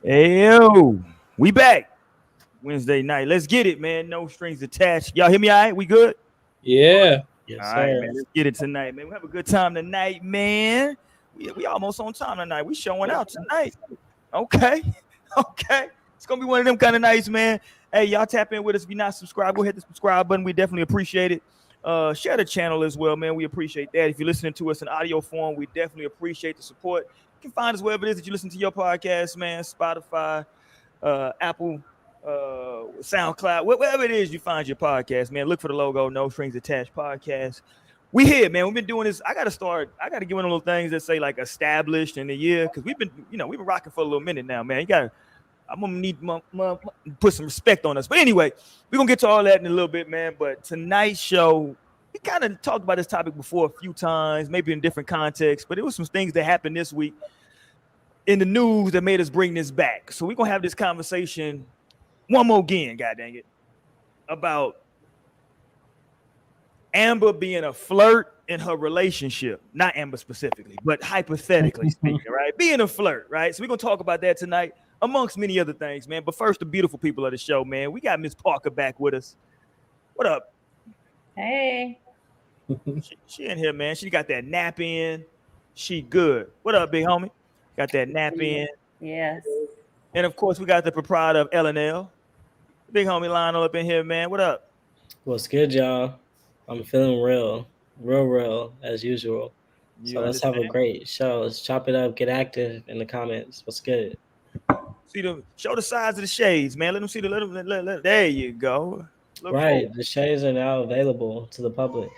Hey, yo, we back Wednesday night. Let's get it, man. No strings attached. Y'all hear me all right? We good? Yeah. Yes, All right, sir. man. Let's get it tonight, man. We have a good time tonight, man. We almost on time tonight. We showing out tonight. Okay. Okay. It's going to be one of them kind of nights, man. Hey, y'all tap in with us. If you're not subscribed, go hit the subscribe button. We definitely appreciate it. Share the channel as well, man. We appreciate that. If you're listening to us in audio form, we definitely appreciate the support. You can find us wherever it is that you listen to your podcast, man. Spotify, Apple, SoundCloud, wherever it is you find your podcast, man. Look for the logo, No Strings Attached Podcast. We here, man. We've been doing this. I got to get one of those things that say like established in the year, because we've been rocking for a little minute now, man. I'm gonna need put some respect on us. But anyway, we're gonna get to all that in a little bit, man. But tonight's show, we kind of talked about this topic before a few times, maybe in different contexts, but it was some things that happened this week in the news that made us bring this back. So we're gonna have this conversation one more again, god dang it, about Amber being a flirt in her relationship. Not Amber specifically, but hypothetically speaking, right? Being a flirt, right? So we're gonna talk about that tonight, amongst many other things, man. But first, the beautiful people of the show, man. We got Miss Parker back with us. What up? Hey. She in here, man. She got that nap in. She good. What up, big homie? Got that nap in. Yes. And of course, we got the proprietor of L&L. Big homie Lionel up in here, man. What up? What's good, y'all? I'm feeling real as usual. So let's have a great show. Let's chop it up. Get active in the comments. What's good? Show the size of the shades, man. Let them see the little. There you go. Look right, forward. The shades are now available to the public.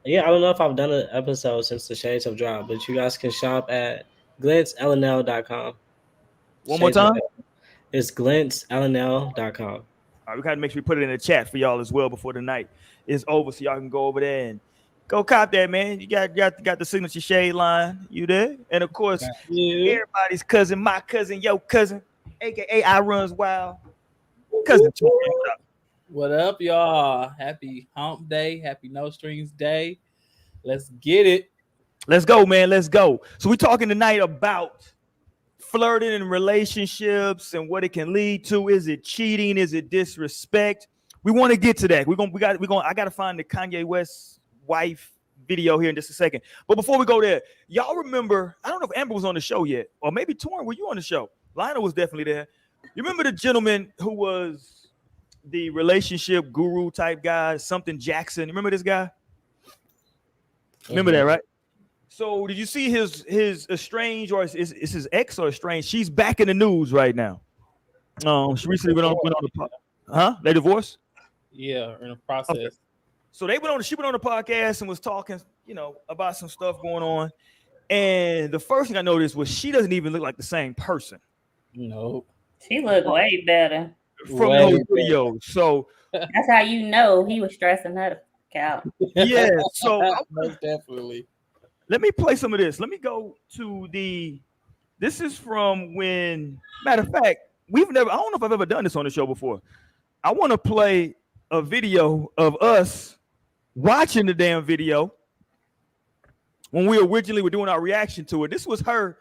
Yeah, I don't know if I've done an episode since the shades have dropped, but you guys can shop at glintlnl.com. One more time. It's glintlnl.com. All right, we gotta make sure we put it in the chat for y'all as well before the night is over, so y'all can go over there and go cop that, man. You got the signature shade line. You there? And of course, everybody's cousin, my cousin, your cousin, aka I Runs Wild. Cousin Tori. What up, y'all? Happy hump day. Happy No Strings Day. Let's get it. Let's go, man. Let's go. So we're talking tonight about flirting in relationships and what it can lead to. Is it cheating? Is it disrespect? We want to get to that. I gotta find the Kanye West wife video here in just a second. But before we go there, y'all remember, I don't know if Amber was on the show yet, or maybe Torrin, were you on the show? Lionel was definitely there. You remember the gentleman who was the relationship guru type guy, something Jackson? You remember this guy? Remember that, right? So did you see his estranged, or is his ex or estranged? She's back in the news right now. She recently went on the they divorced? Yeah, in the process. Okay. So she went on the podcast and was talking, about some stuff going on. And the first thing I noticed was she doesn't even look like the same person. No. She looked way better from those videos. So that's how you know he was stressing her out. Yeah, so most definitely. Let me play some of this. Let me go to this is from when, matter of fact, I don't know if I've ever done this on the show before. I want to play a video of us watching the damn video when we originally were doing our reaction to it. This was her,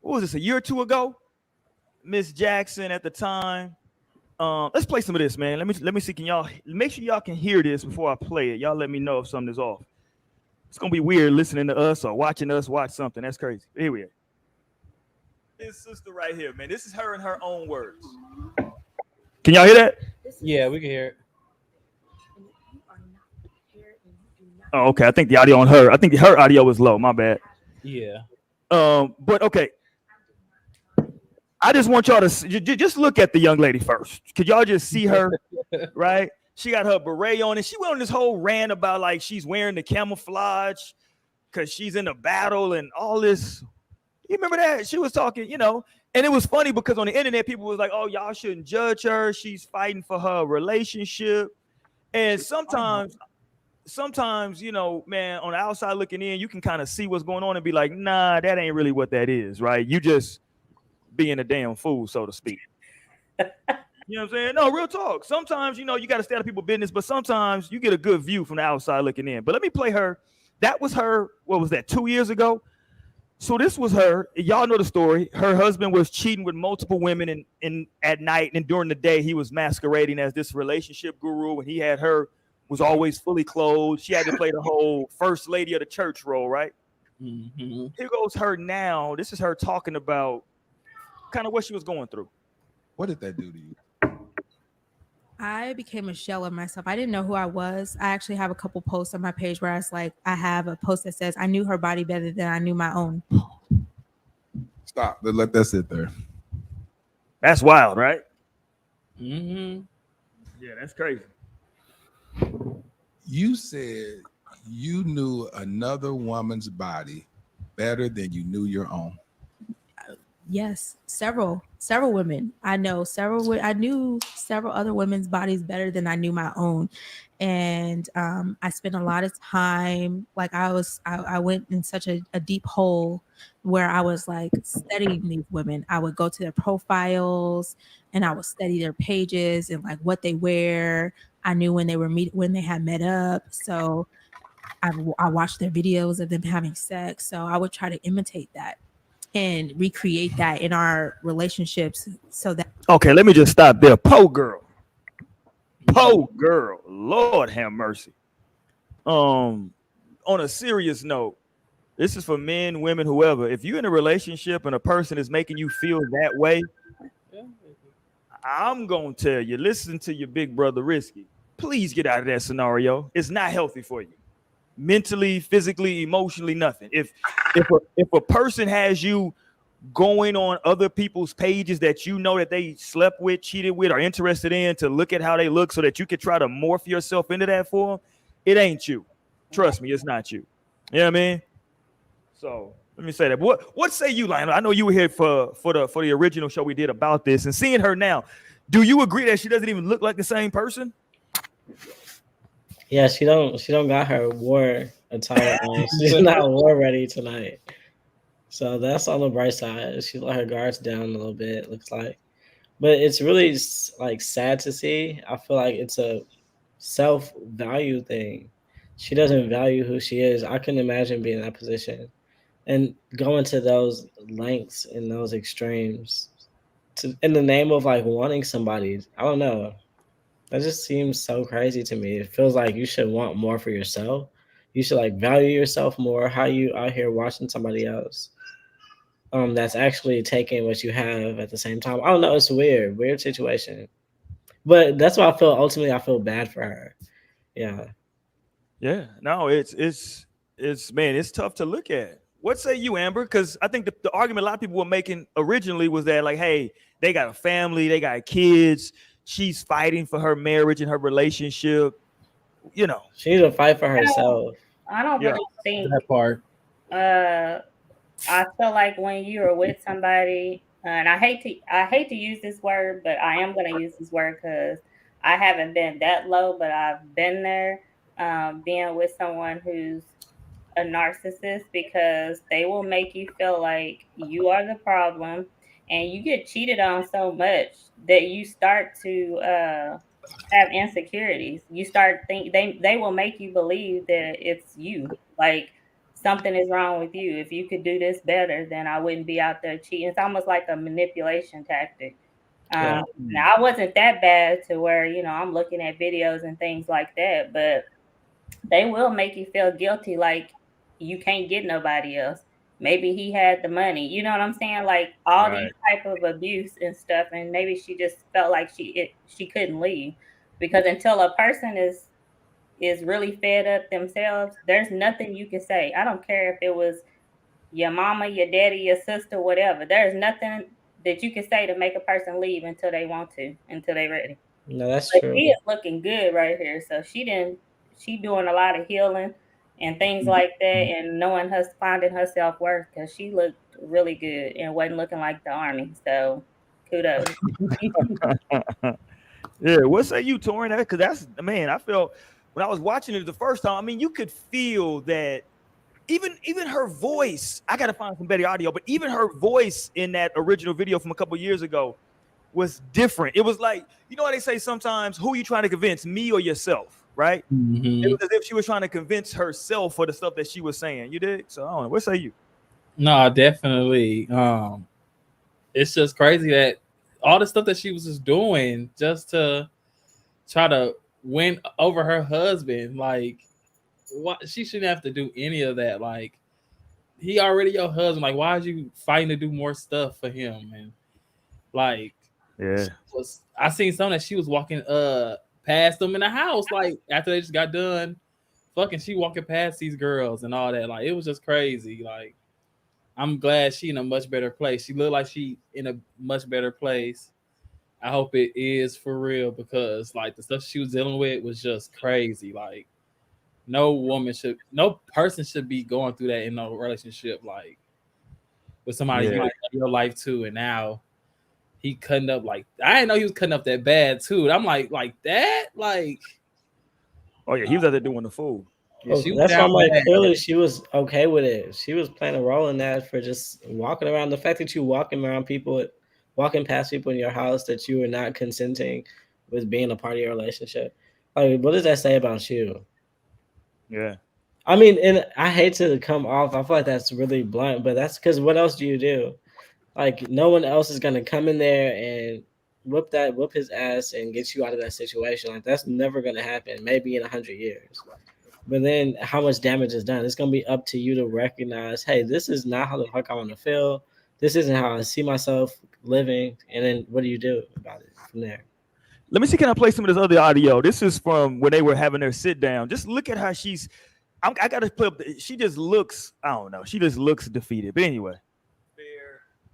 what was this, a year or two ago? Miss Jackson at the time. Let's play some of this, man. Let me see. Can y'all make sure y'all can hear this before I play it? Y'all let me know if something is off. It's gonna be weird listening to us or watching us watch something. That's crazy. Here we are. This sister right here, man. This is her in her own words. Can y'all hear that? Yeah, we can hear it. Oh, okay. I think the audio on her. I think her audio was low. My bad. Yeah. But okay. I just want y'all to just look at the young lady first. Could y'all just see her? Right? She got her beret on, and she went on this whole rant about like she's wearing the camouflage because she's in a battle and all this. You remember that? She was talking, and it was funny because on the internet, people was like, oh, y'all shouldn't judge her. She's fighting for her relationship. And sometimes, man, on the outside looking in, you can kind of see what's going on and be like, nah, that ain't really what that is, right? You just being a damn fool, so to speak. You know what I'm saying? No, real talk. Sometimes, you got to stay out of people's business, but sometimes you get a good view from the outside looking in. But let me play her. That was her, what was that, 2 years ago? So this was her. Y'all know the story. Her husband was cheating with multiple women and at night, and during the day he was masquerading as this relationship guru, and he had her was always fully clothed. She had to play the whole first lady of the church role, right? Mm-hmm. Here goes her now. This is her talking about kind of what she was going through. What did that do to you? I became a shell of myself. I didn't know who I was. I actually have a couple posts on my page where I have a post that says, I knew her body better than I knew my own. Stop. Let that sit there. That's wild, right? Mm-hmm. Yeah, that's crazy. You said you knew another woman's body better than you knew your own. Yes, several women. I knew several other women's bodies better than I knew my own. And I spent a lot of time, like I went in such a deep hole where I was like studying these women. I would go to their profiles and I would study their pages and like what they wear. I knew when they had met up. So I watched their videos of them having sex. So I would try to imitate that and recreate that in our relationships so that. Okay, let me just stop there. Girl. Lord have mercy. On a serious note, this is for men, women, whoever. If you're in a relationship and a person is making you feel that way, I'm gonna tell you, listen to your big brother Risky. Please get out of that scenario. It's not healthy for you. Mentally, physically, emotionally, nothing. If a person has you going on other people's pages that you know that they slept with, cheated with, or interested in to look at how they look so that you could try to morph yourself into that form, it ain't you. Trust me, it's not you. You know what I mean? So let me say that. What say you, Lionel? I know you were here for the original show we did about this, and seeing her now, do you agree that she doesn't even look like the same person? Yeah, she don't got her war attire on. She's not war ready tonight. So that's on the bright side. She let her guards down a little bit, looks like. But it's really like sad to see. I feel like it's a self-value thing. She doesn't value who she is. I couldn't imagine being in that position and going to those lengths and those extremes in the name of like wanting somebody. I don't know. That just seems so crazy to me. It feels like you should want more for yourself. You should like value yourself more. How you out here watching somebody else that's actually taking what you have at the same time. I don't know. It's a weird situation. But that's why ultimately I feel bad for her. Yeah. Yeah. No, it's man, it's tough to look at. What say you, Amber? Because I think the argument a lot of people were making originally was that like, hey, they got a family, they got kids. She's fighting for her marriage and her relationship. You know, she needs to fight for herself. I don't really think that part. I feel like when you're with somebody, and I hate to use this word, but I am going to use this word because I haven't been that low, but I've been there, being with someone who's a narcissist, because they will make you feel like you are the problem, and you get cheated on so much that you start to have insecurities. You start think they will make you believe that it's you, like something is wrong with you. If you could do this better, then I wouldn't be out there cheating. It's almost like a manipulation tactic. Now I wasn't that bad to where I'm looking at videos and things like that, but they will make you feel guilty, like you can't get nobody else. Maybe he had the money. You know what I'm saying? Like all these type of abuse and stuff. And maybe she just felt like she couldn't leave, because until a person is really fed up themselves, there's nothing you can say. I don't care if it was your mama, your daddy, your sister, whatever. There's nothing that you can say to make a person leave until they want to, until they're ready. No, that's But true. she is looking good right here. So she doing a lot of healing and things like that, and knowing her, finding her self-worth, because she looked really good and wasn't looking like the army. So kudos. Yeah, what say you, Torin? Because that's, man, I felt when I was watching it the first time, I mean, you could feel that even her voice, I got to find some better audio, but even her voice in that original video from a couple years ago, was different. It was like, you know what they say sometimes, who you trying to convince, me or yourself, right? It was as if she was trying to convince herself for the stuff that she was saying. You did? So I don't know. What say you? No, definitely. It's just crazy that all the stuff that she was just doing just to try to win over her husband, like, what? She shouldn't have to do any of that. Like, he already your husband. Like, why are you fighting to do more stuff for him? And like, Yeah. I seen something that she was walking past them in the house, like after they just got done fucking, she walking past these girls and all that. Like, it was just crazy. Like, I'm glad she in a much better place. She looked like she in a much better place. I hope it is for real, because like the stuff she was dealing with was just crazy. Like, no person should be going through that in no relationship, like with somebody you like in your life too. And now he cutting up, like, I didn't know he was cutting up that bad too. I'm like that, like, oh yeah, he was out there doing the fool. Yeah, that's why I'm like, clearly she was okay with it. She was playing a role in that for just walking around. The fact that you walking around people, walking past people in your house that you were not consenting with being a part of your relationship. Like, what does that say about you? Yeah. I mean, and I hate to come off, I feel like that's really blunt, but that's because what else do you do? Like, no one else is gonna come in there and whoop his ass and get you out of that situation. Like, that's never gonna happen. Maybe in 100 years. But then how much damage is done? It's going to be up to you to recognize, hey, this is not how the fuck I want to feel. This isn't how I see myself living. And then what do you do about it from there? Let me see, can I play some of this other audio? This is from when they were having their sit down. Just look at how I got to play up. She just looks, I don't know. She just looks defeated. But anyway.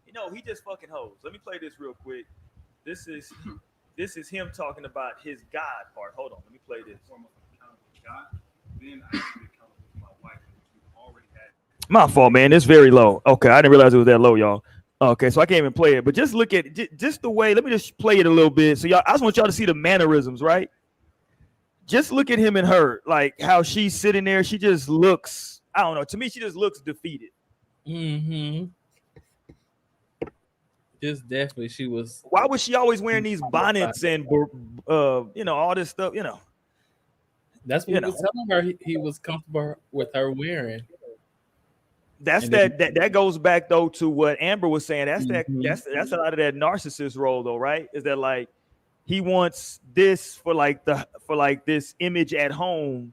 You know, he just fucking hoes. Let me play this real quick. This is him talking about his God part. Hold on. Let me play this. Then I become my wife. Already had. My fault, man. It's very low. Okay, I didn't realize it was that low, y'all. Okay, so I can't even play it. But just look at just the way. Let me just play it a little bit. So y'all, I just want y'all to see the mannerisms, right? Just look at him and her, like how she's sitting there. She just looks. I don't know. To me, she just looks defeated. Just definitely, she was. Why was she always wearing these bonnets and all this stuff? You know. That's what he was telling her he was comfortable with her wearing. That's that goes back though to what Amber was saying. That's that's a lot of that narcissist role though, right? Is that like he wants this for this image at home,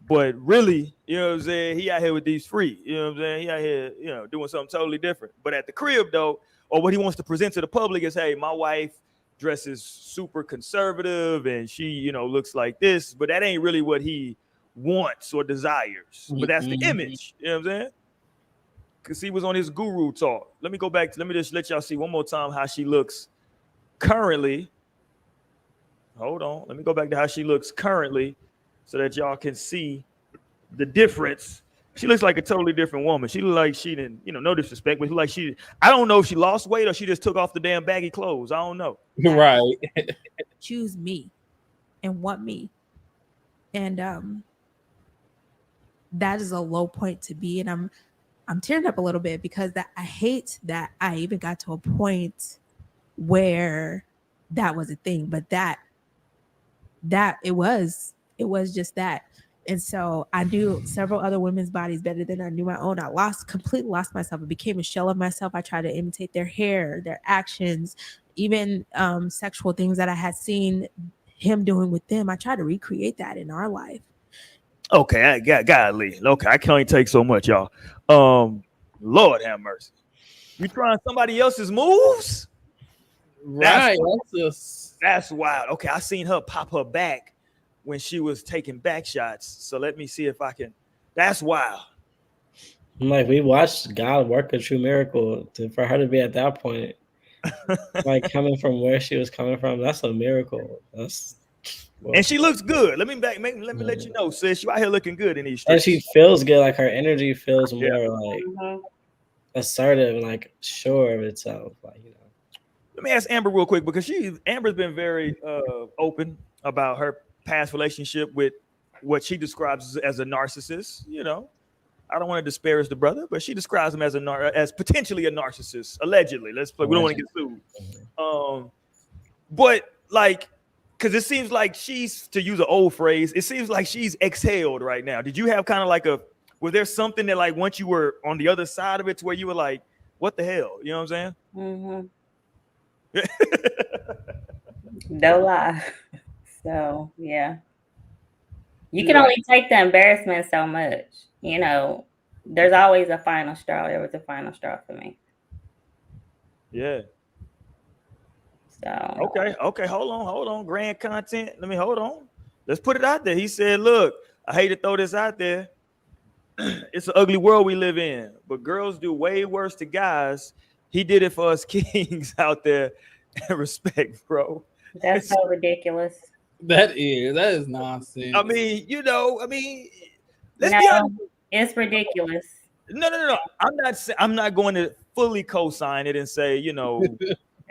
but really, you know what I'm saying, he out here with these free, you know what I'm saying? He out here, doing something totally different. But at the crib though, or what he wants to present to the public is, hey, my wife dresses super conservative and she, looks like this, but that ain't really what he wants or desires. But that's the image, you know what I'm saying? Because he was on his guru talk. Let me just let y'all see one more time how she looks currently. Hold on. Let me go back to how she looks currently so that y'all can see the difference. She looks like a totally different woman. She look like she didn't, no disrespect, but I don't know if she lost weight or she just took off the damn baggy clothes. I don't know. Right. Choose me and want me. And that is a low point to be. And I'm tearing up a little bit because I hate that I even got to a point where that was a thing, but that it was just that. And so I knew several other women's bodies better than I knew my own. I completely lost myself. I became a shell of myself. I tried to imitate their hair, their actions, even sexual things that I had seen him doing with them. I tried to recreate that in our life. Okay, I got godly. Okay, I can only take so much, y'all. Lord have mercy. You trying somebody else's moves? Right. That's wild. Okay, I seen her pop her back when she was taking back shots. So let me see if I can. That's wild. I'm like, we watched God work a true miracle for her to be at that point. Like, coming from where she was coming from, that's a miracle. And she looks good. Let me let you know, sis. You out here looking good in these streets. And she feels good. Like, her energy feels more like assertive and like sure of itself. Like, Let me ask Amber real quick because Amber's been very open about her past relationship with what she describes as a narcissist. I don't want to disparage the brother, but she describes him as potentially a narcissist, allegedly. We don't want to get sued. But like, because it seems like she's, to use an old phrase, it seems like she's exhaled right now. Did you have kind of like was there something that like once you were on the other side of it to where you were like, what the hell? You know what I'm saying? No lie. So yeah. You can only take the embarrassment so much. You know, there's always a final straw. There was a final straw for me. Yeah. So Okay. Hold on. Grand content. Hold on. Let's put it out there. He said, look, I hate to throw this out there. It's an ugly world we live in, but girls do way worse to guys. He did it for us kings out there. Respect, bro. that's so ridiculous. That is nonsense. Let's be No, honest. it's ridiculous. No. I'm not going to fully co-sign it and say, You don't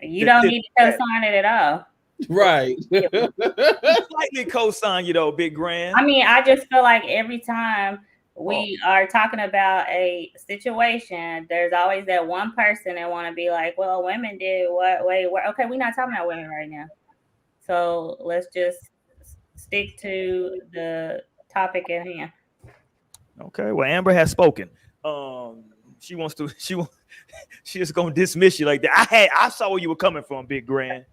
need to co-sign it at all. Right. Slightly co-sign you though, Big Grand. I mean, I just feel like every time we are talking about a situation, there's always that one person that want to be like, well, women did what? Wait, okay, we're not talking about women right now. So let's just stick to the topic at hand. Okay, well, Amber has spoken. She just gonna dismiss you like that. I saw where you were coming from, Big Grand.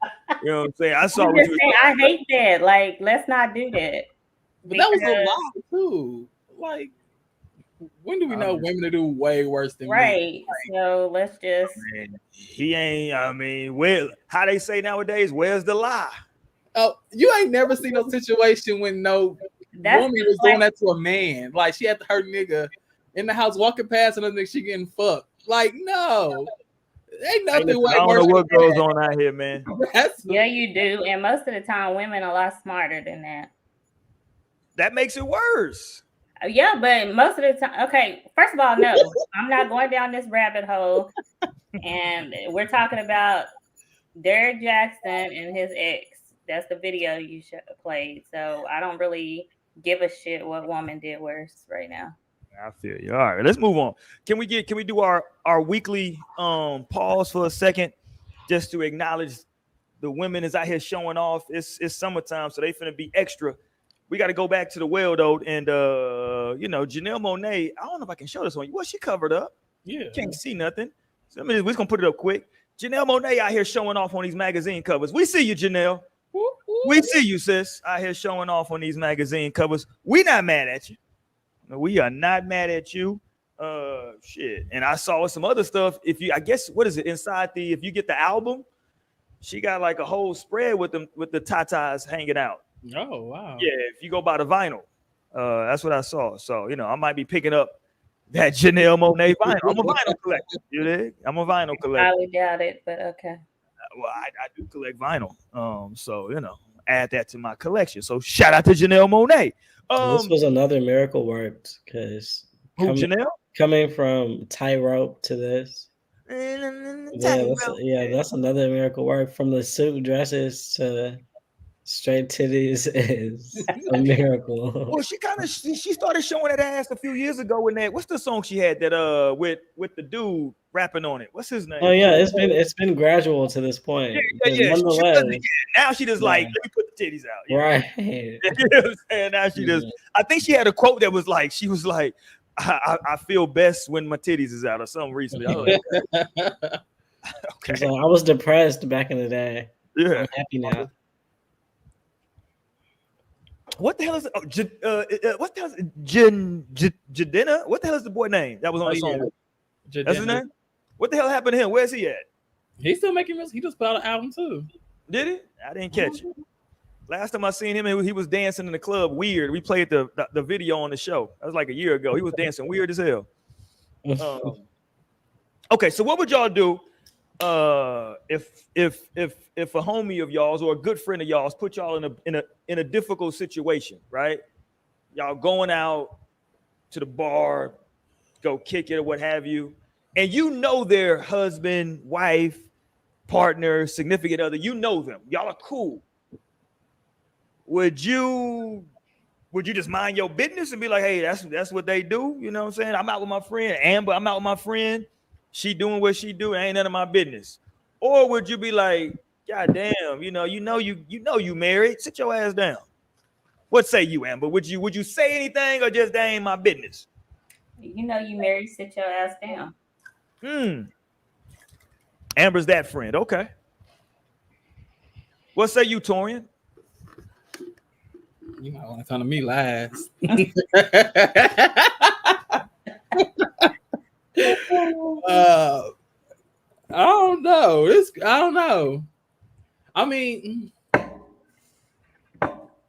You know what I'm saying? I saw what you were saying. I hate that. Like, let's not do that. But that was a lie too. Like, when do we know women to do way worse than right? Men? So let's just. He ain't. I mean, how they say nowadays? Where's the lie? Oh, you ain't never seen no situation when no woman was doing that to a man. Like, she had her nigga in the house walking past another nigga, she getting fucked. Like, no, ain't nothing. I don't know what goes on out here, man. Yeah, you do, and most of the time, women are a lot smarter than that. That makes it worse. Yeah, but most of the time, okay. First of all, no, I'm not going down this rabbit hole, and we're talking about Derek Jackson and his ex. That's the video you played. So I don't really give a shit what woman did worse right now. I feel you. All right, let's move on. Can we do our weekly pause for a second, just to acknowledge the women is out here showing off. It's summertime, so they finna be extra. We got to go back to the well though, and Janelle Monae. I don't know if I can show this one. Well, she covered up. Yeah, can't see nothing. So we're just gonna put it up quick. Janelle Monae out here showing off on these magazine covers. We see you, Janelle. We see you, sis, out here showing off on these magazine covers. We not mad at you. We are not mad at you. Shit. And I saw some other stuff. I guess what is it inside if you get the album, she got like a whole spread with the tatas hanging out. Oh wow. Yeah, if you go by the vinyl, that's what I saw. So I might be picking up that Janelle Monae vinyl. I'm a vinyl collector. You dig? I'm a vinyl collector. I would doubt it, but okay. Well, I do collect vinyl. So add that to my collection. So shout out to Janelle Monae. This was another miracle worked because Janelle coming from tightrope to this. That's another miracle work. From the suit dresses to straight titties is a miracle. Well, she started showing that ass a few years ago in that. What's the song she had that with the dude rapping on it? What's his name? Oh yeah, it's been gradual to this point. Yeah. Now she just like, let me put the titties out. Right. You know what I'm saying? Now she just. I think she had a quote that was like, she was like, I feel best when my titties is out or something recently. Okay. So I was depressed back in the day. Yeah. I'm happy now. What the hell is what the hell is Jadena? What the hell is the boy name that was on the song? Yeah. That's his name? What the hell happened to him? Where's he at? He's still making music. He just put out an album too. Did he? I didn't catch it. Last time I seen him, he was dancing in the club weird. We played the video on the show. That was like a year ago. He was dancing weird as hell. Okay, so what would y'all do if a homie of y'all's or a good friend of y'all's put y'all in a difficult situation, right? Y'all going out to the bar, go kick it or what have you, and their husband, wife, partner, significant other, them. Y'all are cool. Would you just mind your business and be like, hey, that's what they do? You know what I'm saying? I'm out with my friend Amber. I'm out with my friend. She doing what she do. It ain't none of my business. Or would you be like, God damn, you married. Sit your ass down. What say you, Amber? Would you say anything or just that ain't my business? You know you married, sit your ass down. Amber's that friend. Okay. What say you, Torian? You might want to come to me last. I don't know. I don't know. I mean,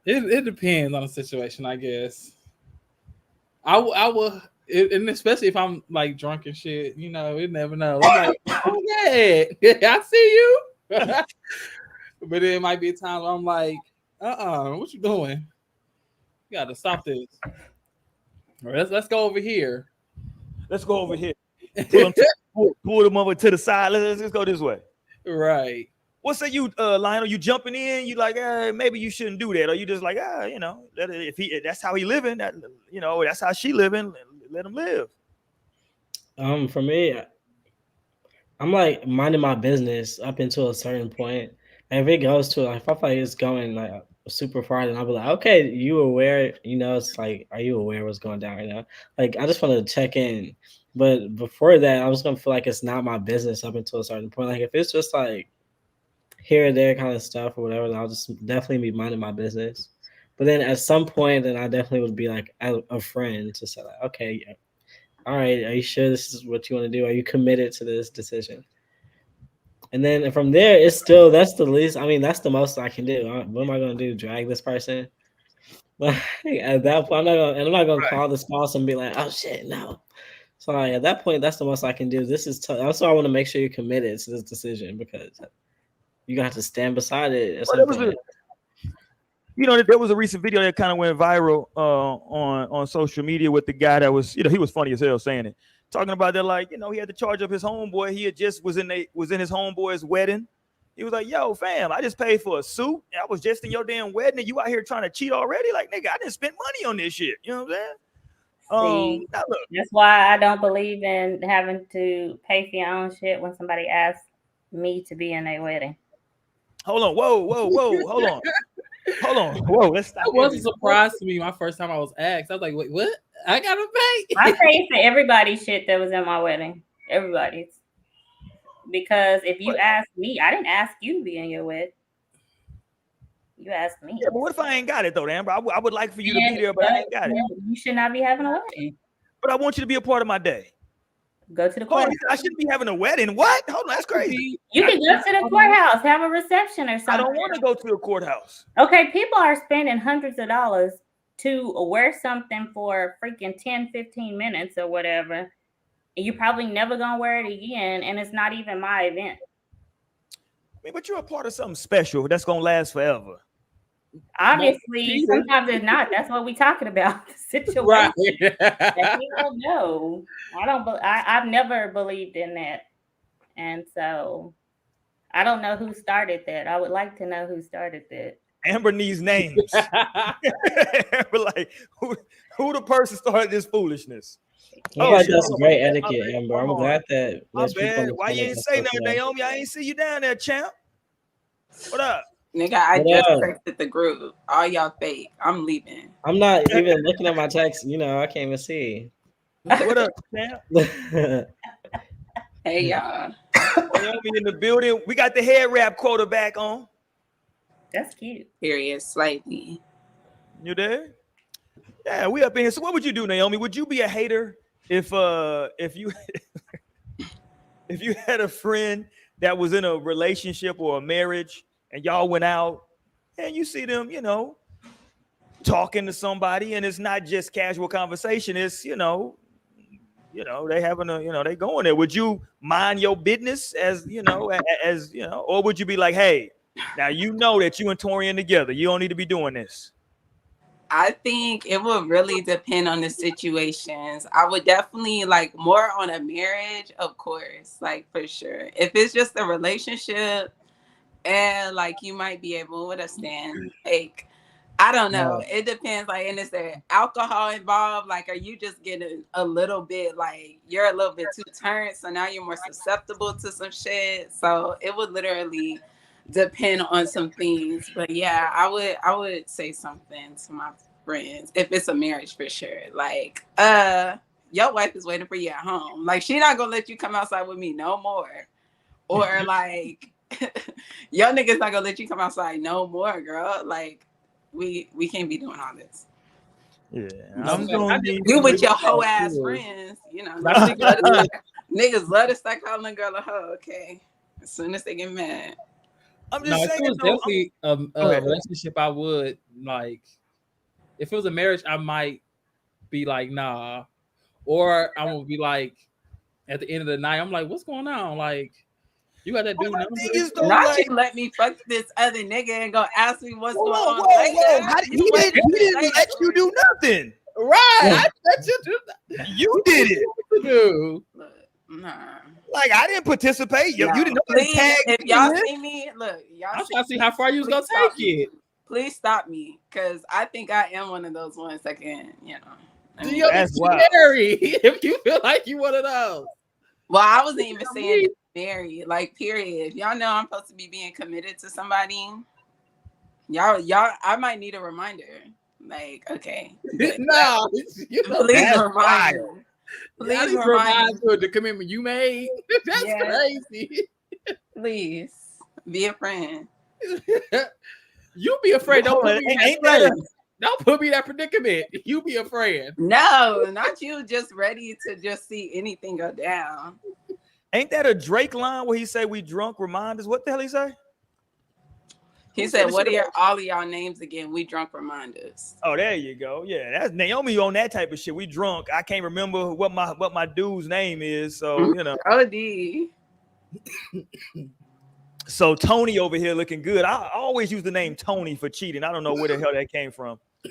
it depends on the situation, I guess. I will, and especially if I'm like drunk and shit, you never know. I'm like, oh yeah, I see you. But then it might be a time where I'm like, what you doing? You gotta stop this. Or let's go over here. Let's go over here. Pull them over to the side. Let's go this way. Right. What say you, Lionel? You jumping in? You like, maybe you shouldn't do that, or you just like, if that's how he living, that's how she living. Let him live. For me, I'm like minding my business up until a certain point. And if it goes to if I feel like it's going like super far, then I'll be like, okay, you aware? It's like, are you aware what's going down right now? Like, I just want to check in. But before that, I was gonna feel like it's not my business up until a certain point. Like, if it's just like here and there kind of stuff or whatever, then I'll just definitely be minding my business. But then at some point, then I definitely would be like a friend to say, like, okay, yeah, all right, are you sure this is what you want to do? Are you committed to this decision? And then from there, that's the least. I mean, that's the most I can do. What am I going to do? Drag this person? Like, at that point, I'm not gonna call the spouse and be like, oh shit, no. So like, at that point, that's the most I can do. This is tough. That's why I want to make sure you're committed to this decision, because you're gonna have to stand beside it at some point. There was a recent video that kind of went viral on social media with the guy that was, he was funny as hell saying it, talking about that, like, he had to charge up his homeboy. He had just was in his homeboy's wedding. He was like, yo, fam, I just paid for a suit. I was just in your damn wedding, and you out here trying to cheat already? Like, nigga, I didn't spend money on this shit. You know what I'm saying? Now look, that's why I don't believe in having to pay for your own shit when somebody asks me to be in their wedding. Hold on. Whoa. Hold on. Whoa, let's stop. It was a surprise to me my first time I was asked. I was like, wait, what? I gotta pay? I paid for everybody's shit that was in my wedding. Everybody's. Because if you ask me, I didn't ask you to be in your wedding. You asked me. Yeah, but what if I ain't got it though, Amber? I would like for you to be there, but I ain't got it. You should not be having a wedding. But I want you to be a part of my day. Go to the courthouse. I shouldn't be having a wedding. What? Hold on, that's crazy. You can go to the courthouse, have a reception or something. I don't want to go to the courthouse. Okay, people are spending hundreds of dollars to wear something for freaking 10, 15 minutes or whatever. And you're probably never going to wear it again. And it's not even my event. I mean, but you're a part of something special that's going to last forever. Obviously, sometimes it's not. That's what we're talking about. The situation. Right. That people know. I've never believed in that. And so I don't know who started that. I would like to know who started that. Amber needs names. Amber, like, who the person started this foolishness? That's great etiquette, Amber. I'm glad that. My bad. Why you ain't say nothing, Naomi? I ain't see you down there, champ. What up? Nigga, I just texted the group. All y'all fake. I'm leaving. I'm not even looking at my text. I can't even see. What up, champ? Hey, y'all. Naomi in the building. We got the head wrap quarterback on. That's cute. Period. Slightly. You there? Yeah, we up in here. So what would you do, Naomi? Would you be a hater if you if you had a friend that was in a relationship or a marriage and y'all went out and you see them, talking to somebody, and it's not just casual conversation, it's, they having they going there. Would you mind your business as or would you be like, hey, now that you and Torian together, you don't need to be doing this? I think it would really depend on the situations. I would definitely like more on a marriage, of course, like for sure. If it's just a relationship and like you might be able to withstand, like, I don't know. It depends. Like, and is there alcohol involved? Like, are you just getting a little bit, like, you're a little bit too turned, so now you're more susceptible to some shit? So it would literally depend on some things. But yeah, I would say something to my friends if it's a marriage for sure. Like, your wife is waiting for you at home. Like, she not gonna let you come outside with me no more. Or like, your nigga's not gonna let you come outside no more, girl. Like, we can't be doing all this. Yeah, I'm gonna You with your hoe ass friends, you know. Niggas love to start calling a girl a hoe. Okay, as soon as they get mad. I'm No, just if saying. it was though, definitely a relationship, I would like. If it was a marriage, I might be like, nah, or I would be like, at the end of the night, I'm like, what's going on? Like, you got that dude number? thing is, though, Not like, you let me fuck this other nigga and go ask me what's going on whoa. later. How he didn't let you do nothing. Right. I let you do that. You did it. To do. Look, nah. Like, I didn't participate. You didn't know. Please, if y'all see me, look, y'all. I'm trying to see how far you was gonna take it. Please stop me, because I think I am one of those ones that can, you know. I mean, That's wild. married if you feel like you one of those. well, I wasn't even saying married, like, period. Y'all know I'm supposed to be being committed to somebody. Y'all, I might need a reminder. Like, okay. No, Please remind me. Please remind you of the commitment you made. That's crazy. Please be a friend. You be afraid. Don't put me in ain't that that Don't put me in that predicament. You be a friend. No, not you. Just ready to just see anything go down. Ain't that a Drake line where he say we drunk reminders? What the hell he say? He said, "What are all of y'all names again? We drunk reminders." Oh, there you go. Yeah, that's Naomi on that type of shit. We drunk. I can't remember what my dude's name is. So you know. OD. So Tony over here looking good. I always use the name Tony for cheating. I don't know where the hell that came from. I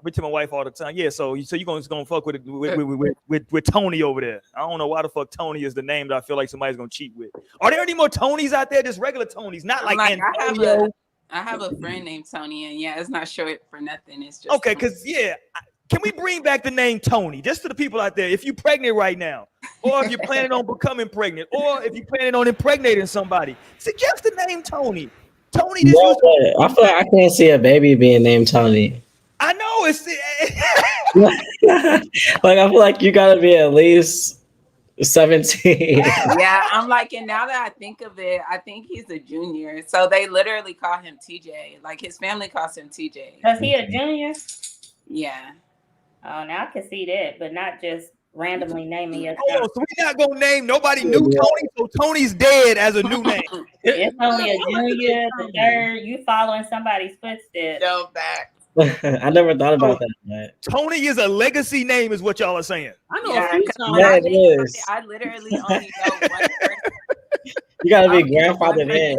be to my wife all the time. Yeah, so you gonna fuck with Tony over there. I don't know why the fuck Tony is the name that I feel like somebody's gonna cheat with. Are there any more Tonys out there? Just regular Tonys, not like Antonio. I have a friend named Tony, and yeah, it's not short for nothing. It's just okay. Because can we bring back the name Tony just to the people out there? If you're pregnant right now, or if you're planning on becoming pregnant, or if you're planning on impregnating somebody, suggest the name Tony. Tony. I feel like I can't see a baby being named Tony. I know it's like I feel like you gotta be at least 17. Yeah, I'm like, and now that I think of it, I think he's a junior. So they literally call him TJ. Like his family calls him TJ. Because he a junior? Yeah. Oh, now I can see that, but not just randomly naming yourself. Oh, so we're not gonna name nobody knew Tony, so Tony's dead as a new name. It's only a junior, the third. You following somebody's footsteps. Go back. I never thought about that. Right? Tony is a legacy name, is what y'all are saying. I know a few times. Yeah, it is. I literally only know one person. You gotta be grandfathered in.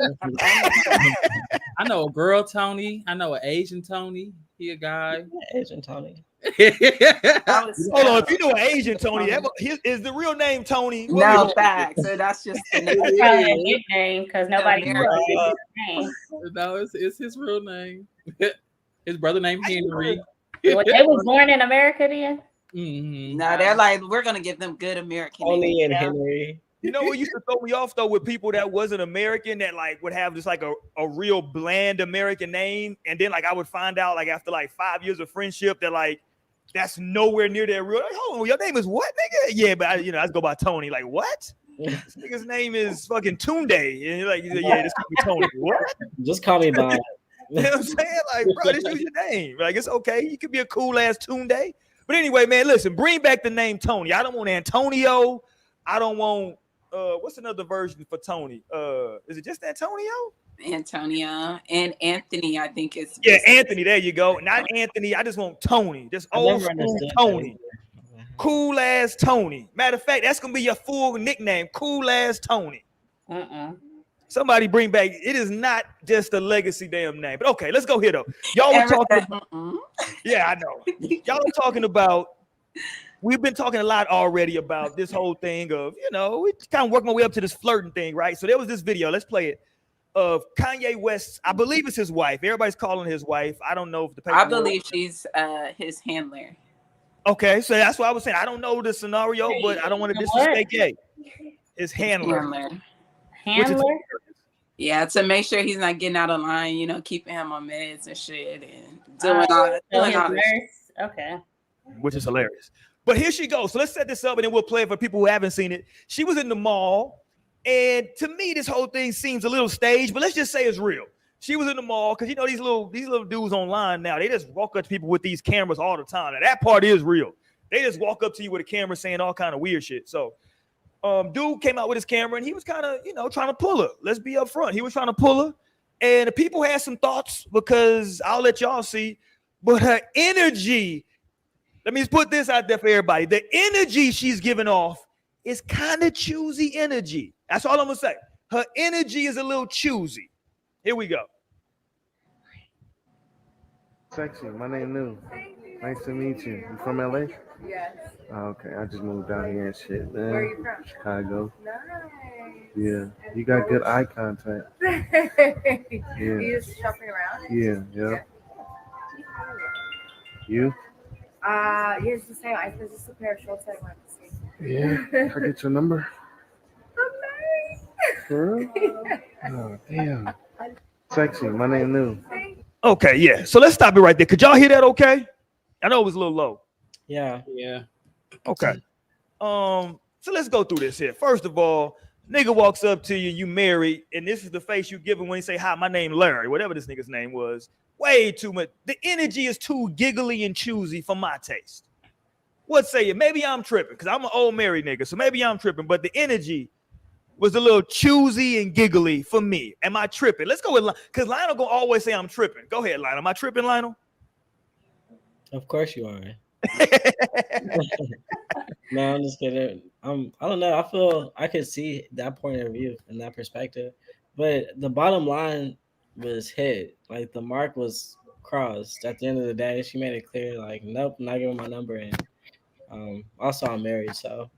I know a girl Tony. I know an Asian Tony. He a guy. Asian Tony. Hold on, if you know an Asian Tony, is the real name Tony? No, facts. So that's just That's probably a nickname because nobody knows his name. No, it's his real name. His brother named Henry. Well, they was born in America then? Mm-hmm. No, they're like, we're gonna give them good American Tony names. and Henry. You know what used to throw me off though with people that wasn't American that like would have just like a real bland American name, and then like I would find out like after like 5 years of friendship that like that's nowhere near their real. Like, hold on, your name is what, nigga? Yeah, but I just go by Tony. Like what? This nigga's name is fucking Tunde, and you're like, yeah, this could be Tony. What? Just call me by. You know what I'm saying? Like, bro, just use your name. Like, it's okay. You could be a cool ass Tunde. But anyway, man, listen, bring back the name Tony. I don't want Antonio. I don't want what's another version for Tony? Is it just Antonio? Antonio and Anthony, I think it's Anthony. There you go. Not Anthony. I just want Tony. Just old school Tony. Cool ass Tony. Matter of fact, that's gonna be your full nickname. Cool ass Tony. Somebody bring back. It is not just a legacy damn name. But okay, let's go here though. Y'all were talking about, yeah, I know. Y'all are talking about, we've been talking a lot already about this whole thing of, we kind of working my way up to this flirting thing, right? So there was this video, let's play it, of Kanye West. I believe it's his wife. Everybody's calling his wife. I don't know if the paper. I believe she's his handler. Okay, so that's what I was saying. I don't know the scenario, but I don't want to disrespect Ye. His handler. Handler? Yeah, to make sure he's not getting out of line, you know, keeping him on meds and shit and doing all this. Okay. Which is hilarious. But here she goes. So let's set this up and then we'll play it for people who haven't seen it. She was in the mall. And to me, this whole thing seems a little staged, but let's just say it's real. She was in the mall because, you know, these little dudes online now, they just walk up to people with these cameras all the time. Now, that part is real. They just walk up to you with a camera saying all kind of weird shit. So dude came out with his camera and he was kind of, you know, trying to pull her. Let's be up front. He was trying to pull her. And the people had some thoughts because I'll let y'all see. But her energy, let me just put this out there for everybody. The energy she's giving off is kind of choosy energy. That's all I'm going to say. Her energy is a little choosy. Here we go. Sexy, my name New. Nice to meet you. You from LA? Yes. Oh, okay, I just moved down here and shit, man. Where are you from? Chicago. Nice. Yeah, you got good eye contact. Yeah. You just shopping around? Yeah. You? Here's the same. I suppose just a pair of shorts I want to see. Yeah. Can I get your number? Okay. For real? Oh, damn. Sexy, my name New. Okay, yeah. So let's stop it right there. Could y'all hear that okay? I know it was a little low. Yeah. Okay. So let's go through this here. First of all, nigga walks up to you, you married, and this is the face you give him when he say, hi, my name Larry, whatever this nigga's name was. Way too much. The energy is too giggly and choosy for my taste. What say you? Maybe I'm tripping because I'm an old married nigga, so maybe I'm tripping, but the energy was a little choosy and giggly for me. Am I tripping? Let's go with Lionel, because Lionel gonna always say I'm tripping. Go ahead, Lionel. Am I tripping, Lionel? Of course you are. No, I'm just kidding. I don't know. I feel I could see that point of view and that perspective, but the bottom line was hit. Like the mark was crossed. At the end of the day, she made it clear, like, nope, I'm not giving my number. And also I'm married, so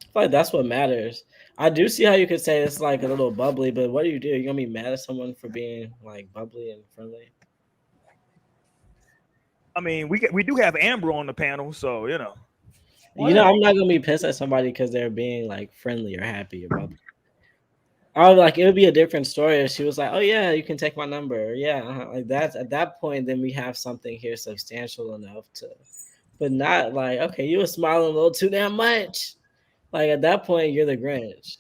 I feel like that's what matters. I do see how you could say it's like a little bubbly, but what do? You're gonna be mad at someone for being like bubbly and friendly? I mean, we do have Amber on the panel, so you know. I'm not gonna be pissed at somebody because they're being like friendly or happy or bubbly. Like it would be a different story if she was like, "Oh yeah, you can take my number." Yeah, like that's at that point, then we have something here substantial enough to, but not like, okay, you were smiling a little too damn much. Like at that point, you're the Grinch.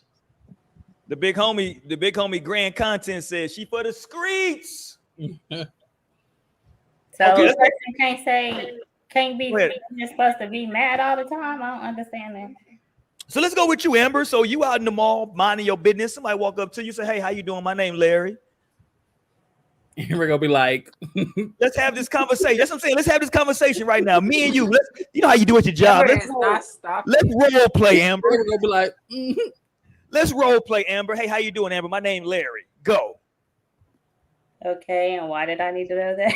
The big homie Grand Content says she for the streets. So Okay, a person can't be just supposed to be mad all the time. I don't understand that. So let's go with you, Amber. So you out in the mall, minding your business. Somebody walk up to you, say, hey, how you doing? My name Larry. Amber gonna be like, let's have this conversation. That's what I'm saying. Let's have this conversation right now. Me and you. You know how you do at your job. Let's role play, Amber. Amber gonna be like, let's role play, Amber. Hey, how you doing, Amber? My name Larry. Go. Okay, and why did I need to know that?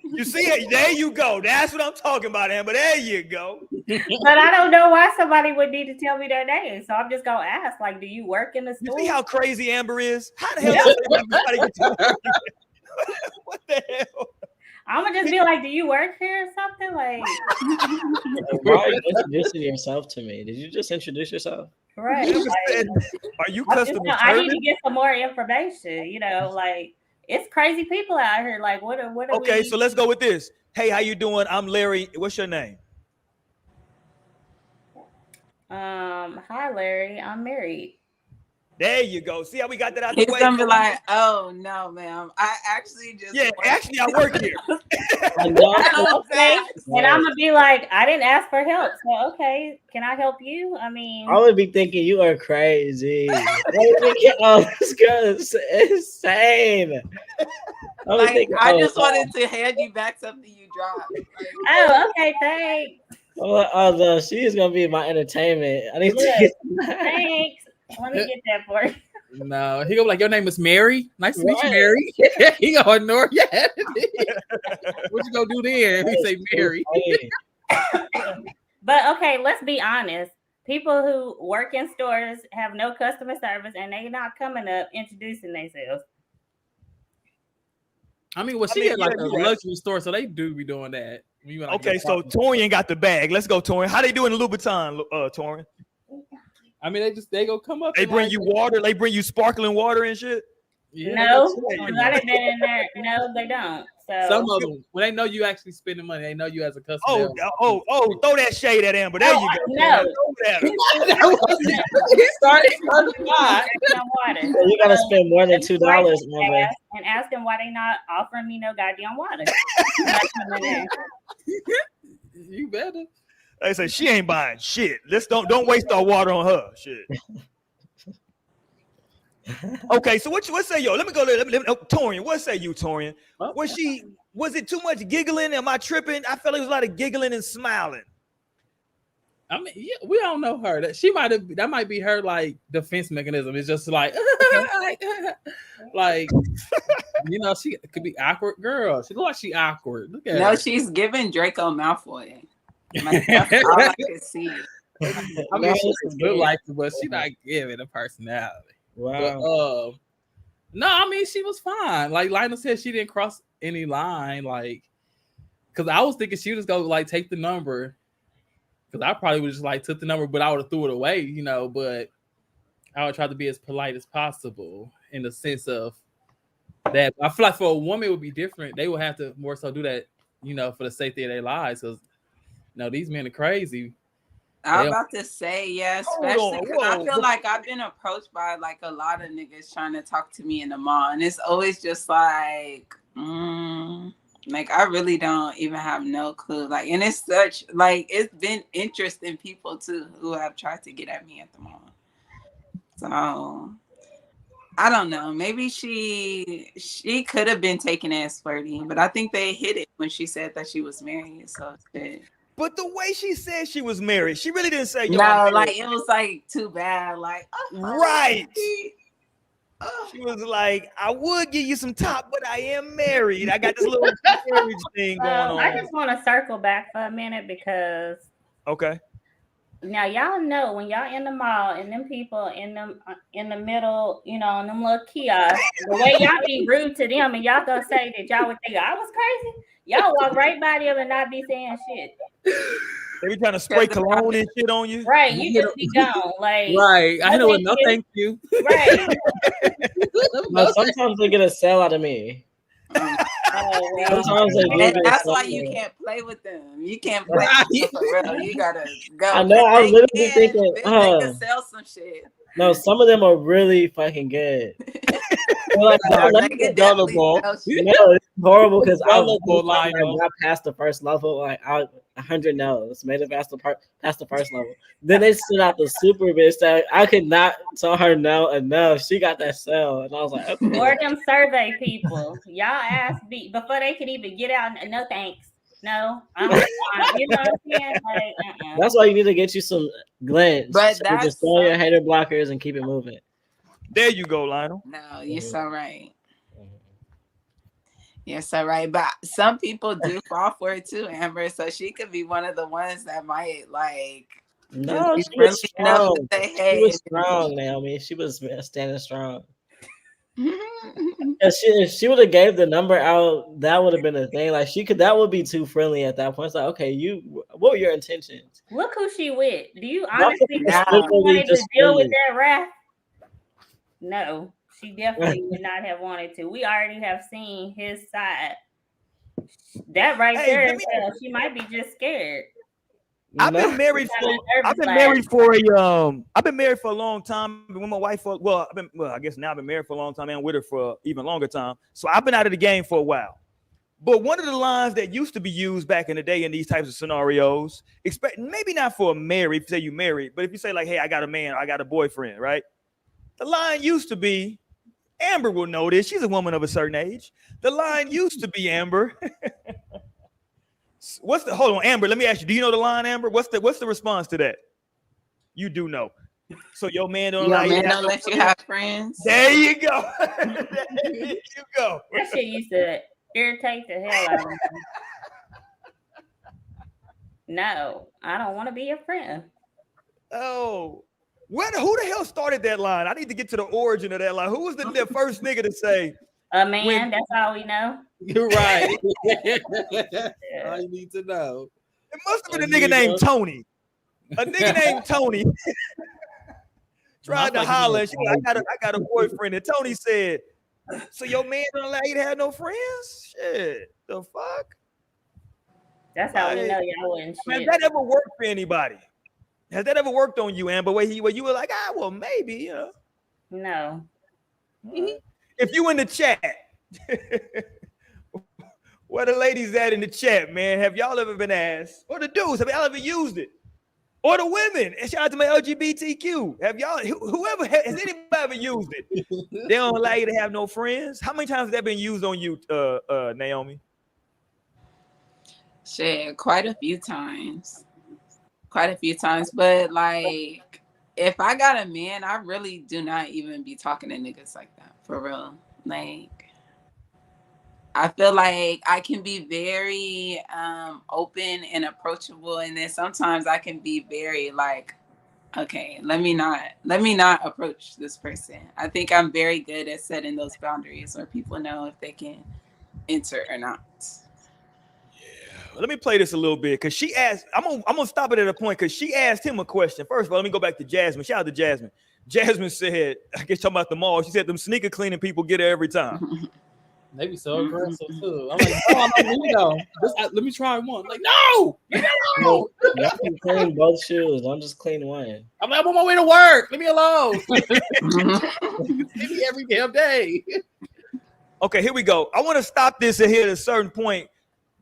You see it? There you go. That's what I'm talking about, Amber. There you go. But I don't know why somebody would need to tell me their name. So I'm just gonna ask, like, do you work in the store? You see how crazy Amber is? How the hell what the hell? I'm gonna just be like, do you work here or something? Like, why are you introducing yourself to me? Did you just introduce yourself? Right. Like, are you customer service? I need to get some more information, you know, like it's crazy people out here. Like, what are okay, so let's go with this. Hey, how you doing? I'm Larry. What's your name? Hi Larry, I'm married. There you go. See how we got that out the way? He's gonna be like, oh no, ma'am. I actually just I work here. Okay. And I'm gonna be like, I didn't ask for help. So okay, can I help you? I mean, I would be thinking you are crazy. Oh, this girl is insane. I just wanted to hand you back something you dropped. Oh, okay, thanks. No, she's gonna be my entertainment. I need to get thanks. Let me get that for you. No, he go like, your name is Mary. Nice to meet you, Mary. He go ignore you. What you gonna do there? He say Mary. But okay, let's be honest. People who work in stores have no customer service and they not coming up introducing themselves. I mean, she had like a luxury store, so they do be doing that. Okay, so Torian got the bag. Let's go, Torian. How they doing in Louboutin, Torian? I mean, they go come up. They bring you water. They bring you sparkling water and shit. No, because I done been in there. No, they don't. So some of them, when they know you actually spending money, they know you as a customer. Throw that shade at Amber. There you go. No. He started water. You gotta spend more than $2, Amber. And ask them why they not offering me no goddamn water. You better. They say she ain't buying shit. Let's don't waste our water on her. Shit. Okay, so what say yo? Let me go. Torian, what say you, Torian? Was it too much giggling? Am I tripping? I felt it was a lot of giggling and smiling. I mean, yeah, we don't know her. That might be her like defense mechanism. It's just like, like, you know, she could be awkward girl. She look like she awkward. Look at her. She's giving Draco Malfoy. Like, that's all I could see. I mean, she's good like it, but she not giving a personality. Wow. But, no, I mean, she was fine. Like Lionel said, she didn't cross any line. Like, because I was thinking she would just go like take the number. Because I probably would just like took the number, but I would have threw it away, you know. But I would try to be as polite as possible in the sense of that. I feel like for a woman it would be different. They would have to more so do that, you know, for the safety of their lives. Because these men are crazy. I'm about to say, yeah, especially because I feel like I've been approached by like a lot of niggas trying to talk to me in the mall, and it's always just like, like I really don't even have no clue. Like, and it's such like it's been interesting people too who have tried to get at me at the mall. So I don't know. Maybe she could have been taken as flirty, but I think they hit it when she said that she was married. So it's good. But the way she said she was married, she really didn't say. No, like it was like too bad. Like right. She was like, I would give you some top, but I am married. I got this little marriage thing going on. I just want to circle back for a minute because now y'all know when y'all in the mall and them people in the middle, you know, in them little kiosks, the way y'all be rude to them and y'all gonna say that y'all would think I was crazy. Y'all walk right by them and not be saying shit. They be trying to spray cologne and shit on you. Right, you just be gone. Like right. I know no thank you. Right. No, sometimes they get a sell out of me. Sometimes they and that's why you can't play with them. You can't play with them for real. You gotta go. I know. I was literally thinking, they can sell some shit. No, some of them are really fucking good. Like, it's horrible because I got past the first level. Like 100 no's, made it past the first level. Then they stood out the super bitch that I could not tell her no enough. She got that sell, and I was like, okay. Or them survey people, y'all ask before they could even get out. No thanks. No, I'm fine. You know what I'm saying? Like, That's why you need to get you some Glens. But so just throw your hater blockers and keep it moving. There you go, Lionel. No, you're so right. You're so right. But some people do fall for it too, Amber. So she could be one of the ones that might like. No, she was strong. She was strong, Naomi. She was standing strong. If she would have gave the number out, that would have been a thing. Like that would be too friendly at that point. It's like, okay, what were your intentions? Look who she with. Do you honestly think she wanted to deal with that wrath? No, she definitely would not have wanted to. We already have seen his side. That right there, she might be just scared. I've been married for a long time. I've been with my wife for I guess now I've been married for a long time and with her for an even longer time. So I've been out of the game for a while. But one of the lines that used to be used back in the day in these types of scenarios, maybe not for a married, if you say you married, but if you say like, hey, I got a man, or I got a boyfriend, right? The line used to be, Amber will know this. She's a woman of a certain age. The line used to be, Amber. Hold on, Amber, let me ask you, do you know the line, Amber? What's the response to that? You do know. So your man don't let you have friends. There you go. There you go. That shit used to irritate the hell out of me. No, I don't want to be your friend. Oh, who the hell started that line? I need to get to the origin of that line. Who was the first nigga to say? A man, that's all we know. You're right. All you need to know. It must have been a nigga named Tony. A nigga named Tony tried to holler. I got a boyfriend. And Tony said, So your man don't allow you to have no friends? Shit, the fuck? That's how we know y'all wouldn't Man, shit. that ever worked for anybody? Has that ever worked on you, Amber? Where you were like, well, maybe, you know. No. If you in the chat, where the ladies at in the chat, man? Have y'all ever been asked? Or the dudes, have y'all ever used it? Or the women? And shout out to my LGBTQ. Have y'all, whoever, has anybody ever used it? They don't allow you to have no friends? How many times has that been used on you, Naomi? Shit, quite a few times. But like, if I got a man, I really do not even be talking to niggas like that, for real. Like, I feel like I can be very open and approachable, and then sometimes I can be very like, okay, let me not approach this person. I think I'm very good at setting those boundaries where people know if they can enter or not. Let me play this a little bit because she asked. I'm gonna stop it at a point because she asked him a question. First of all, let me go back to Jasmine. Shout out to Jasmine. Jasmine said, I guess talking about the mall. She said them sneaker cleaning people get her every time. They be so aggressive too. I'm like, oh, let me try one. I'm like, no, leave me alone. Y'all can clean both shoes. Don't just clean one. I'm like, I'm on my way to work. Leave me alone. Leave me every damn day. Okay, here we go. I want to stop this here at a certain point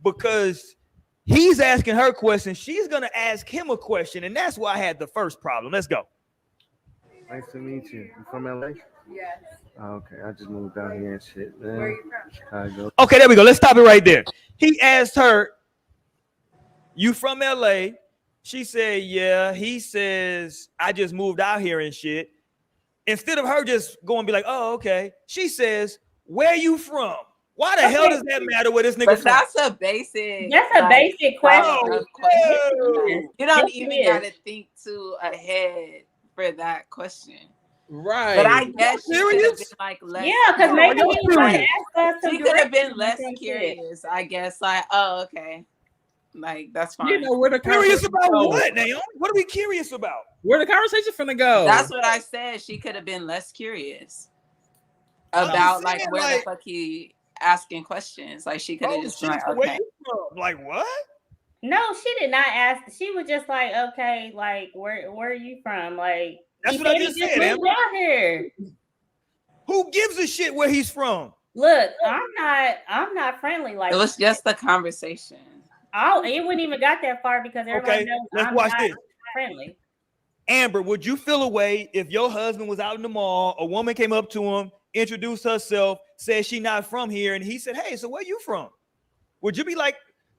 because he's asking her question. She's gonna ask him a question, and that's why I had the first problem. Let's go. Nice to meet you. You from LA? Yes. Oh, okay, I just moved down here and shit, man. Where are you from? Chicago. Okay, there we go. Let's stop it right there. He asked her, "You from LA?" She said, "Yeah." He says, "I just moved out here and shit." Instead of her just going and be like, "Oh, okay," she says, "Where you from?" Why the hell does that matter where this nigga But from? that's a basic. That's a basic question. You don't Yes, even it is. gotta think too ahead for that question. Right. But I guess she could have been like less. Yeah, because maybe he was like, ask us some She could have been directions less and shit. curious, I guess. Like, oh, okay, like that's fine. You know where the Curious conversation about goes. what, Naomi? What are we curious about? Where the conversation finna go? That's what I said. She could have been less curious about like where the fuck he asking questions. Like she could have just been like, Where okay. you from? Like what? No, she did not ask. She was just like, okay, like where are you from? Like That's he what I said just he just said, moved Amber. out here. Who gives a shit where he's from? Look, I'm not friendly like It was just a conversation. it wouldn't even got that far because everybody Okay, knows let's I'm watch not this. friendly. Amber, would you feel a way if your husband was out in the mall, a woman came up to him, introduced herself, said she not from here, and he said, "Hey, so where you from?" Would you be like,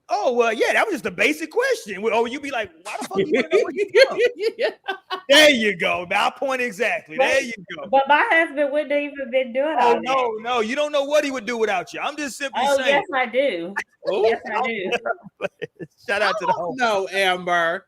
"Oh, well, yeah, that was just a basic question"? Or would you be like, "Why the fuck you want to know where you from?" There you go. Now point exactly. There you go. But my husband wouldn't have even been doing all that. No, you don't know what he would do without you. I'm just simply saying. Yes, I do. Yes, I do. Shout out to the home. No, Amber.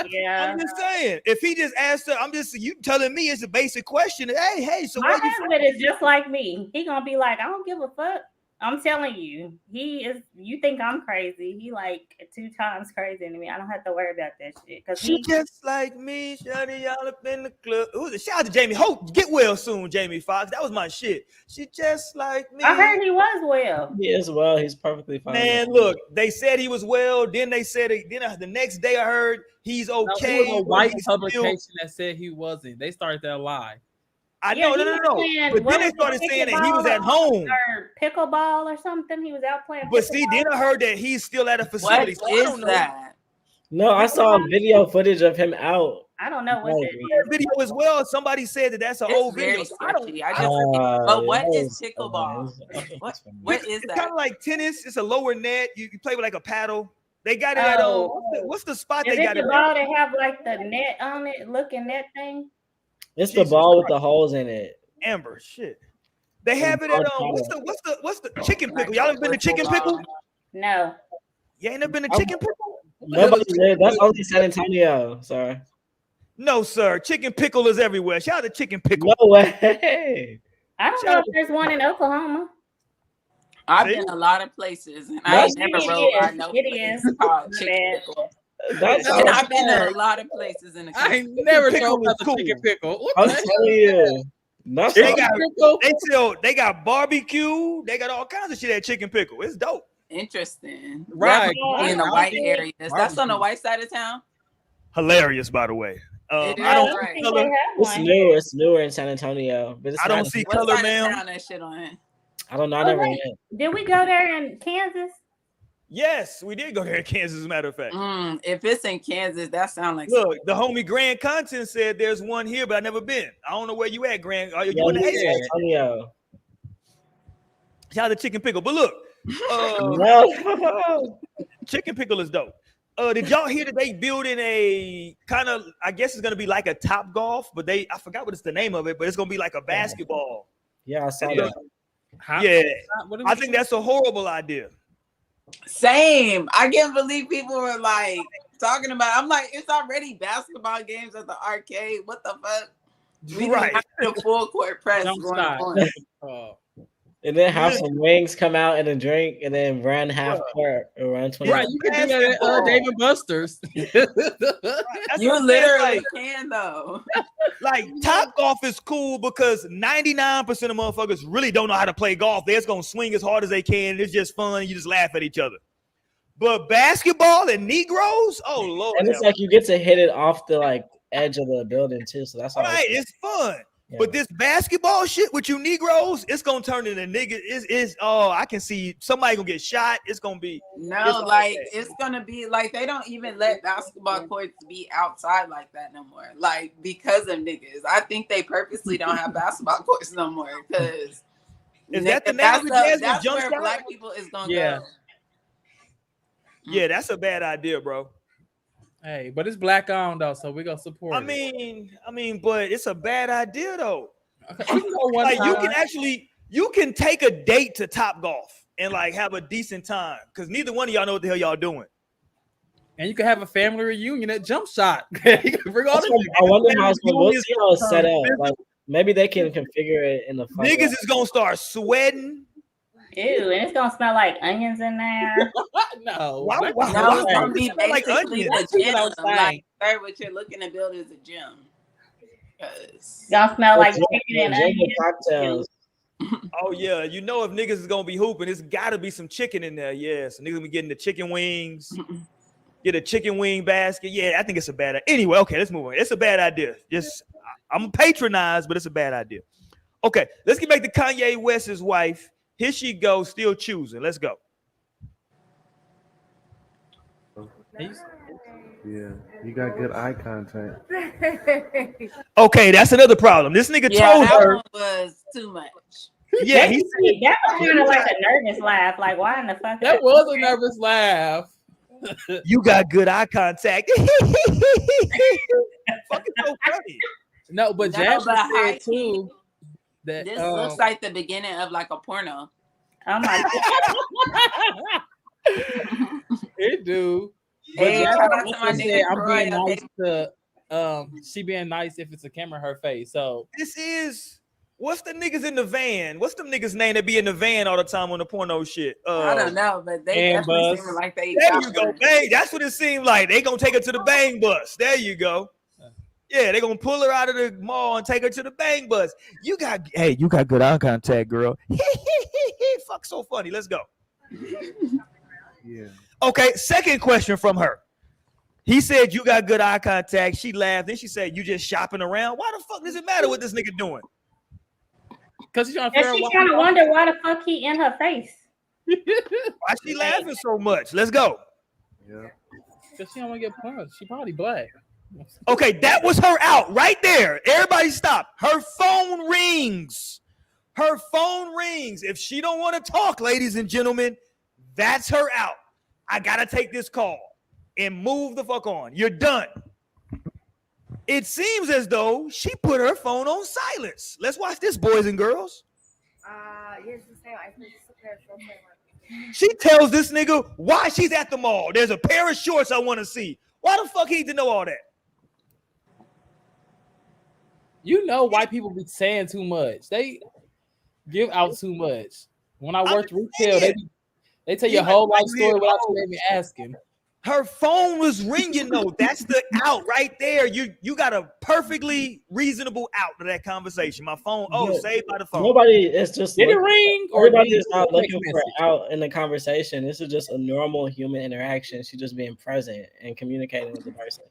Yeah. I'm just saying. If he just asked her, you telling me it's a basic question. Hey, so My where you from? husband is just like me. He gonna be like, I don't give a fuck. I'm telling you, he is. You think I'm crazy? He like 2 times crazy than me. I don't have to worry about that shit because She just like me, shawty, y'all up in the club. Who's it? Shout out to Jamie. Hope get well soon, Jamie Foxx. That was my shit. She just like me. I heard he was well. He is well. He's perfectly fine. Man, look, they said he was well. Then they said the next day I heard he's okay. No, it was a white publication that said he wasn't. They started that lie. I know, no. But then they started saying that he was at home. Or pickleball or something. He was out playing. But see, then I heard that he's still at a facility. What is that? No, I saw video footage of him out. I don't know what that is. Video as well. Somebody said that that's an old video. But what is pickleball? What is that? It's kind of like tennis. It's a lower net. You play with like a paddle. They got it at what's the spot Is they got it it the at? ball that have like the net on it, looking net thing? It's the ball with the holes in it. Amber, shit. They have it at what's the chicken pickle? Y'all ever been to chicken pickle? No. You ain't never been to chicken pickle? Nobody did. That's only San Antonio. Sorry. No, sir. Chicken pickle is everywhere. Shout out to chicken pickle. No way. I don't know if there's one in Oklahoma. I've been a lot of places, and I ain't never rode by no place called chicken pickle. And I've been to a lot of places in the country. I ain't never drove past a chicken pickle. What I'm the telling you. No, They got barbecue. They got all kinds of shit at Chicken Pickle. It's dope. Interesting. Right. Definitely in the white areas. That's on the white side of town. Hilarious, by the way. It is, I don't right. see color. It's newer in San Antonio, but it's I don't see color, ma'am. That shit on. I don't know. I never went. Did we go there in Kansas? Yes, we did go there in Kansas, as a matter of fact. If it's in Kansas, that sounds like look. The homie Grand Content said there's one here, but I never been. I don't know where you at, Grand. Are you in the San Antonio? Shout out to Chicken Pickle, but look, Chicken Pickle is dope. Did y'all hear that they building a kind of? I guess it's gonna be like a Top Golf, but I forgot what it's the name of it, but it's gonna be like a basketball. Yeah, I saw that. I think that's a horrible idea. Same. I can't believe people were like talking about. I'm like, it's already basketball games at the arcade. What the fuck? We right. The full court press going on. And then have some wings come out and a drink, and then run half court or run 20. Right, you can do that at Dave and Buster's. You literally can though. Like Top Golf is cool because 99% of motherfuckers really don't know how to play golf. They're just gonna swing as hard as they can. It's just fun. You just laugh at each other. But basketball and Negroes, oh Lord! And it's like you get to hit it off the like edge of the building too. So that's all right. It's fun. Yeah. But this basketball shit with you Negroes, it's gonna turn into niggas. I can see somebody gonna get shot. It's gonna be it's gonna be like they don't even let basketball courts be outside like that no more. Like because of niggas, I think they purposely don't have basketball courts no more because that's where black people is gonna go. Yeah, that's a bad idea, bro. Hey, but it's black owned though, so we're gonna support I mean, but it's a bad idea though. Okay. You can take a date to Top Golf and like have a decent time because neither one of y'all know what the hell y'all doing. And you can have a family reunion at Jump Shot. You can bring all the I wonder how it's set up. Like maybe they can configure it in the niggas is gonna start sweating. Ew, and it's gonna smell like onions in there. No, it's gonna be like onions. The gym. Like, what you're looking to build is a gym. It's gonna smell like chicken and onions. Cocktails. Oh yeah, you know if niggas is gonna be hooping, it's gotta be some chicken in there. Yeah, so niggas gonna be getting the chicken wings. Get a chicken wing basket. Yeah, I think it's a bad idea. Anyway, okay, let's move on. It's a bad idea. I'm patronized, but it's a bad idea. Okay, let's get back to Kanye West's wife. Here she goes, still choosing. Let's go. Yeah, you got good eye contact. Okay, that's another problem. This nigga told her that was too much. Yeah, that was kind of like a nervous laugh. Like, why in the fuck? That was a nervous laugh. You got good eye contact. Fucking so funny. No, but Jasmine said too. This looks like the beginning of like a porno. Oh my god. It do. Hey, I'm being nice to she being nice if it's a camera in her face. So what's the niggas in the van? What's them niggas name that be in the van all the time on the porno shit? I don't know, but they definitely seem like they. There you go, bang. That's what it seemed like. They gonna take her to the bang bus. There you go. Yeah, they're gonna pull her out of the mall and take her to the bang bus. You got good eye contact, girl. Fuck, so funny. Let's go. Yeah. Okay, second question from her. He said you got good eye contact. She laughed. Then she said you just shopping around. Why the fuck does it matter what this nigga doing? Because she's trying to wonder why the fuck he in her face. Why she laughing so much? Let's go. Yeah. Because she don't want to get punched. She probably black. Okay, that was her out right there. Everybody stop. Her phone rings. Her phone rings. If she don't want to talk, ladies and gentlemen, that's her out. I got to take this call and move the fuck on. You're done. It seems as though she put her phone on silence. Let's watch this, boys and girls. She tells this nigga why she's at the mall. There's a pair of shorts I want to see. Why the fuck he need to know all that? You know white people be saying too much. They give out too much. When I worked retail, they tell your whole life story without you even asking. Her phone was ringing though. That's the out right there. You got a perfectly reasonable out to that conversation. My phone. Oh, Yeah. saved by the phone. Nobody is just Did it looking, ring or everybody did is not it text looking for message? out in the conversation. This is just a normal human interaction. She's just being present and communicating with the person.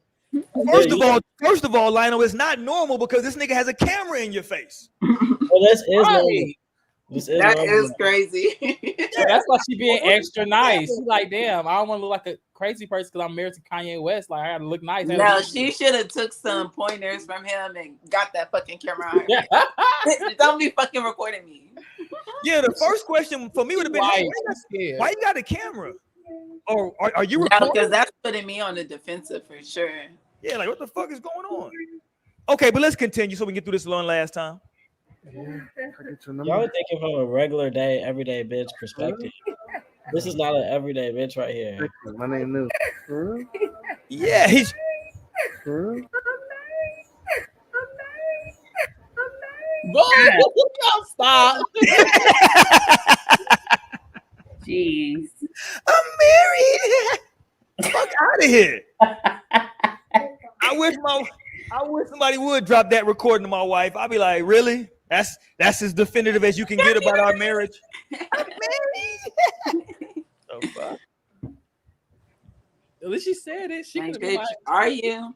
First of all, Lionel, it's not normal because this nigga has a camera in your face. Well, this is normal. Right. This is That normal. is crazy. So that's why she being extra nice. She's like, damn, I don't want to look like a crazy person because I'm married to Kanye West. Like, I gotta look nice. No, she should have took some pointers from him and got that fucking camera on her. Don't be fucking recording me. Yeah, the first question for me would have been, Right. why you got a camera? Or are you No, recording? because that's putting me on the defensive for sure. Yeah, like what the fuck is going on? Okay, but let's continue so we can get through this one last time. Yeah, I get your Y'all number. are thinking from a regular day, everyday bitch perspective. This is not an everyday bitch right here. Sexy, my name is. For real? Yeah, he's For real? Stop. Jeez. I'm married. Fuck out of here. I wish somebody would drop that recording to my wife. I'd be like, really? That's as definitive as you can get about our marriage. I'm married. Oh, fuck. At least she said it. She Like, could bitch, are you?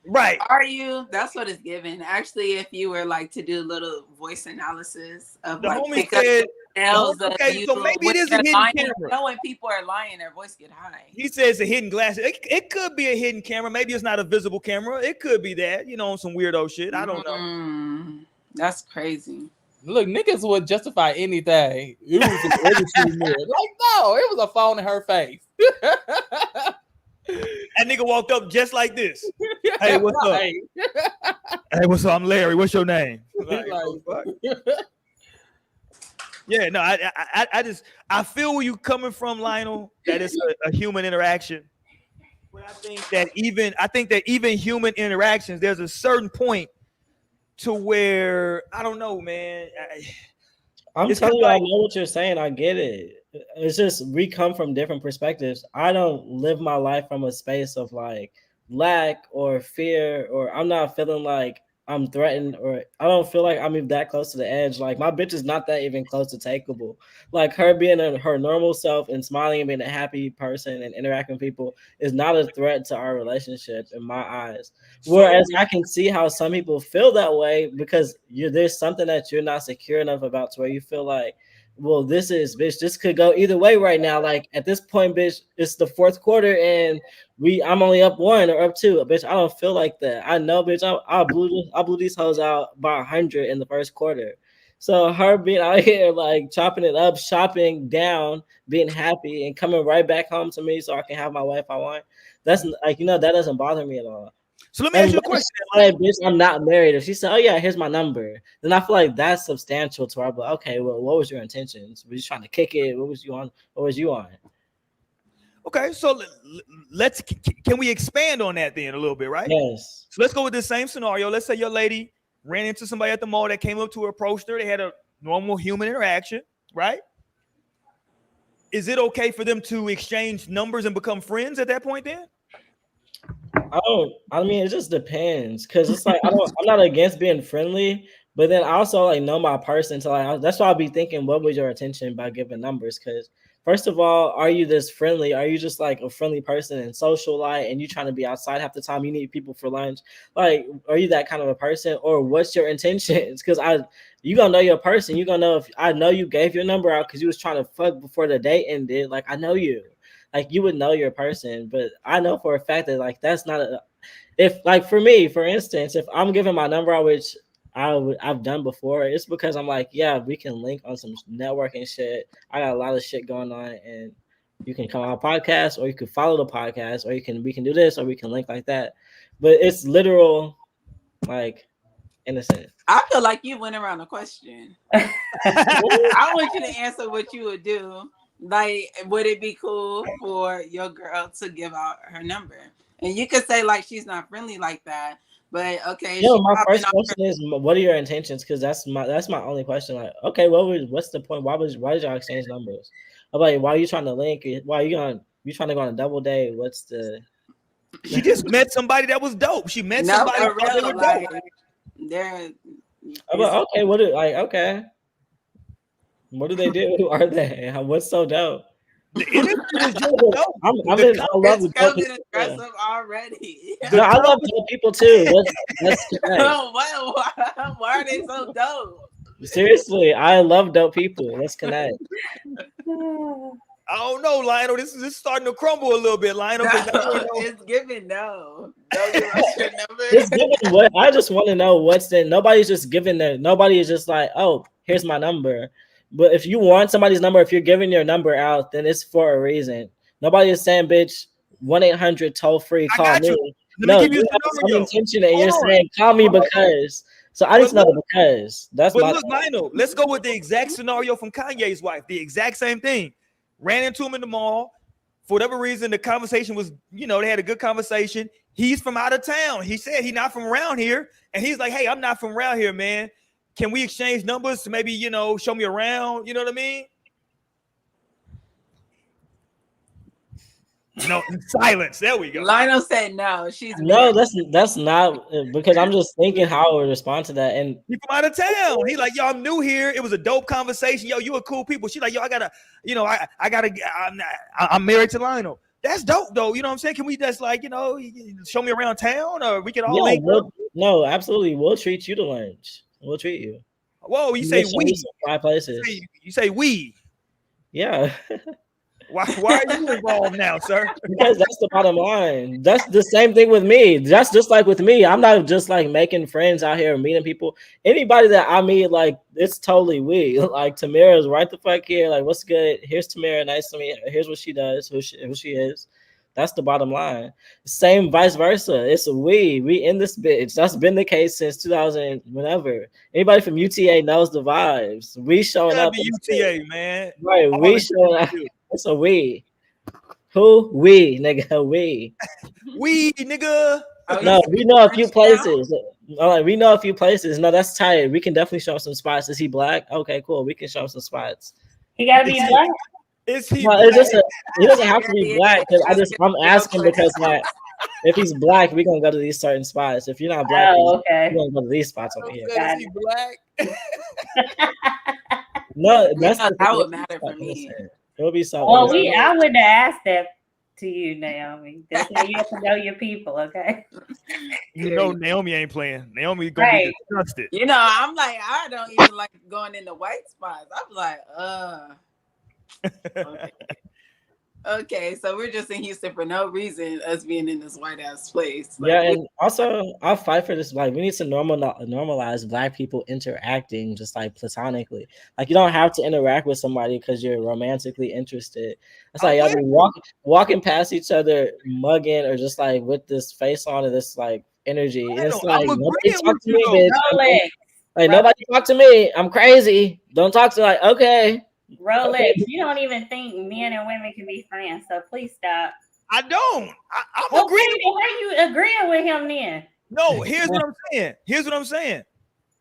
Right. Are you? That's what it's given. Actually, if you were like to do a little voice analysis of The like homie pick up said, tells of okay, you so maybe when it is a they're hidden lying. camera. You know, when people are lying, their voice get high. he says a hidden glass. It could be a hidden camera. Maybe it's not a visible camera. It could be that, on some weirdo shit. I don't know. That's crazy. Look, niggas would justify anything. It was an editing mirror. Like, no, it was a phone in her face. That nigga walked up just like this. Hey, what's up? Right. Hey, what's up? I'm Larry. What's your name? Like, Like, oh, fuck. Yeah, no, I feel where you coming from, Lionel. That it's a human interaction. But I think that even human interactions, there's a certain point to where I don't know, man. I'm It's telling you, kinda I like- know what you're saying. I get it. It's just we come from different perspectives. I don't live my life from a space of like lack or fear, or I'm not feeling like I'm threatened, or I don't feel like I'm even that close to the edge. Like my bitch is not that even close to takeable. Like her being her normal self and smiling and being a happy person and interacting with people is not a threat to our relationship in my eyes. Whereas I can see how some people feel that way because there's something that you're not secure enough about to where you feel like, well, this could go either way right now. Like at this point, bitch, it's the fourth quarter and I'm only up 1 or up 2. Bitch, I don't feel like that. I know, bitch, I blew these hoes out by 100 in the first quarter. So her being out here like chopping it up, shopping down, being happy, and coming right back home to me so I can have my wife I want. That's like, that doesn't bother me at all. So let me ask you a question. Like, bitch, I'm not married. If she said, "Oh yeah, here's my number," then I feel like that's substantial to her. But okay, well, what was your intentions? Were you trying to kick it? What was you on? Okay, so can we expand on that then a little bit, right? Yes. So let's go with this same scenario. Let's say your lady ran into somebody at the mall that came up to her, approached her. They had a normal human interaction, right? Is it okay for them to exchange numbers and become friends at that point then? I mean, it just depends because it's like I'm not against being friendly, but then I also like know my person. So like that's why I'll be thinking, what was your intention by giving numbers? Because first of all, are you this friendly? Are you just like a friendly person and social light, and you trying to be outside half the time? You need people for lunch. Like, are you that kind of a person, or what's your intentions? Because you gonna know your person. You gonna know if I know you gave your number out because you was trying to fuck before the date ended. Like I know you. Like you would know your person, but I know for a fact that like that's not if like for me, for instance, if I'm giving my number out, which I've done before, it's because I'm like, yeah, we can link on some networking shit. I got a lot of shit going on, and you can come on a podcast, or you can follow the podcast, or we can do this, or we can link like that. But it's literal, like innocent. I feel like you went around the question. I want you to answer what you would do. Like, would it be cool for your girl to give out her number? And you could say like she's not friendly like that, but okay. Yeah, my first question is, what are your intentions? Because that's my only question. Like, okay, what's the point? Why did y'all exchange numbers? I'm like, why are you trying to link it? Why are you gonna You trying to go on a double date? What's the? She just met somebody that was dope. She met No, somebody for that they real, were like dope. they're Okay, okay? What do they do? Who are they? What's so dope? The interview was just dope. I love it's the dope coming people. aggressive already. No, I love dope people too. Let's connect. Why are they so dope? Seriously, I love dope people. Let's connect. I don't know, Lionel. This is starting to crumble a little bit, Lionel. No, it's giving no. Don't give us your number. It's giving what I just want to know what's the nobody's just giving their nobody is just like, oh, here's my number. But if you want somebody's number, if you're giving your number out, then it's for a reason. Nobody is saying, bitch, 1-800 toll free, call me. No, you have some intention and you're saying, call me because. So I just know the because. That's but my look, Lionel, let's go with the exact scenario from Kanye's wife. The exact same thing. Ran into him in the mall. For whatever reason, the conversation was, they had a good conversation. He's from out of town. He said he's not from around here. And he's like, hey, I'm not from around here, man. Can we exchange numbers to maybe, show me around? You know what I mean? No, in silence. There we go. Lionel said no. She's no, that's not because I'm just thinking how I would respond to that. And he from out of town. He like, yo, I'm new here. It was a dope conversation. Yo, you are cool people. She like, yo, I'm married to Lionel. That's dope though. You know what I'm saying? Can we just show me around town or we can all link up? No, absolutely. We'll treat you to lunch. We'll treat you. Whoa, you say we. 5 places. You say we. Yeah. Why are you involved now, sir? Because that's the bottom line. That's the same thing with me. That's just like with me. I'm not just like making friends out here and meeting people. Anybody that I meet, like, it's totally we. Like, Tamira's right the fuck here. Like, what's good? Here's Tamira. Nice to meet her. Here's what she does, who she is. That's the bottom line. Same vice versa. It's a we. We in this bitch. That's been the case since 2000, whenever. Anybody from UTA knows the vibes. We showing up. UTA, man. Right. We showing up. It's a we. Who? We, nigga. We. We, nigga. No, we know a few places. We know a few places. No, that's tight. We can definitely show some spots. Is he black? Okay, cool. We can show some spots. He gotta be black. Is he? No, he doesn't have to be black. Because I'm asking because like, if he's black, we're gonna go to these certain spots. If you're not black, we're gonna go to these spots over here. Is he black? No, that would matter for me. It would be so. Well, I wouldn't have asked that to you, Naomi. That's how you have to know your people, okay? Naomi ain't playing. Naomi gonna be disgusted. I'm like, I don't even like going into white spots. I'm like, okay, so we're just in Houston for no reason, us being in this white ass place. Like, yeah, and also I'll fight for this. Like, we need to normalize black people interacting just like platonically. Like, you don't have to interact with somebody because you're romantically interested. It's like y'all be walking past each other, mugging, or just like with this face on and this like energy. And it's like nobody talk to me, bitch. Like nobody talk to me. I'm crazy. Don't talk to like okay. Rolex, you don't even think men and women can be friends, so please stop. I don't. I'm agreeing. Why are you agreeing with him then? No, here's what I'm saying.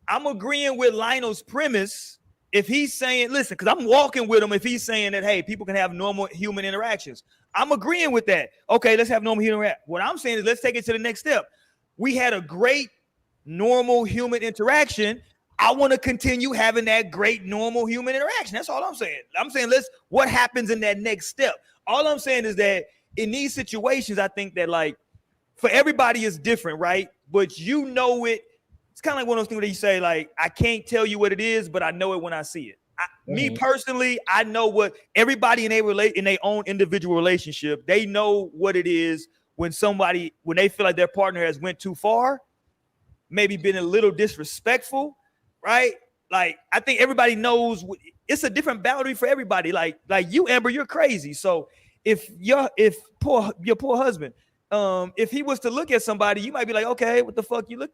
I'm agreeing with Lionel's premise. If he's saying, listen, because I'm walking with him. If he's saying that, hey, people can have normal human interactions, I'm agreeing with that. Okay, let's have normal human interaction. What I'm saying is let's take it to the next step. We had a great normal human interaction. I want to continue having that great normal human interaction. That's all I'm saying. I'm saying what happens in that next step. All I'm saying is that in these situations, I think that like for everybody is different, right? But it's kind of like one of those things where you say like, I can't tell you what it is, but I know it when I see it. Me personally, I know what everybody in their own individual relationship, they know what it is when they feel like their partner has went too far, maybe been a little disrespectful. Right? Like, I think everybody knows it's a different boundary for everybody. Like you, Amber, you're crazy. So if your poor husband, if he was to look at somebody, you might be like, okay, what the fuck you look,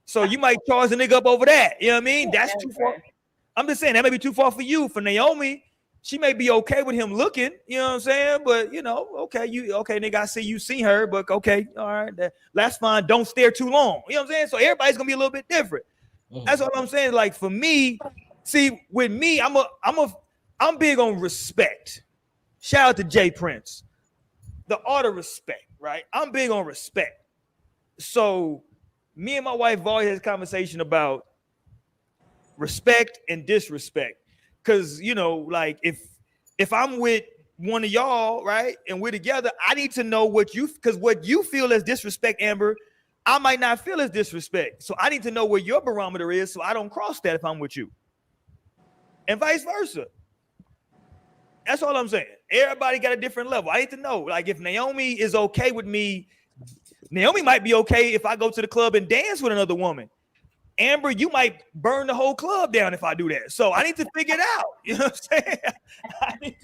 so you might charge the nigga up over that. You know what I mean? That's too far. I'm just saying that may be too far for you. For Naomi, she may be okay with him looking, you know what I'm saying? But okay, nigga, I see you see her, but okay, all right, that's fine. Don't stare too long. You know what I'm saying? So everybody's gonna be a little bit different. That's all I'm saying. Like for me, see, with me, I'm big on respect. Shout out to Jay Prince. The art of respect, right? I'm big on respect. So me and my wife have always had a conversation about respect and disrespect. Cause like if I'm with one of y'all, right, and we're together, I need to know what you feel as disrespect, Amber, I might not feel as disrespect. So I need to know where your barometer is so I don't cross that if I'm with you. And vice versa. That's all I'm saying. Everybody got a different level. I need to know. Like if Naomi is okay with me, Naomi might be okay if I go to the club and dance with another woman. Amber, you might burn the whole club down if I do that. So I need to figure it out. You know what I'm saying?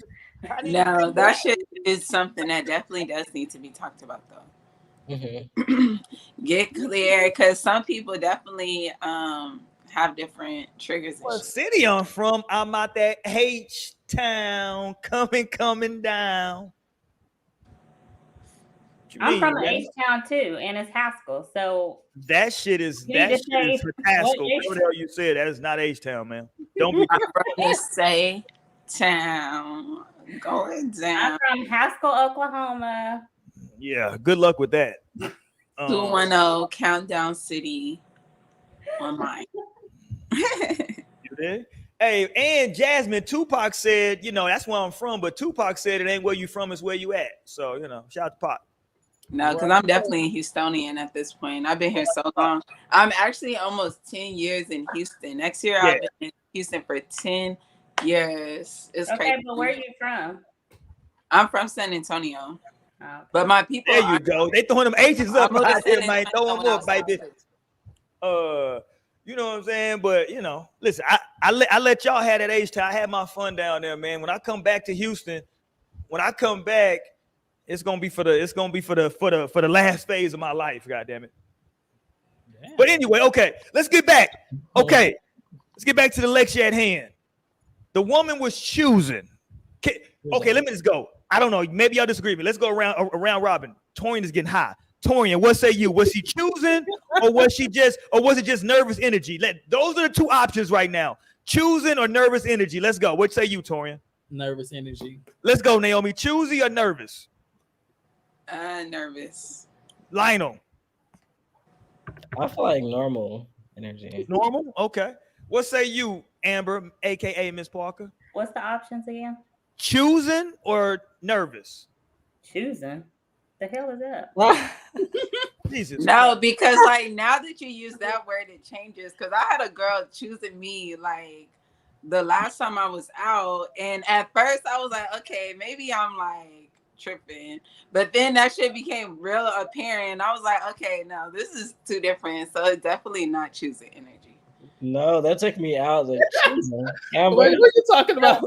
No, that shit is something that definitely does need to be talked about, though. Mm-hmm. Get clear, because some people definitely have different triggers. What city I'm from? I'm out that H-town, coming down. I'm from H-town too, and it's Haskell. So that shit is for Haskell. What the hell you said? That is not H-town, man. Don't be. I'm say town going down. I'm from Haskell, Oklahoma. Yeah, good luck with that. 210 Countdown City online. You did? Hey, and Jasmine, Tupac said, that's where I'm from, but Tupac said it ain't where you from, it's where you at. So, shout out to Pac. No, because I'm definitely a Houstonian at this point. I've been here so long. I'm actually almost 10 years in Houston. Next year, I'll be in Houston for 10 years. It's crazy. Okay, but where are you from? I'm from San Antonio. Oh. But my people. There you go. They throwing them H's up out there, man. Throw them up, baby. You know what I'm saying? But listen, I let y'all have that H-town. I had my fun down there, man. When I come back to Houston, it's gonna be for the last phase of my life. God damn it. Damn. But anyway, okay, let's get back. Okay, let's get back to the lecture at hand. The woman was choosing. Okay, let me just go. I don't know. Maybe y'all disagree with me. Let's go around Robin. Torian is getting high. Torian, what say you? Was she choosing, or was it just nervous energy? Those are the two options right now: choosing or nervous energy. Let's go. What say you, Torian? Nervous energy. Let's go, Naomi. Choosy or nervous? Nervous. Lionel. I feel like normal energy. Normal? Okay. What say you, Amber, aka Miss Parker? What's the options again? Choosing or nervous? Choosing? The hell is that? Jesus. No, because now that you use that word, it changes. Because I had a girl choosing me the last time I was out, and at first I was like, okay, maybe I'm tripping, but then that shit became real apparent. I was like, okay, no, this is too different. So it's definitely not choosing energy. No, that took me out. Wait, what are you talking about?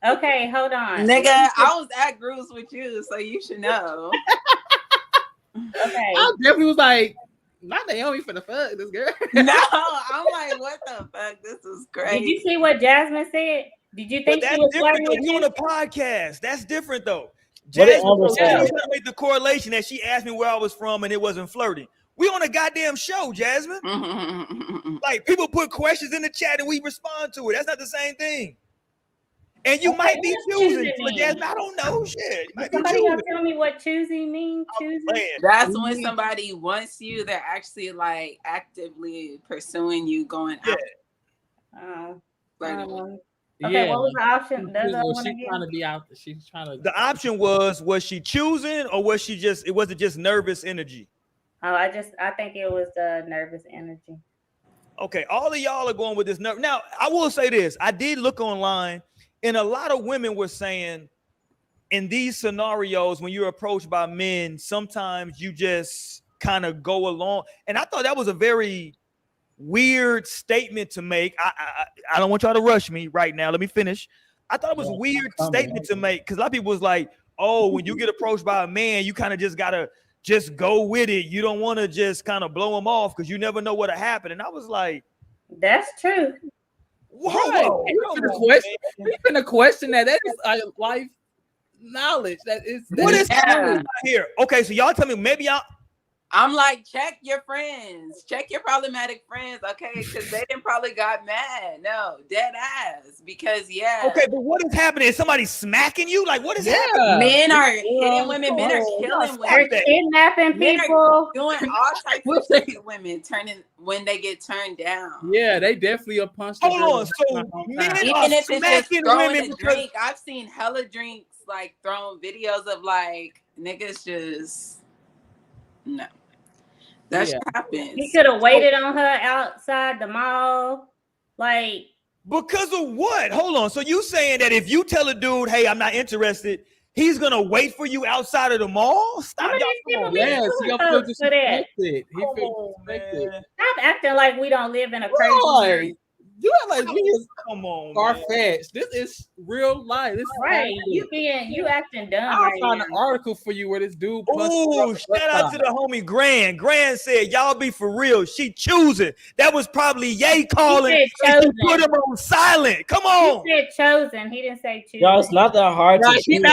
Okay, hold on. Nigga, I was at Grooves with you, so you should know. Okay. I definitely was like, not Naomi for the fuck, this girl. No, I'm like, what the fuck? This is crazy. Did you see what Jasmine said? Did you think she was flirting with you you? on a podcast? That's different though. Jasmine was trying to make the correlation that she asked me where I was from and it wasn't flirting. We on a goddamn show, Jasmine. Like people put questions in the chat and we respond to it. That's not the same thing. And you might be choosing, but Jasmine, I don't know. Shit, somebody gonna tell me what choosing means? Choosing? That's when somebody wants you. They're actually actively pursuing you, going out. Okay, what was the option? She's trying to be out. She's trying to. The option was she choosing or was she just? It wasn't just nervous energy. Oh, I think it was nervous energy. Okay, all of y'all are going with this nerve. Now, I will say this: I did look online, and a lot of women were saying, in these scenarios, when you're approached by men, sometimes you just kind of go along. And I thought that was a very weird statement to make. I don't want y'all to rush me right now. Let me finish. I thought it was a weird statement to make because a lot of people was like, oh, when you get approached by a man, you kind of just gotta just go with it. You don't want to just kind of blow them off because you never know what'll happen. And I was like, that's true. Whoa, we're gonna question that. That is life knowledge. That is what is happening here. Okay, so y'all tell me, maybe y'all I'm like, check your friends, check your problematic friends, okay? Because they didn't probably got mad. No, dead ass. Because Okay, but what is happening? Is somebody smacking you? Like, what is happening? men are hitting women, men are killing They're women, kidnapping men people. are doing all types of shit to women, turning when they get turned down. Yeah, they definitely a punch. Hold on, so men are Even if it's just smacking throwing women a because drink, I've seen hella drinks like throwing videos of like niggas just no. That shit happens. He could have waited on her outside the mall. Like, because of what? Hold on. So you saying that if you tell a dude, hey, I'm not interested, he's gonna wait for you outside of the mall? Stop. Yes, he feel disrespected. He feel disrespected. Stop acting like we don't live in a crazy Right. You act like we is come on, far-fetched. This is real life. This is right. reality. You acting dumb. I'll right find now. an article for you where this dude. Oh, shout out to the homie Grand. Grand said, y'all be for real. She choosing. That was probably Ye calling. He said And she chosen. put him on silent. Come on. He said chosen. He didn't say choose. Y'all, it's not that hard to Right, choose.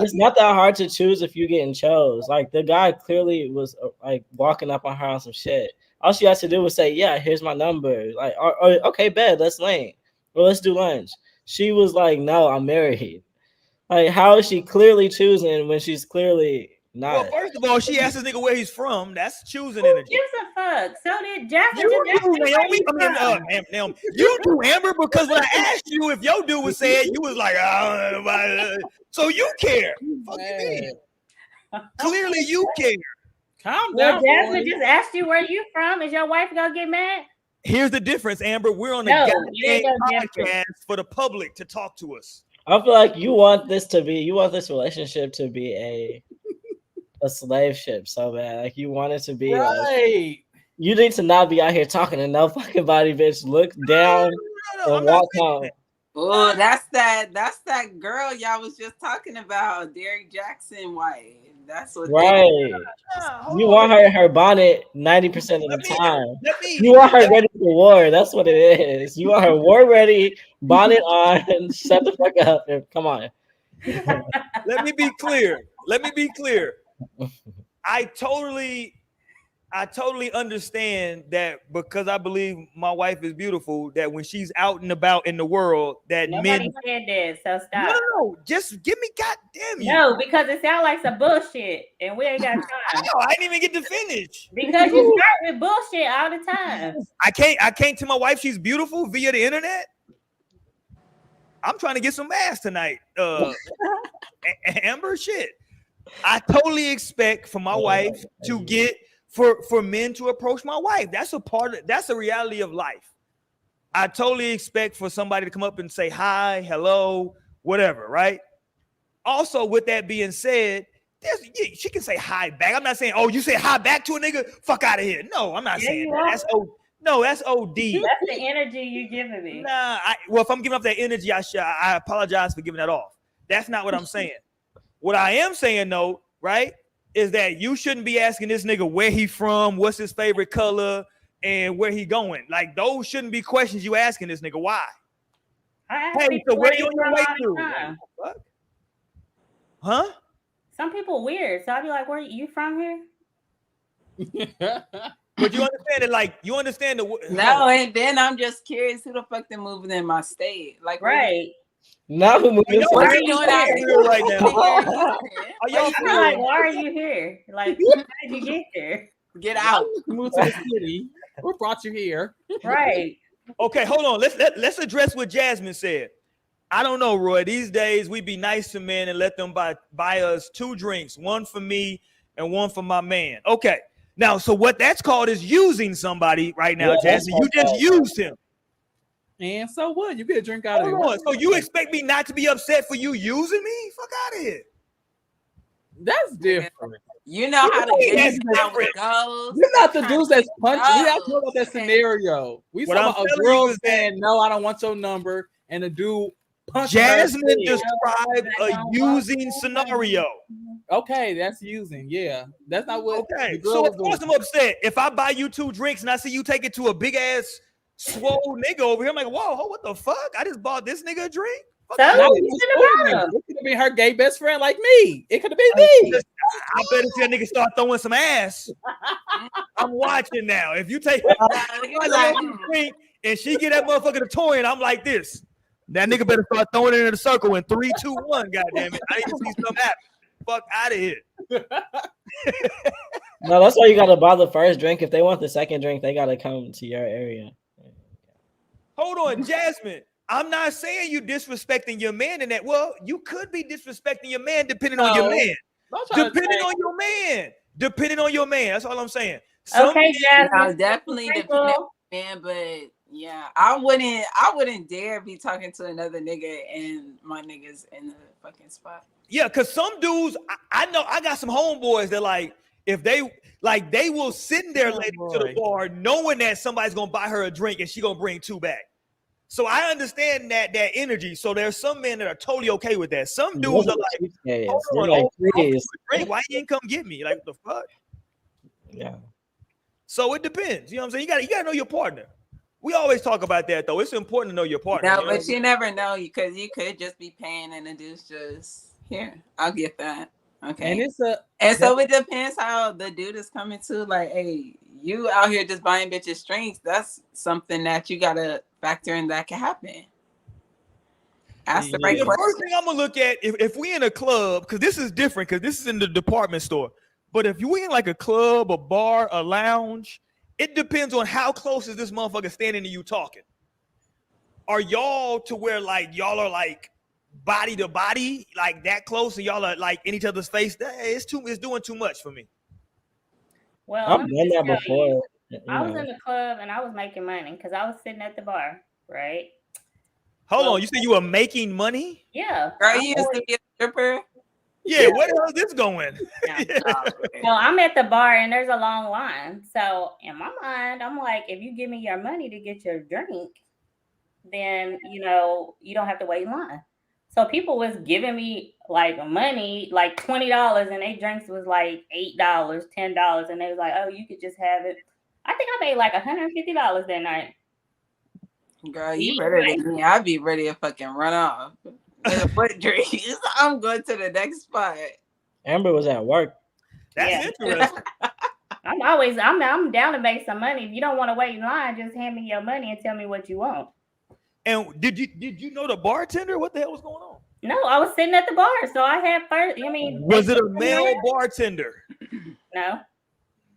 It's not that hard to choose if you getting chose. Like the guy clearly was like walking up on her on some shit. All she has to do was say, "Yeah, here's my number." Like, or okay, bed, let's link, or let's do lunch. She was like, "No, I'm married." Like, how is she clearly choosing when she's clearly not? Well, first of all, she asked this nigga where he's from. That's choosing Who energy. gives a fuck? So did Jasmine. You do, Naomi. Naomi. You do, Amber, because when I asked you if your dude was saying, you was like, I don't know about it. So you care. Fuck you mean? Clearly you care. Calm Well, down. Jasmine boy. just asked you where you from. Is your wife gonna get mad? Here's the difference, Amber. We're on a No, goddamn you ain't no difference. podcast for the public to talk to us. I feel like you want this relationship to be a slave ship so bad. Like you want it to be like, Right. you need to not be out here talking to no fucking body, bitch. Look down and walk home. Oh, that's that girl y'all was just talking about, Derrick Jackson wife. That's what Right. You want her in her bonnet 90% of the time. You want her ready for war. That's what it is. You want her war ready, bonnet on, shut the fuck up. Come on. Let me be clear. I totally understand that because I believe my wife is beautiful, that when she's out and about in the world, that Nobody men said that, so stop. No, just give me goddamn you. No, because it sounds like some bullshit, and we ain't got time. No, I didn't even get to finish. Because you start with bullshit all the time. I can't tell my wife she's beautiful via the internet. I'm trying to get some ass tonight. Amber, shit. I totally expect for my wife to get for men to approach my wife. That's a reality of life. I totally expect for somebody to come up and say hi, hello, whatever, right? Also, with that being said, she can say hi back. I'm not saying, oh, you say hi back to a nigga? Fuck out of here. No, I'm not saying that. That's OD. That's the energy you're giving me. Nah, well, if I'm giving up that energy, I apologize for giving that off. That's not what I'm saying. What I am saying, though, right, is that you shouldn't be asking this nigga where he from, what's his favorite color, and where he going. Like, those shouldn't be questions you asking this nigga. Why? Hey, so where you on your way to? What? Huh? Some people weird, so I'll be like, "Where you from here?" But you understand it, like you understand the no, and then I'm just curious who the fuck they moving in my state, like right. Now who moving? What are you doing out here right now? Are y'all like, why are you here? Like, how did you get here? Get out. Move to the city. What brought you here? Right. Okay, hold on. Let's address what Jasmine said. I don't know, Roy. These days we be nice to men and let them buy us 2 drinks, one for me and one for my man. Okay. Now, so what that's called is using somebody right now, Jasmine. You just used him. And so what? You get a drink out of it. So you expect me not to be upset for you using me? Fuck out of here. That's different. You know how to get how it goes. You're not the dudes that's punching. We don't know about that scenario. We saw a girl saying, "No, I don't want your number," and the dude punched Jasmine described a using scenario. Okay, that's using. Yeah, that's not what. Okay, so of course I'm upset if I buy you 2 drinks and I see you take it to a big ass swole nigga over here. I'm like, whoa, what the fuck? I just bought this nigga a drink. So No, you should have brought him. it could have been her gay best friend like me. It could have been me. I better see a nigga start throwing some ass. I'm watching now. If you take drink and she get that motherfucker the toy, and I'm like this, that nigga better start throwing it in a circle in 3, 2, 1. Goddamn it! I need to see something happen. Fuck out of here. No, that's why you gotta buy the first drink. If they want the second drink, they gotta come to your area. Hold on, Jasmine. I'm not saying you disrespecting your man in that. Well, you could be disrespecting your man depending on your man. Depending on your man. Depending on your man. That's all I'm saying. Okay, Jasmine. Definitely depending on the man, but yeah, I wouldn't dare be talking to another nigga and my niggas in the fucking spot. Yeah, because some dudes, I know I got some homeboys that like, if they like, they will send their lady to the bar knowing that somebody's gonna buy her a drink and she gonna bring 2 back. So I understand that energy. So there's some men that are totally okay with that. Some dudes are like, hold on, drink, why you ain't come get me? Like, what the fuck? Yeah. So it depends. You know what I'm saying? You gotta know your partner. We always talk about that though. It's important to know your partner. No, but you never know, because you could just be paying and the dude's just here. I'll get that. Okay. And so it depends how the dude is coming to. Like, hey, you out here just buying bitches drinks. That's something that you gotta factor in that can happen. Ask the right question. The first thing I'm gonna look at, if we in a club, because this is different, because this is in the department store. But if you in like a club, a bar, a lounge, it depends on how close is this motherfucker standing to you talking. Are y'all to where like y'all are like body to body, like that close, and y'all are like in each other's face? It's doing too much for me. Well, I've done that before. I was in the club and I was making money because I was sitting at the bar, right? Hold on, you said you were making money? Yeah. Girl, you used to be a stripper. Yeah, where the hell is this going? So I'm at the bar and there's a long line. So in my mind, I'm like, if you give me your money to get your drink, then you don't have to wait in line. So people was giving me like money, like $20, and they drinks was like $8, $10, and they was like, oh, you could just have it. I think I made like $150 that night. Girl, you better than me. I'd be ready to fucking run off. What drinks? I'm going to the next spot. Amber was at work. That's interesting. I'm down to make some money. If you don't want to wait in line, just hand me your money and tell me what you want. And did you know the bartender? What the hell was going on? No, I was sitting at the bar, so I had first. Was it a male bartender? No.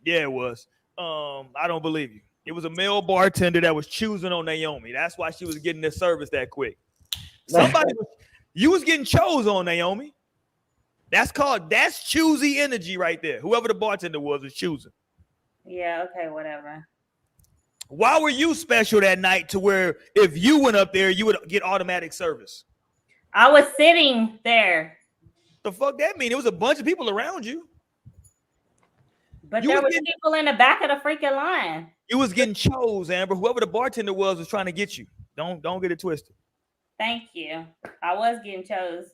Yeah, it was. I don't believe you. It was a male bartender that was choosing on Naomi. That's why she was getting this service that quick. You was getting chose on, Naomi. That's choosy energy right there. Whoever the bartender was choosing. Yeah, okay, whatever. Why were you special that night to where if you went up there, you would get automatic service? I was sitting there. The fuck that mean? It was a bunch of people around you. But there was people in the back of the freaking line. You was getting chose, Amber. Whoever the bartender was trying to get you. Don't get it twisted. Thank you. I was getting chose,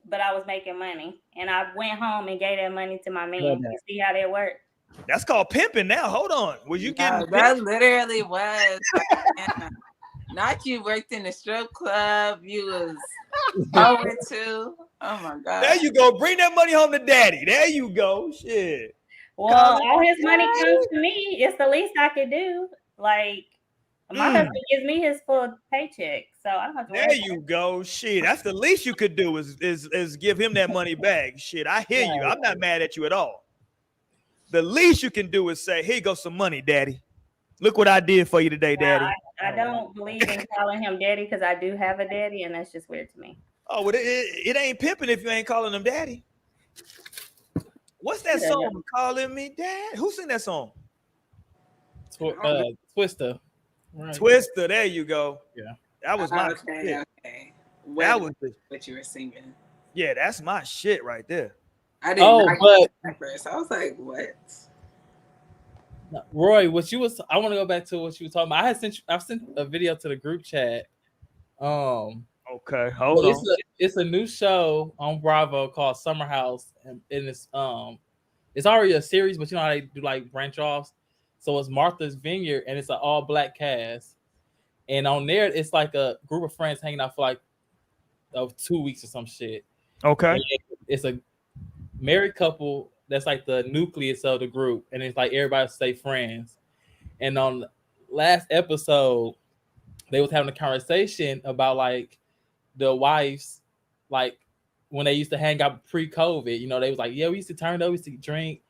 but I was making money. And I went home and gave that money to my man. You see how that worked? That's called pimping now. Hold on. Was you getting that literally was. Not you worked in the strip club. You was over too. Oh my God. There you go. Bring that money home to daddy. There you go. Shit. Well, all his money comes to me. It's the least I could do. Like, my husband gives me his full paycheck. So I don't have to There you go. Shit. That's the least you could do is give him that money back. Shit. I hear you. I'm not mad at you at all. The least you can do is say, here goes some money, daddy. Look what I did for you today, daddy. I don't believe in calling him daddy because I do have a daddy, and that's just weird to me. Oh, well, it ain't pimping if you ain't calling him daddy. What's that song? Calling me dad? Who sang that song? Twister. Right. Twister. There you go. Yeah. That was my shit. Okay. That was what you were singing. Yeah, that's my shit right there. I didn't but at first. I was like, what? Roy, I want to go back to what you were talking about. I've sent a video to the group chat. Okay, hold on. It's a new show on Bravo called Summer House, and it's already a series, but you know how they do like branch offs. So it's Martha's Vineyard, and it's an all black cast. And on there, it's like a group of friends hanging out for like of 2 weeks or some shit. Okay. And it's a married couple that's like the nucleus of the group, and it's like everybody stay friends. And on the last episode, they was having a conversation about like the wives, like when they used to hang out pre-COVID. You know, they was like, yeah, we used to turn up, we used to drink.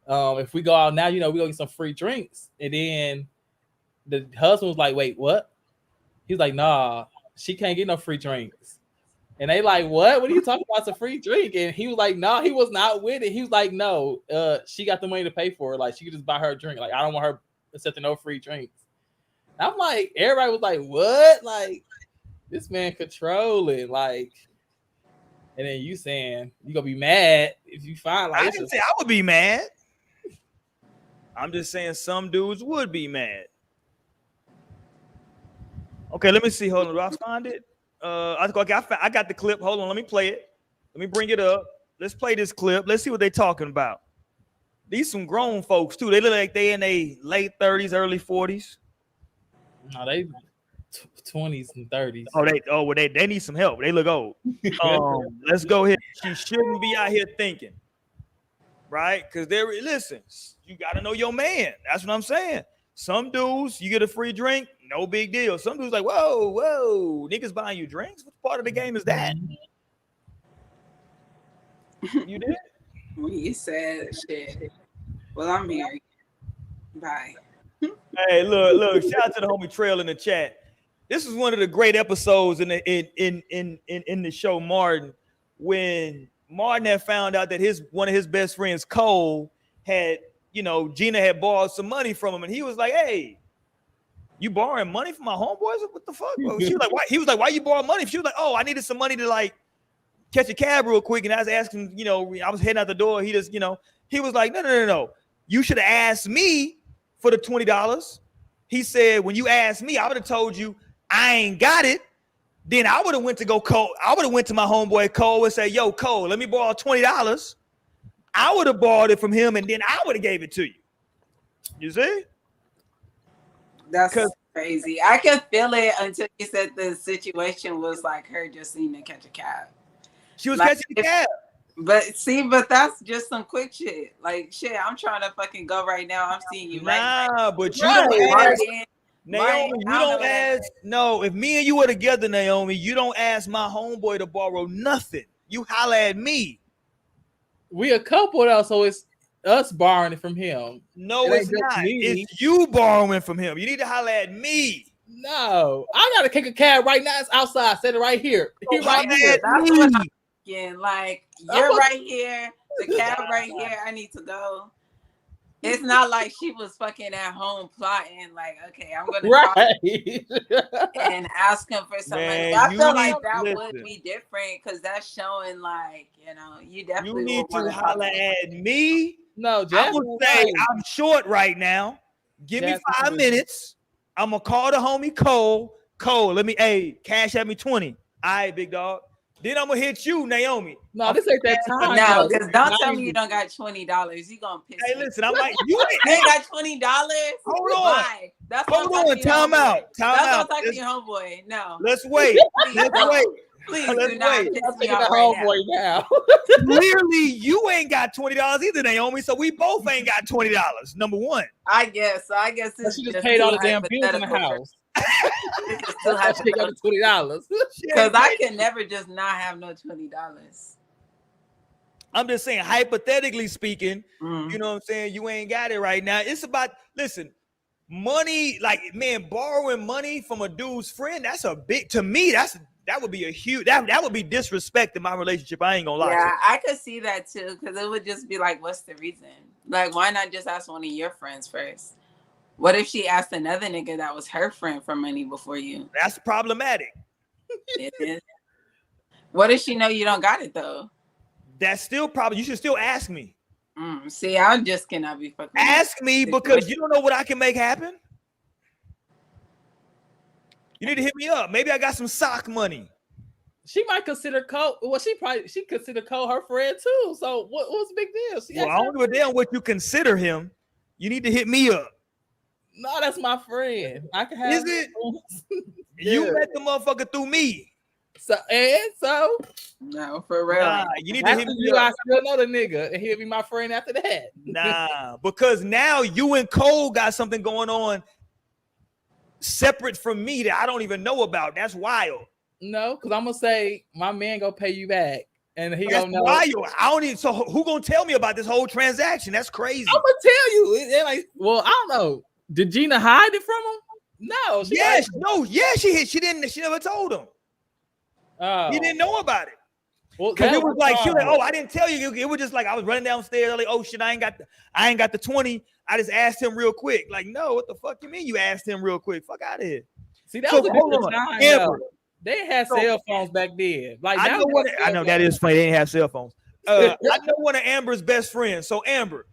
If we go out now, you know, we go get some free drinks. And then the husband was like, wait, what? He was like, nah, she can't get no free drinks. And they like, what? What are you talking about? It's a free drink. And he was like, no, he was not with it. He was like, no, she got the money to pay for it. Like, she could just buy her a drink. Like, I don't want her accepting no free drinks. And I'm like, everybody was like, what? Like, this man controlling. Like, and then you saying you gonna be mad if you find like I didn't say I would be mad. I'm just saying some dudes would be mad. Okay, let me see. Hold on. Do I find it? I got the clip. Hold on. Let me play it. Let me bring it up. Let's play this clip. Let's see what they're talking about. These some grown folks too. They look like they in their late 30s, early 40s. No, they 20s and 30s. They need some help. They look old. Let's go ahead. She shouldn't be out here thinking, right? Because listen, you got to know your man. That's what I'm saying. Some dudes, you get a free drink, no big deal. Some dudes like, whoa, niggas buying you drinks. What part of the game is that? You did? You said shit. Well, I'm married. Bye. Hey, look! Shout out to the homie Trail in the chat. This is one of the great episodes in the show Martin, when Martin had found out that one of his best friends Cole had, Gina had borrowed some money from him, and he was like, "Hey, you borrowing money from my homeboys? What the fuck?" She was like, "Why?" He was like, "Why you borrow money?" She was like, "Oh, I needed some money to like catch a cab real quick," and I was asking, I was heading out the door. He just, he was like, "No. You should have asked me for the $20. He said, when you asked me, I would have told you I ain't got it. Then I would have went to Cole. I would have went to my homeboy Cole and said, yo, Cole, let me borrow $20. I would have borrowed it from him, and then I would have gave it to you. You see? That's crazy. I could feel it until you said the situation was like her just needing to catch a cab. She was catching a cab. But that's just some quick shit. Like, shit, I'm trying to fucking go right now. I'm seeing you. But you don't ask. Naomi, you don't ask. No, if me and you were together, Naomi, you don't ask my homeboy to borrow nothing. You holler at me. We a couple though, so it's us borrowing it from him. No, it's not. It's you borrowing from him. You need to holler at me. No, I gotta kick a cab right now. It's outside. Set it right here. He right here. That's what I'm thinking. Like, you're right here. The cab right here. I need to go. It's not like she was fucking at home plotting. Like, okay, I'm gonna call and ask him for some money. I feel like that would be different because that's showing, like, you definitely need to holler at me. No, I would say I'm short right now. Give me 5 minutes. I'm gonna call the homie Cole. Cole, cash at me 20. All right, big dog. Then I'm gonna hit you, Naomi. No, this ain't that time. No, because don't tell me you don't got $20. You gonna piss me. Hey, listen, I'm like, you ain't got $20. Hold on. Hold on. Time out. That's what I'm talking to your homeboy. No. Let's wait. Please do not piss me off right now. Clearly, you ain't got $20 either, Naomi. So we both ain't got $20. Number one. I guess she just paid all the damn bills in the house. Still have to go to $20 because I can never just not have no $20. I'm just saying, hypothetically speaking, you know what I'm saying? You ain't got it right now. It's about, listen, money, like, man, borrowing money from a dude's friend, that's a big, to me, that would be a huge, that would be disrespect in my relationship. I ain't gonna lie. Yeah, I could see that too, because it would just be like, what's the reason? Like, why not just ask one of your friends first? What if she asked another nigga that was her friend for money before you? That's problematic. It is. What if she know you don't got it though? That's still probably. You should still ask me. See, I just cannot be fucking. Ask me because you don't know what I can make happen. You need to hit me up. Maybe I got some sock money. She might consider Cole. Well, she consider Cole her friend too. So what's the big deal? I don't give a damn what you consider him. You need to hit me up. No, that's my friend. I can have. Is it? You met the motherfucker through me. So No, for real. Nah, you need to after hit me you, I up. still know the nigga, and he'll be my friend after that. Nah, because now you and Cole got something going on separate from me that I don't even know about. That's wild. No, because I'm gonna say my man gonna pay you back, and he That's gonna know. wild. I don't even. So who gonna tell me about this whole transaction? That's crazy. I'm gonna tell you. It like, well, I don't know. Did Gina hide it from him? No. Yes. No. Yeah. She didn't. She never told him. Oh. He didn't know about it. Well, Because that it was like, she was like, wrong. oh, I didn't tell you. It was just like I was running downstairs. Like, oh shit, I ain't got the 20. I just asked him real quick. Like, no, what the fuck you mean you asked him real quick? Fuck out of here. See, that So, was a hold different on. time. Amber. Though. They had cell phones back then. Like I now know they got I know cell that is funny. They didn't have cell phones. I know one of Amber's best friends. So Amber,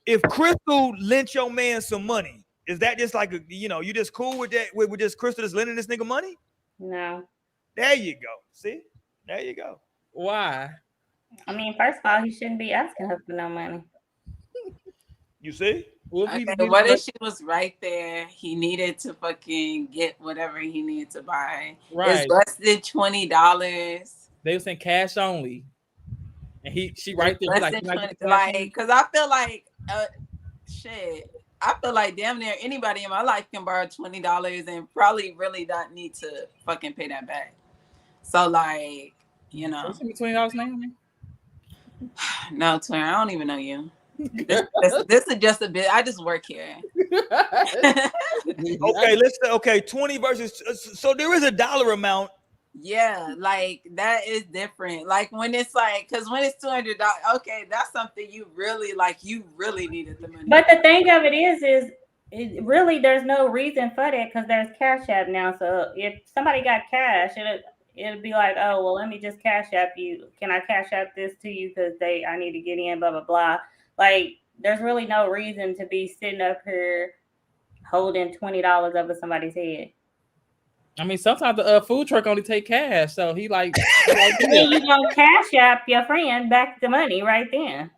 if Crystal lent your man some money, is that just like you just cool with that? With just Crystal just lending this nigga money? No. There you go. See, there you go. Why? I mean, first of all, he shouldn't be asking her for no money. You see? Okay, what if she was right there? He needed to fucking get whatever he needed to buy. Right. It's less than $20. They were saying cash only, and she right there Less like, than "Can I 20, get the cash only?" because I feel like shit. I feel like damn near anybody in my life can borrow $20 and probably really not need to fucking pay that back. So like, you know, $20 now. No, Twin, I don't even know you. This is just a bit. I just work here. Okay, let's say 20 versus. So there is a dollar amount. Yeah, like that is different. Like when it's like, because when it's $200, okay, that's something you really like. You really needed the money. But the thing of it is really there's no reason for that because there's Cash App now. So if somebody got cash, it'll be like, oh well, let me just Cash App you. Can I Cash App this to you because I need to get in, blah blah blah. Like there's really no reason to be sitting up here holding $20 over somebody's head. I mean, sometimes the food truck only take cash, so he like. Then you gonna Cash App your friend back the money right then.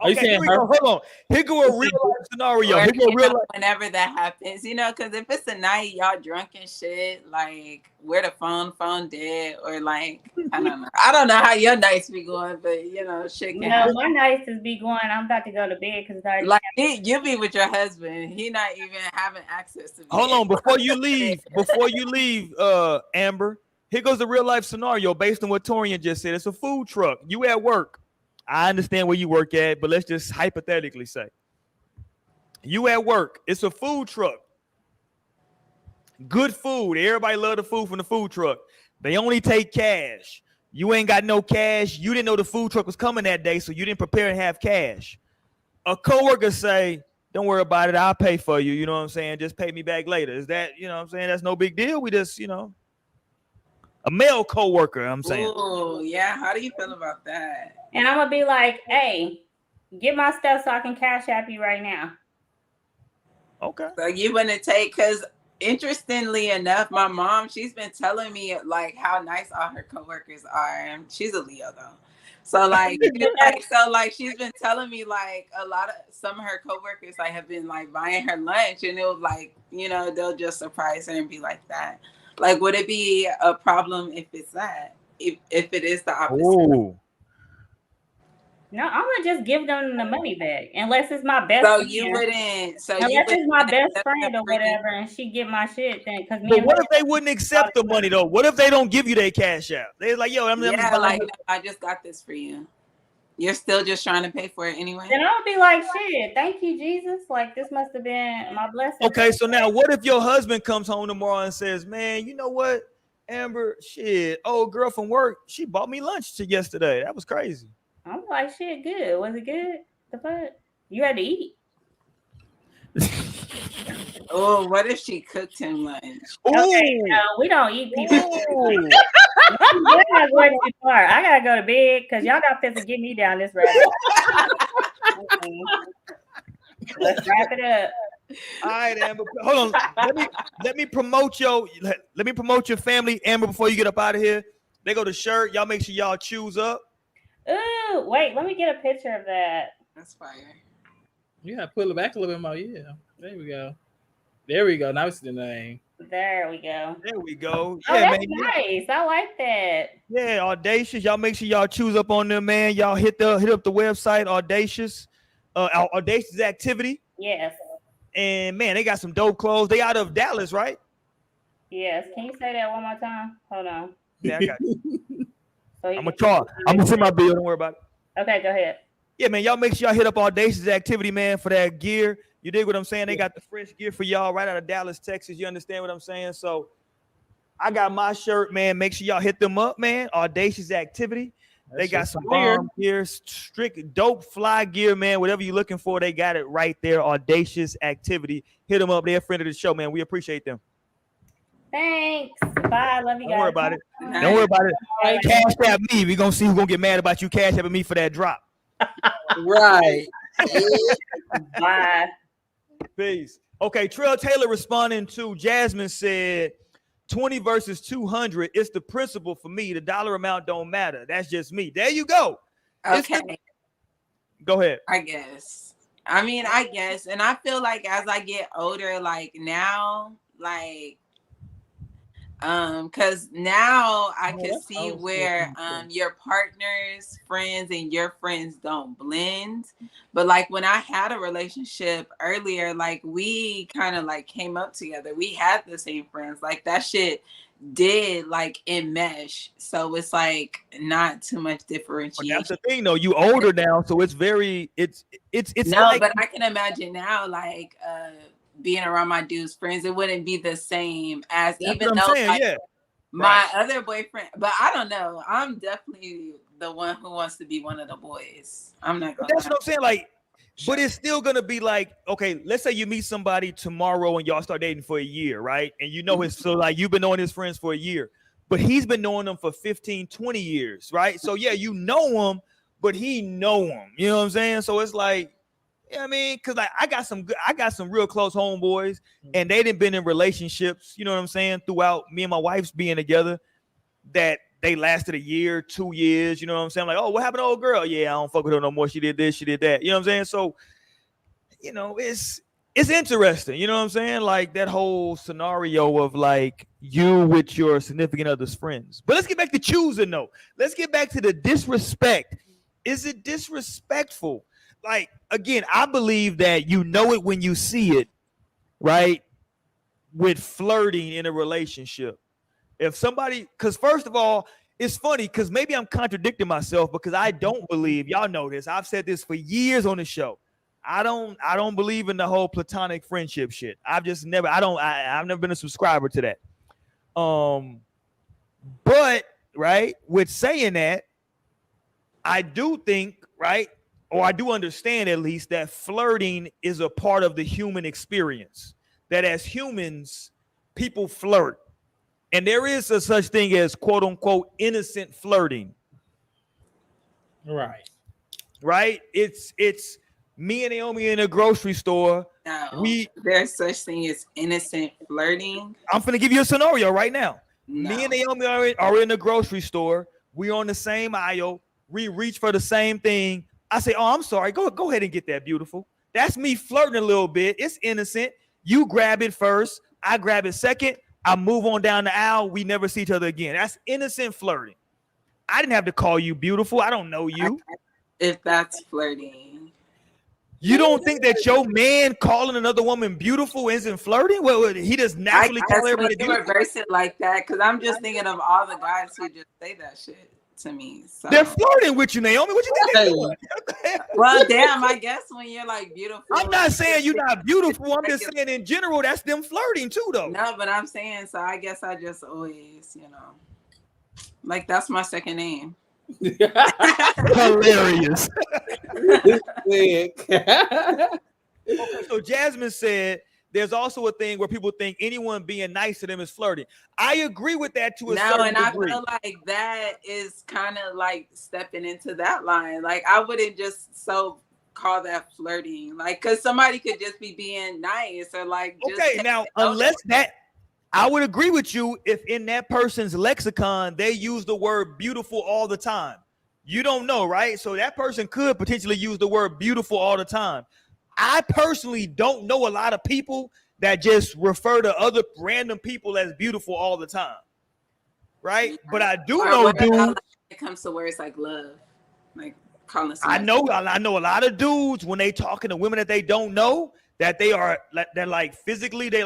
Okay, here we go. Hold on. Here go a real life scenario. Here go real life. Whenever that happens, because if it's a night y'all drunk and shit, like where the phone dead, or like I don't know how your nights be going, but shit can happen. My nights is be going. I'm about to go to bed because like you be with your husband. He not even having access to. Hold on, before you leave, Amber. Here goes the real life scenario based on what Torian just said. It's a food truck. You at work. I understand where you work at, but let's just hypothetically say you at work. It's a food truck. Good food. Everybody love the food from the food truck. They only take cash. You ain't got no cash. You didn't know the food truck was coming that day, so you didn't prepare and have cash. A coworker say, don't worry about it. I'll pay for you. You know what I'm saying? Just pay me back later. Is that, what I'm saying? That's no big deal. We just, a male coworker, I'm saying. Oh, yeah. How do you feel about that? And I'm gonna be like, hey, get my stuff so I can Cash App you right now. Okay. So you wouldn't take, because interestingly enough, my mom, she's been telling me like how nice all her coworkers are. And she's a Leo though. So like, she's been telling me like some of her coworkers like have been like buying her lunch, and it was like, they'll just surprise her and be like that. Like, would it be a problem if it's that? If it is the opposite? Ooh. No, I'm gonna just give them the money back unless it's my best. So friend. you wouldn't. So unless it's my best friend or whatever, and she get my shit, then because me. But what if they wouldn't accept the money though? What if they don't give you their Cash App? They're like, yo, I just got this for you. You're still just trying to pay for it anyway. Then I'll be like, shit, thank you, Jesus. Like this must have been my blessing. Okay, so now what if your husband comes home tomorrow and says, man, you know what, Amber, shit, old girl from work, she bought me lunch yesterday. That was crazy. I'm like, shit, good. Was it good? The fuck? You had to eat. Oh, what if she cooked him lunch? Okay, no, we don't eat people. I gotta go to bed because y'all got to get me down this rabbit. Let's wrap it up. All right, Amber. Hold on. Let me promote your family, Amber, before you get up out of here. They go to shirt. Y'all make sure y'all choose up. Ooh, wait, let me get a picture of that. That's fire. You gotta pull it back a little bit more. Yeah. There we go. Now we see the name. There we go. There we go. Oh, Yeah, that's man. nice. I like that. Yeah, Audacious. Y'all make sure y'all choose up on them, man. Y'all hit up the website, Audacious. Audacious Activity. Yes. And man, they got some dope clothes. They out of Dallas, right? Yes. Can you say that one more time? Hold on. Yeah, I got you. So I'm gonna send my bill. Don't worry about it. Okay, go ahead. Yeah, man. Y'all make sure y'all hit up Audacious Activity, man, for that gear. You dig what I'm saying? They got the fresh gear for y'all right out of Dallas, Texas. You understand what I'm saying? So I got my shirt, man. Make sure y'all hit them up, man. Audacious Activity. They got some bomb gear, strict dope fly gear, man. Whatever you're looking for, they got it right there. Audacious Activity. Hit them up. They're a friend of the show, man. We appreciate them. Thanks. Bye. Love you guys. Don't worry about it. Don't worry about it. Cash app me. We're gonna see who's gonna get mad about you cash apping me for that drop. Right. Bye. Peace. Okay, Trell Taylor responding to Jasmine said 20 versus 200. It's the principle for me. The dollar amount don't matter. That's just me. There you go. Okay. Go ahead. I guess. And I feel like as I get older, like now, like because now I can see where your partner's friends and your friends don't blend. But like when I had a relationship earlier, like we kind of like came up together. We had the same friends. Like that shit did like enmesh. So it's like not too much differentiation. But that's the thing though. You older now, so it's very it's no, like, but I can imagine now like being around my dude's friends, it wouldn't be the same as even though like, my other boyfriend, but I don't know. I'm definitely the one who wants to be one of the boys. I'm not gonna that's what I'm saying. Like, but it's still gonna be like, okay, let's say you meet somebody tomorrow and y'all start dating for a year, right? And you know his, so like you've been knowing his friends for a year, but he's been knowing them for 15, 20 years, right? So yeah, you know him, but he know him. You know what I'm saying? So it's like, you know what I mean? Because like I got some real close homeboys, and they didn't been in relationships, you know what I'm saying, throughout me and my wife's being together, that they lasted a year, 2 years, you know what I'm saying? Like, oh, what happened to old girl? Yeah, I don't fuck with her no more. She did this, she did that. You know what I'm saying? So, you know, it's interesting, you know what I'm saying? Like that whole scenario of like you with your significant other's friends. But let's get back to choosing though. Let's get back to the disrespect. Is it disrespectful? Like, again, I believe that you know it when you see it, right? With flirting in a relationship. If somebody, because first of all, it's funny because maybe I'm contradicting myself because I don't believe, y'all know this. I've said this for years on the show. I don't believe in the whole platonic friendship shit. I've never been a subscriber to that. But right, with saying that, I do think, right, or I do understand at least that flirting is a part of the human experience. That as humans, people flirt. And there is a such thing as quote unquote innocent flirting. Right. Right? It's me and Naomi in a grocery store. No, there's such thing as innocent flirting. I'm finna give you a scenario right now. No. Me and Naomi are in the grocery store. We're on the same aisle. We reach for the same thing. I say, oh, I'm sorry. Go ahead and get that, beautiful. That's me flirting a little bit. It's innocent. You grab it first. I grab it second. I move on down the aisle. We never see each other again. That's innocent flirting. I didn't have to call you beautiful. I don't know you. If that's flirting. You don't think that your man calling another woman beautiful isn't flirting? Well, he just naturally call everybody beautiful. Reverse it like that because I'm just thinking of all the guys who just say that shit to me. So. They're flirting with you, Naomi. What you think they're doing? Well, damn, I guess when you're like beautiful. I'm not saying you're not beautiful. I'm just saying in general, that's them flirting too, though. No, but I'm saying, so I guess I just always, like that's my second name. Hilarious. Okay, so Jasmine said there's also a thing where people think anyone being nice to them is flirting. I agree with that to a certain degree. I feel like that is kind of like stepping into that line. Like I wouldn't just so call that flirting, like because somebody could just be being nice or like. Okay, now unless that. I would agree with you if in that person's lexicon, they use the word beautiful all the time. You don't know, right? So that person could potentially use the word beautiful all the time. I personally don't know a lot of people that just refer to other random people as beautiful all the time, right? But I do Or know what about, dudes. like, when it comes to words like love, like calling I somebody. know a lot of dudes when they talking to women that they don't know that they're like physically they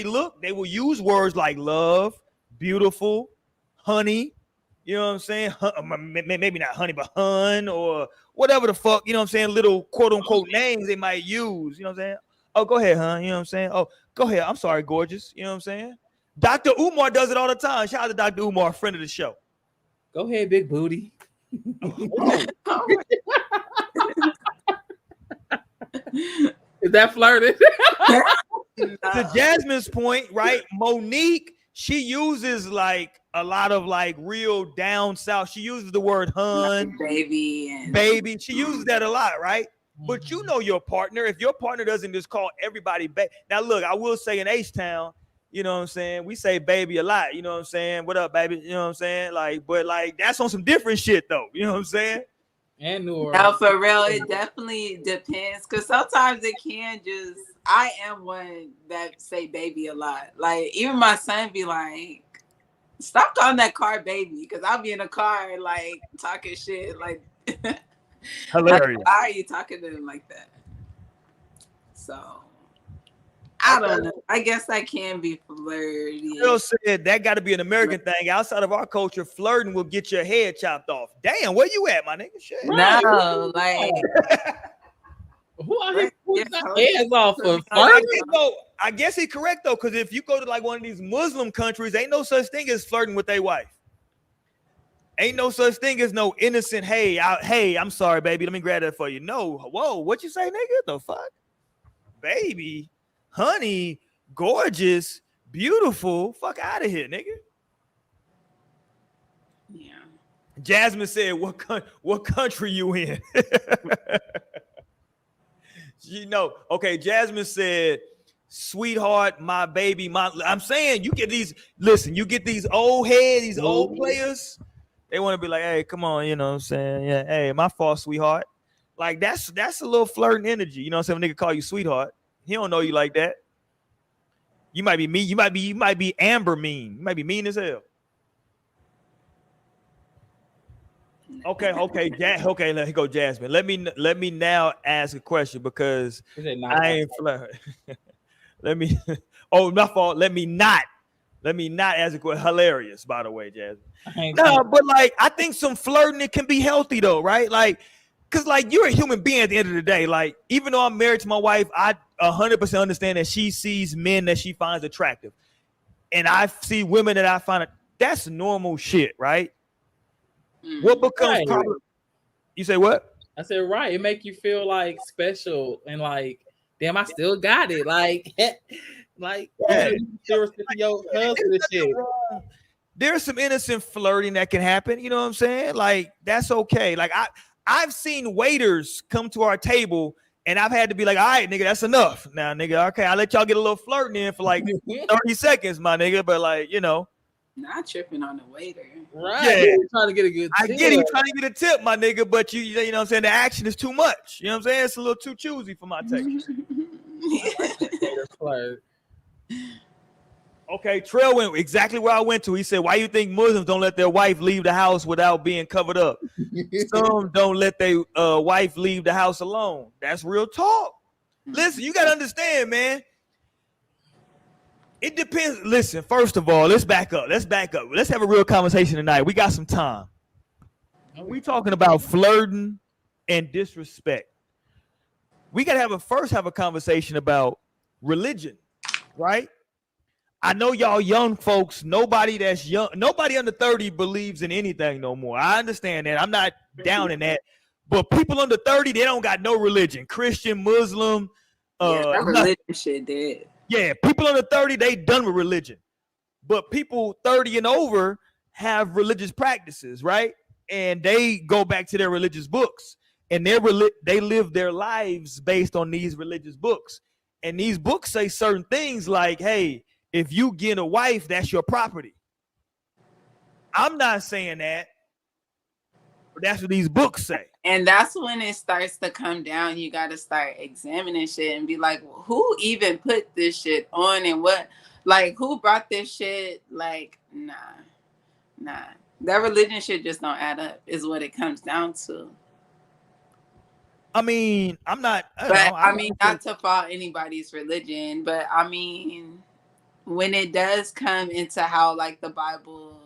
look. They will use words like love, beautiful, honey. You know what I'm saying? Maybe not honey, but hun or whatever the fuck. You know what I'm saying? Little quote unquote names they might use. You know what I'm saying? Oh, go ahead, hun. You know what I'm saying? Oh, go ahead. I'm sorry, gorgeous. You know what I'm saying? Dr. Umar does it all the time. Shout out to Dr. Umar, friend of the show. Go ahead, big booty. Whoa. Is that flirting? To Jasmine's point, right? Monique, she uses like a lot of like real down south. She uses the word hun, baby, and baby. She uses that a lot, right? But you know your partner. If your partner doesn't just call everybody baby. Now, look, I will say in H-Town, you know what I'm saying? We say baby a lot. You know what I'm saying? What up, baby? You know what I'm saying? Like, but like that's on some different shit though. You know what I'm saying? And New Orleans. No, for real, it definitely depends. Cause sometimes it can just. I am one that say baby a lot. Like even my son be like, "Stop calling that car baby," because I'll be in a car like talking shit. Like, hilarious. Why are you talking to him like that? So I don't know. I guess that can be flirty. Phil said that got to be an American thing. Outside of our culture, flirting will get your head chopped off. Damn, where you at, my nigga? Shit. No, like who out here putting their heads off of I guess he's correct though, because if you go to like one of these Muslim countries, ain't no such thing as flirting with their wife. Ain't no such thing as no innocent. Hey, I'm sorry, baby. Let me grab that for you. No, whoa, what you say, nigga? The fuck, baby, honey, gorgeous, beautiful. Fuck out of here, nigga. Yeah. Jasmine said, "What country you in?" You know, okay. Jasmine said, "Sweetheart, my baby, my." I'm saying you get these. Listen, you get these old heads, these old players. They want to be like, "Hey, come on," you know what I'm saying? Yeah, hey, my fault, sweetheart. Like that's a little flirting energy. You know what I'm saying? When nigga call you sweetheart, he don't know you like that. You might be mean. You might be Amber mean. You might be mean as hell. Okay. Let me go, Jasmine. Let me now ask a question because I ain't flirt. Let me. Oh, my fault. Let me not ask a question. Hilarious, by the way, Jasmine. No, but like I think some flirting it can be healthy though, right? Like, cause like you're a human being at the end of the day. Like, even though I'm married to my wife, I 100% understand that she sees men that she finds attractive, and I see women that I find that's normal shit, right? What becomes problem? You say what? I said right. It make you feel like special and like, damn, I still got it. Like, yeah. Your husband and shit. There's some innocent flirting that can happen. You know what I'm saying? Like that's okay. Like I've seen waiters come to our table and I've had to be like, all right, nigga, that's enough. Now, nigga, okay, I'll let y'all get a little flirting in for like 30 seconds, my nigga. But like, you know. Not tripping on the waiter. Right. Yeah. Trying to get a good tip. I get it, trying to get a tip, my nigga, but you know what I'm saying? The action is too much. You know what I'm saying? It's a little too choosy for my taste. Okay, Trail went exactly where I went to. He said, why you think Muslims don't let their wife leave the house without being covered up? Some don't let their wife leave the house alone. That's real talk. Listen, you got to understand, man. It depends. Listen, first of all, let's back up. Let's have a real conversation tonight. We got some time. We talking about flirting and disrespect. We got to have a conversation about religion, right? I know y'all young folks, nobody under 30 believes in anything no more. I understand that. I'm not down in that. But people under 30, they don't got no religion. Christian, Muslim. That religion shit dead. Yeah, people under 30, they done with religion. But people 30 and over have religious practices, right? And they go back to their religious books. And they live their lives based on these religious books. And these books say certain things like, hey, if you get a wife, that's your property. I'm not saying that, but that's what these books say. And that's when it starts to come down. You got to start examining shit and be like, well, who even put this shit on and what? Like, who brought this shit? Like, nah. That religion shit just don't add up, is what it comes down to. I mean, I'm not. I mean, not to fault anybody's religion, but I mean, when it does come into how like the Bible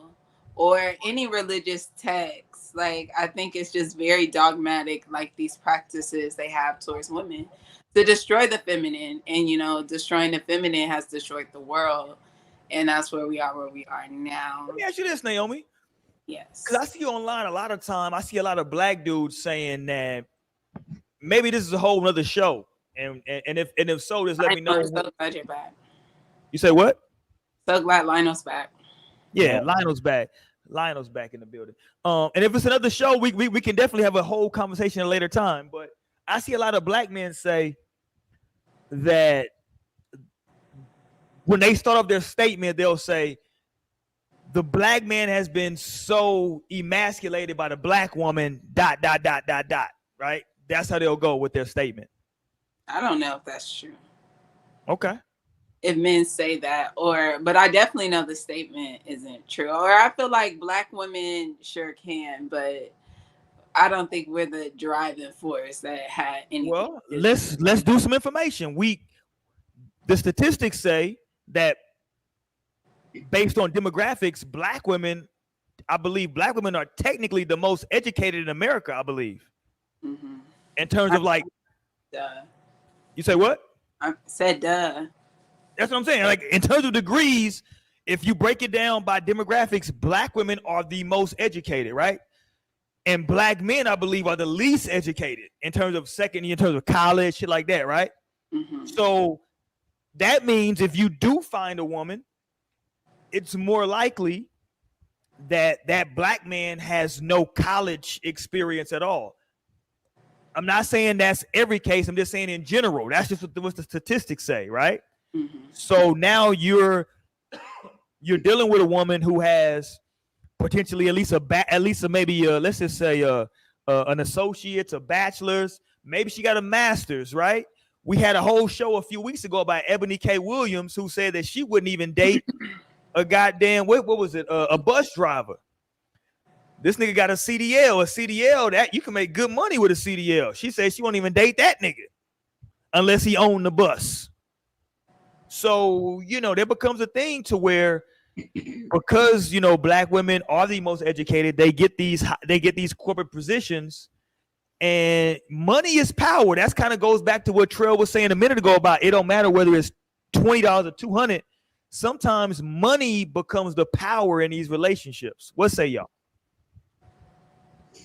or any religious text, like I think it's just very dogmatic, like these practices they have towards women to destroy the feminine, and you know, destroying the feminine has destroyed the world, and that's where we are now. Let me ask you this, Naomi. Yes, because I see online a lot of time. I see a lot of black dudes saying that maybe this is a whole nother show, and if so, just let me know. So glad you're back. You say what? So glad Lionel's back. Yeah, Lionel's back. Lionel's back in the building. And if it's another show, we can definitely have a whole conversation at a later time. But I see a lot of black men say that when they start off their statement, they'll say the black man has been so emasculated by the black woman. ... Right? That's how they'll go with their statement. I don't know if that's true. Okay. If men say that, but I definitely know the statement isn't true. Or I feel like black women sure can, but I don't think we're the driving force that had any. Well, let's do some information. The statistics say that based on demographics, black women are technically the most educated in America, I believe. Mm-hmm. In terms of like, duh. You say what? I said duh. That's what I'm saying. Like in terms of degrees, if you break it down by demographics, black women are the most educated, right? And black men, I believe, are the least educated in terms of college, shit like that, right? Mm-hmm. So that means if you do find a woman, it's more likely that black man has no college experience at all. I'm not saying that's every case. I'm just saying in general. That's just what the statistics say, right? Mm-hmm. So now you're dealing with a woman who has potentially let's just say an associate's, a bachelor's, maybe she got a master's, right? We had a whole show a few weeks ago about Ebony K. Williams, who said that she wouldn't even date a goddamn what was it? A bus driver. This nigga got a CDL that you can make good money with a CDL. She said she won't even date that nigga unless he owned the bus. So, there becomes a thing to where because, black women are the most educated, they get these corporate positions, and money is power. That's kind of goes back to what Trell was saying a minute ago about it don't matter whether it's $20 or $200. Sometimes money becomes the power in these relationships. What say y'all?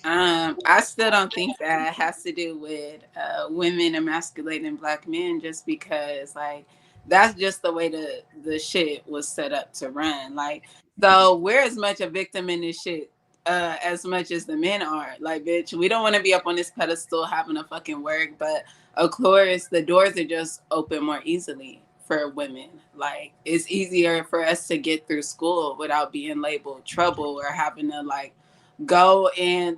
I still don't think that has to do with women emasculating black men, just because like that's just the way the shit was set up to run. Like, so we're as much a victim in this shit as much as the men are. Like, bitch, we don't want to be up on this pedestal having to fucking work, but of course the doors are just open more easily for women. Like, it's easier for us to get through school without being labeled trouble or having to like go and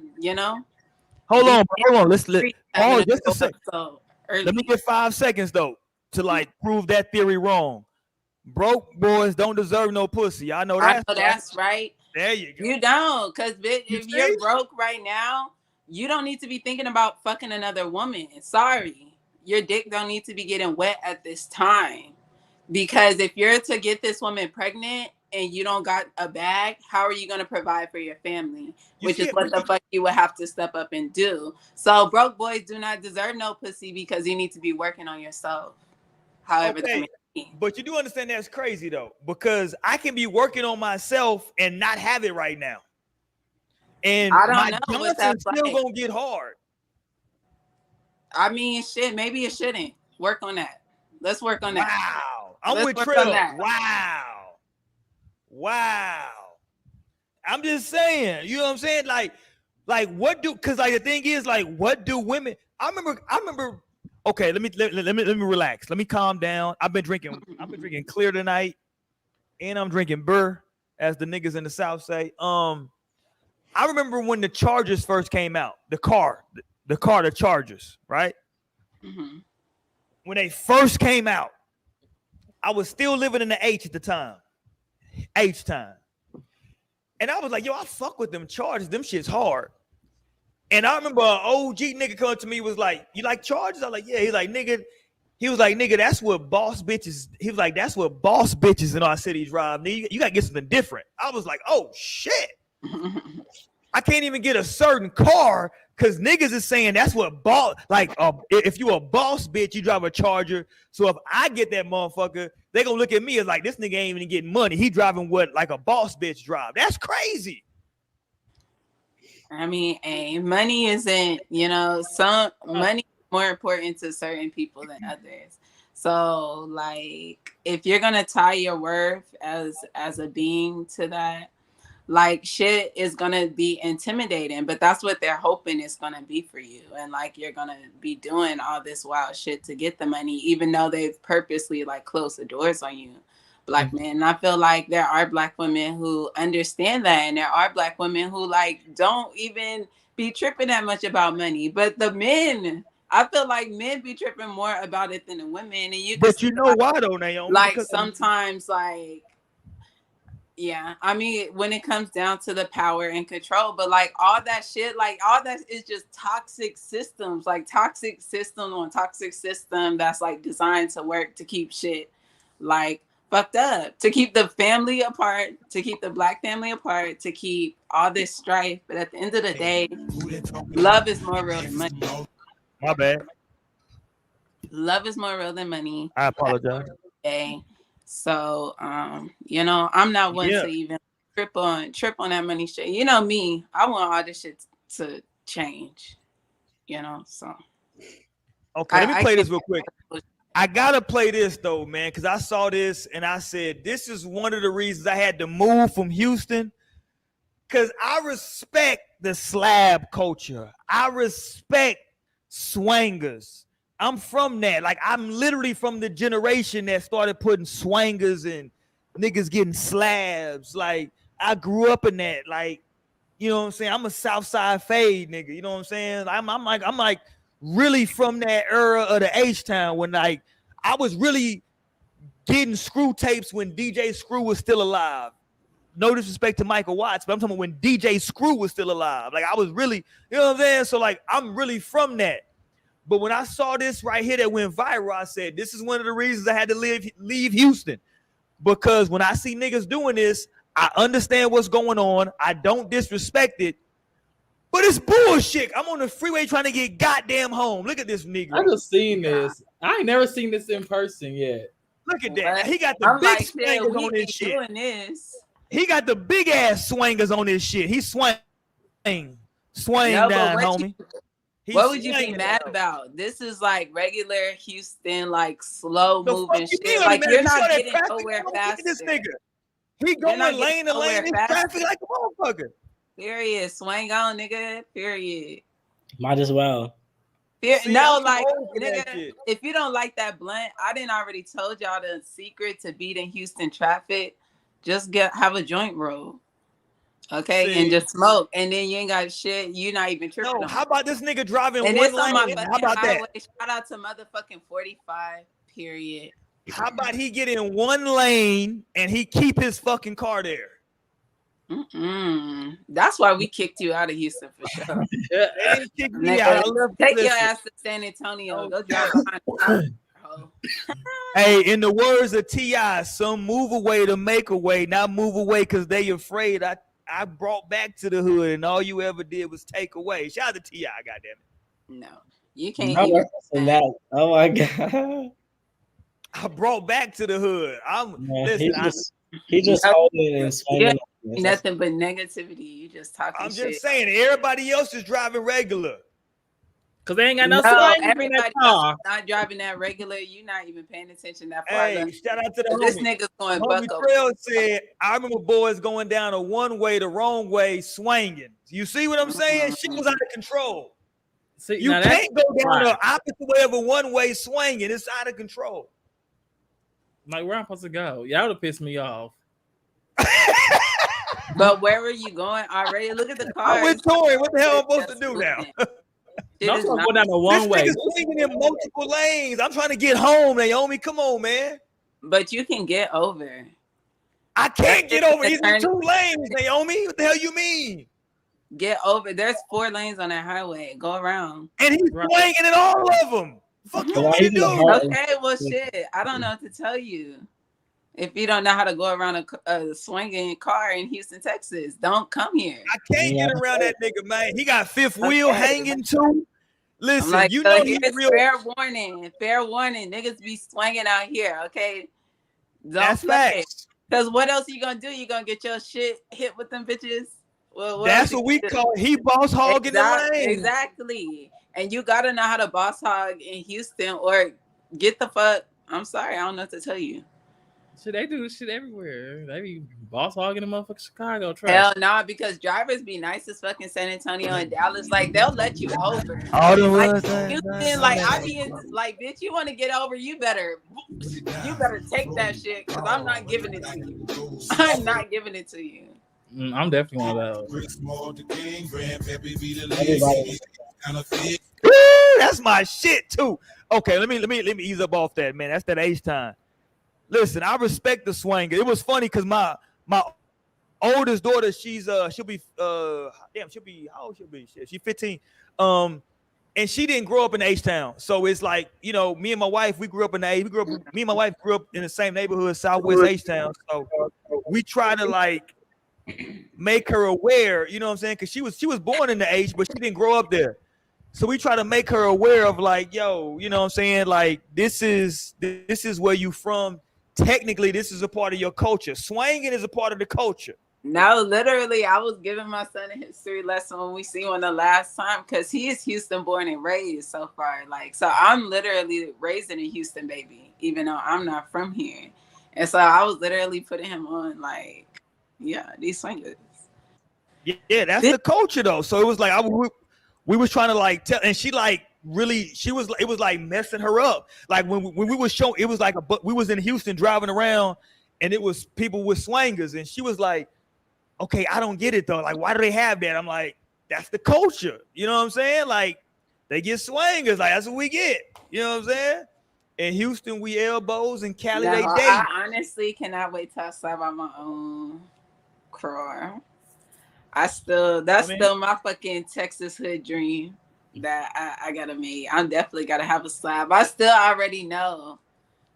hold on. Let me get 5 seconds though to like prove that theory wrong. Broke boys don't deserve no pussy. I know that's right. There you go. You don't, because bitch, if you're broke right now, you don't need to be thinking about fucking another woman. Sorry, your dick don't need to be getting wet at this time, because if you're to get this woman pregnant and you don't got a bag, how are you going to provide for your family? Which is what the fuck you would have to step up and do. So broke boys do not deserve no pussy because you need to be working on yourself. However, that may be. But you do understand that's crazy though, because I can be working on myself and not have it right now. And I don't my know Johnson's still going to get hard. I mean, shit, maybe it shouldn't. Work on that. Let's work on that. Wow. I'm with Trill. Wow. I'm just saying, you know what I'm saying? Like because like the thing is, like, what do women? I remember. Okay, let me relax. Let me calm down. I've been drinking clear tonight, and I'm drinking burr, as the niggas in the South say. I remember when the Chargers first came out, the car, the Carter Chargers, right? Mm-hmm. When they first came out, I was still living in the H at the time. H time. And I was like, yo, I fuck with them Chargers. Them shit's hard. And I remember an OG nigga coming to me was like, you like Chargers? I was like, yeah. He was like, nigga, that's what boss bitches. He was like, that's what boss bitches in our city drive. Nigga, you gotta get something different. I was like, oh shit. I can't even get a certain car because niggas is saying that's what boss, like, if you a boss bitch, you drive a Charger. So if I get that motherfucker, they gonna look at me as like, this nigga ain't even getting money. He driving what like a boss bitch drive. That's crazy. I mean, money isn't, some money is more important to certain people than others. So like, if you're gonna tie your worth as a being to that, like shit is gonna be intimidating, but that's what they're hoping is gonna be for you. And like you're gonna be doing all this wild shit to get the money, even though they've purposely like closed the doors on you. Black men. And I feel like there are Black women who understand that, and there are Black women who like don't even be tripping that much about money. But the men, I feel like men be tripping more about it than the women. And but you know why though, Naomi? Like sometimes like, yeah, I mean, when it comes down to the power and control, but like all that shit, like all that is just toxic systems, like toxic system on toxic system that's like designed to work to keep shit like fucked up, to keep the family apart, to keep the Black family apart, to keep all this strife. But at the end of the day, love is more real than money. My bad. Love is more real than money. I apologize. Okay. So, I'm not one to even trip on that money shit. You know me, I want all this shit to change, so. Okay, let me play this real quick. I gotta play this though, man, because I saw this and I said, this is one of the reasons I had to move from Houston, because I respect the slab culture. I respect swangers. I'm from that. Like, I'm literally from the generation that started putting swangers and niggas getting slabs. Like, I grew up in that. Like, you know what I'm saying? I'm a Southside fade nigga. You know what I'm saying? I'm like really from that era of the H-Town when like I was really getting screw tapes when DJ Screw was still alive. No disrespect to Michael Watts, but I'm talking about when DJ Screw was still alive. Like I was really, you know what I'm saying? So like I'm really from that. But when I saw this right here that went viral, I said, this is one of the reasons I had to leave Houston. Because when I see niggas doing this, I understand what's going on. I don't disrespect it. But it's bullshit. I'm on the freeway trying to get goddamn home. Look at this nigga. I just seen this. I ain't never seen this in person yet. Look at that. He got the big swangers on this shit. He got the big ass swangers on this shit. He swang down, homie. What would you be mad about? This is like regular Houston, like slow moving shit. Like you're not getting nowhere faster. This nigga, he going lane to lane in traffic like a motherfucker. Period. Swing on, nigga. Period. Might as well. No, like, nigga, if you don't like that blunt, I didn't already told y'all the secret to beating Houston traffic. Just have a joint roll. Okay, and just smoke, and then you ain't got shit. You're not even tripping. No, how about this nigga driving and one lane? How about highway. That? Shout out to motherfucking 45. Period. How about he get in one lane and he keep his fucking car there? That's why we kicked you out of Houston for sure. Kicked me out. Take your ass to San Antonio. Go drive behind the Hey, in the words of T.I., some move away to make a way, not move away because they afraid. I brought back to the hood, and all you ever did was take away. Shout out to T.I., goddammit. No, you can't even that. Oh my god. I brought back to the hood. He just holding and swinging. Nothing but negativity. You just talking I'm shit. just saying, everybody else is driving regular. Cause they ain't got no everybody else not driving that regular. You not even paying attention that far. Hey, shout out to the this nigga's going homie Trail said, I remember boys going down a one way the wrong way swinging. You see what I'm saying? Shit was out of control. See, you can't go down the opposite way of a one way swinging. It's out of control. Like where I'm supposed to go? Y'all would have pissed me off. But where were you going already? Look at the car. I'm with Tori. What the hell am I supposed to do now? Shit No, is I'm not. going down the one way. This nigga's swinging in multiple lanes. I'm trying to get home, Naomi. Come on, man. But you can get over. I can't get over. He's in Turn- 2 lanes, Naomi. What the hell you mean? Get over. There's 4 lanes on that highway. Go around. And he's swinging in all of them. Fuck you want me to do? Okay, well, shit. I don't know what to tell you. If you don't know how to go around a swinging car in Houston, Texas, don't come here. I can't get around that nigga, man. He got 5th wheel hanging too. Listen, Like, you know he's here's real. fair warning. Fair warning. Niggas be swinging out here, okay? Don't That's play. facts. Because what else you gonna do? You gonna get your shit hit with them bitches? Well, That's what we call he boss hog in the lane. Exactly. And you gotta know how to boss hog in Houston or get the fuck. I'm sorry, I don't know what to tell you. Shit, they do this shit everywhere. They be boss hogging the motherfucking Chicago truck. Hell nah, because drivers be nice as fucking San Antonio and Dallas. Like, they'll let you over. All the Like, words Houston, like, I be in, like, bitch, you want to get over, you better take that shit, because I'm not giving it to you. I'm not giving it to you. I'm definitely one of those. Woo, that's my shit too. Okay, let me ease up off that, man. That's that H time. Listen, I respect the swing. It was funny because my oldest daughter, she'll be how old she'll be? She's 15. And she didn't grow up in H-Town. So it's like, you know, me and my wife, me and my wife grew up in the same neighborhood, Southwest H-Town. So we try to like make her aware, you know what I'm saying? Because she was born in the H, but she didn't grow up there. So we try to make her aware of like, yo, you know what I'm saying? Like, this is where you from. Technically, this is a part of your culture. Swinging is a part of the culture. No, literally, I was giving my son a history lesson when we see him the last time because he is Houston born and raised so far. Like, so I'm literally raised in a Houston baby, even though I'm not from here. And so I was literally putting him on, like, yeah, these swingers. Yeah, that's the culture though. So it was like we was trying to like tell, and she like really it was like messing her up. Like when we was showing, it was like we was in Houston driving around, and it was people with swingers, and she was like, okay, I don't get it though. Like, why do they have that? I'm like, that's the culture. You know what I'm saying? Like, they get swingers. Like, that's what we get. You know what I'm saying? In Houston, we elbows, and Cali, they date. I honestly cannot wait till I slap on my own car. That's still my fucking Texas hood dream that I gotta make. I'm definitely gotta have a slab. I still already know.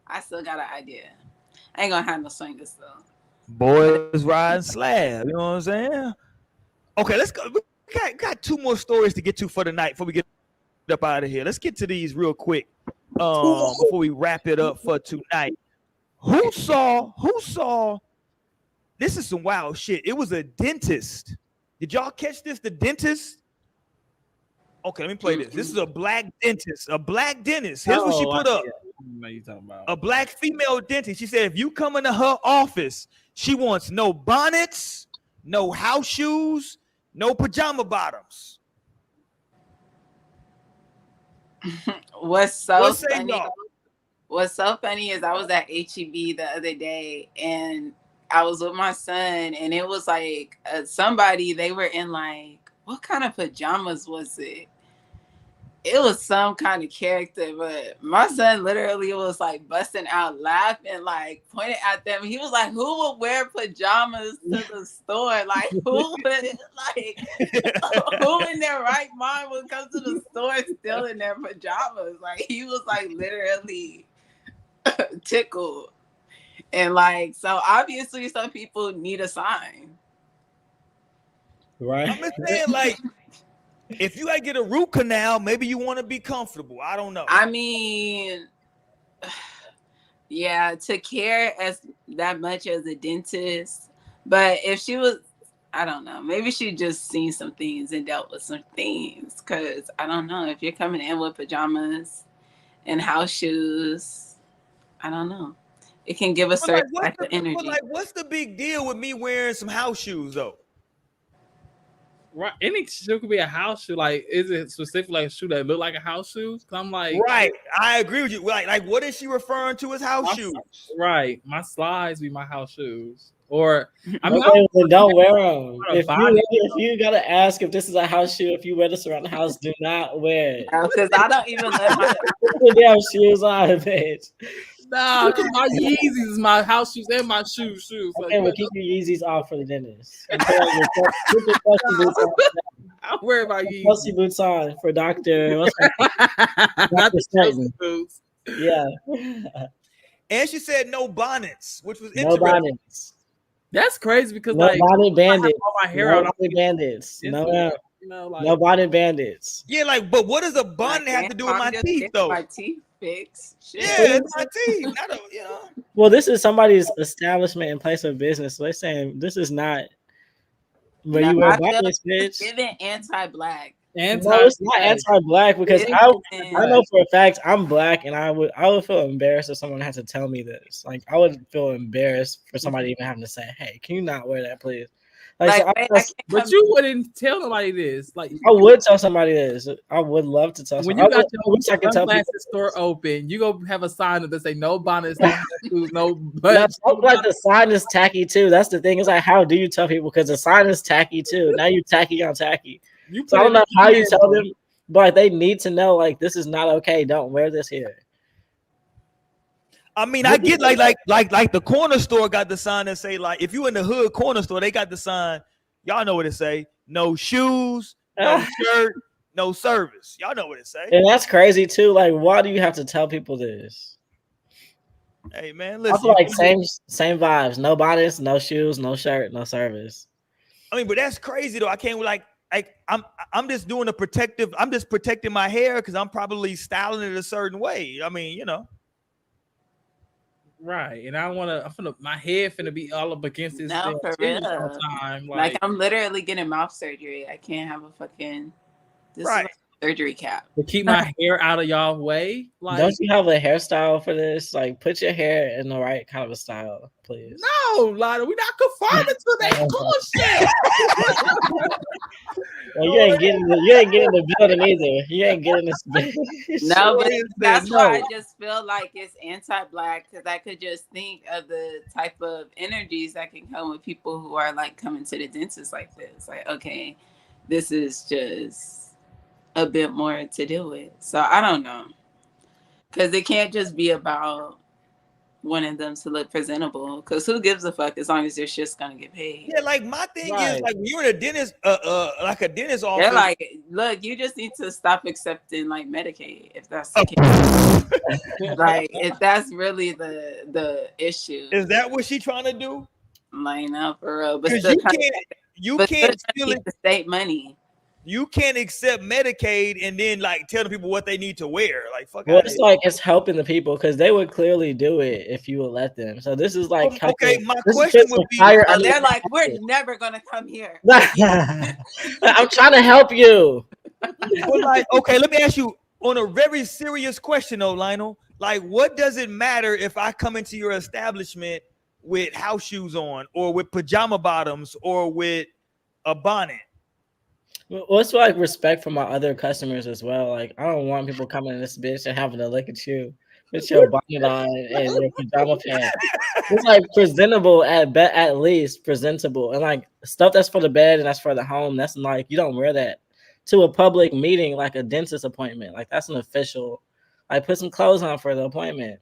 I still got an idea. I ain't gonna have no swingers though. Boys riding slab, you know what I'm saying? Okay, let's go. We got 2 more stories to get to for the night before we get up out of here. Let's get to these real quick before we wrap it up for tonight. Who saw this is some wild shit. It was a dentist. Did y'all catch this? The dentist? Okay, let me play this. This is a black dentist. A black dentist. Here's what she put up. What you talking about? A black female dentist. She said if you come into her office, she wants no bonnets, no house shoes, no pajama bottoms. What's so funny is I was at HEB the other day and I was with my son and it was like somebody, they were in like, what kind of pajamas was it? It was some kind of character, but my son literally was like busting out laughing, like pointing at them. He was like, who would wear pajamas to the store? Like, who in their right mind would come to the store still in their pajamas? Like, he was like literally tickled. And like, so obviously some people need a sign. Right. I'm just saying, like, if you gotta get a root canal, maybe you want to be comfortable. I don't know. I mean, yeah, to care as that much as a dentist, but if she was, I don't know, maybe she just seen some things and dealt with some things. Cause I don't know, if you're coming in with pajamas and house shoes, I don't know. It can give a certain type of energy. But like, what's the big deal with me wearing some house shoes though? Right, any shoe could be a house shoe. Like, is it specifically like a shoe that look like a house shoe? Cause I'm like, right, I agree with you. Like what is she referring to as house shoes? Right, my slides be my house shoes, Or I mean, Okay, then don't wear them. a If bonnet. you gotta ask if this is a house shoe, if you wear this around the house, do not wear it. Because I don't even let my Put your damn shoes on, bitch. Nah, because my Yeezys is my house shoes and my shoes. So Okay, well, keep your Yeezys off for the dentist. And put on put your trusty boots on. I wear my Yeezys. Trusty boots on for Doctor. Not the Certain. boots. Yeah. And she said no bonnets, which was No interesting. bonnets. That's crazy because No like bonnet I have bandits. all my hair No out. bonnet bandits. No, You know, like no bonnet bandits. Yeah, like, but what does a bonnet have to do with my teeth, though? My teeth fixed. Shit. Yeah, it's my teeth. Not a, you know. Well, this is somebody's establishment and place of business. So they're saying this is not where No, you wear I feel bonnets, bitch. Giving anti-black. No, it's not anti-black because It I is. know for a fact I'm black and I would feel embarrassed if someone had to tell me this. Like I would feel embarrassed for somebody even having to say, "Hey, can you not wear that, please?" But you wouldn't tell nobody this. Like I would tell somebody this. I would love to tell when somebody. you got I wish I could tell people. sunglasses store open, you go have a sign that say no bonnets, no shoes, no. That's like the sign is tacky too. That's the thing. Is like, how do you tell people? Because the sign is tacky too. Now you tacky on tacky. So I don't know how you tell them, but they need to know like this is not okay. Don't wear this here. I mean, I get like the corner store got the sign that say like if you in the hood corner store, they got the sign. Y'all know what it say: no shoes, no shirt, no service. Y'all know what it say. And that's crazy too. Like, why do you have to tell people this? Hey man, I listen. feel like same vibes. No bonnets, no shoes, no shirt, no service. I mean, but that's crazy though. I can't like I'm just doing a protective. I'm just protecting my hair because I'm probably styling it a certain way. I mean, you know. Right, and I want to. My head finna be all up against this. No, for thing real. all the time. Like I'm literally getting mouth surgery. I can't have a fucking right surgery cap to keep my hair out of y'all way. Like, don't you have a hairstyle for this? Like, put your hair in the right kind of a style, please. No, Lana, we not conforming to that bullshit. Well, you ain't getting the building either. You ain't getting this. No, but that's why I just feel like it's anti-black because I could just think of the type of energies that can come with people who are like coming to the dentist like this. Like, okay, this is just a bit more to deal with. So I don't know, because it can't just be about wanting them to look presentable, because who gives a fuck as long as their shit's gonna get paid. Yeah, like my thing is like when you're in a dentist, like a dentist office. They're like, look, you just need to stop accepting like Medicaid if that's the case. Like if that's really the issue. Is that what she trying to do? Like no, for real. But you can't steal the state money. You can't accept Medicaid and then like tell the people what they need to wear. Like fuck. Well, it's like it's helping the people because they would clearly do it if you would let them. So this is like okay. My question would be: they're like, we're never gonna come here. I'm trying to help you. But like, okay, let me ask you on a very serious question, though, Lionel. Like, what does it matter if I come into your establishment with house shoes on, or with pajama bottoms, or with a bonnet? Well, it's like respect for my other customers as well. Like, I don't want people coming in this bitch and having to look at you with your bonnet on and your pajama pants. It's like presentable at least presentable, and like stuff that's for the bed and that's for the home. That's like you don't wear that to a public meeting like a dentist appointment. Like that's an official. Like put some clothes on for the appointment.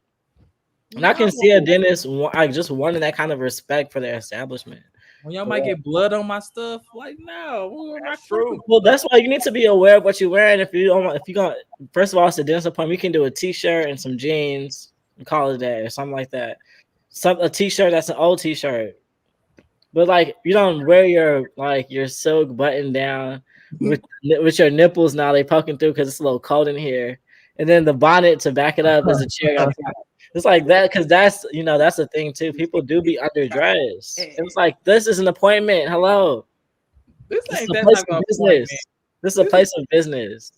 And I can see a dentist like just wanting that kind of respect for their establishment. When y'all might get blood on my stuff, like no, that's true. Well, that's why you need to be aware of what you're wearing. If you gonna, first of all, it's a dentist appointment. You can do a t-shirt and some jeans and call it a day or something like that. A t-shirt that's an old t-shirt, but like you don't wear your silk button down with your nipples now they poking through because it's a little cold in here, and then the bonnet to back it up is a cherry on top. It's like that because that's the thing too. People do be underdressed. It's like this is an appointment. Hello, this ain't that place type of of business. This is a place of business.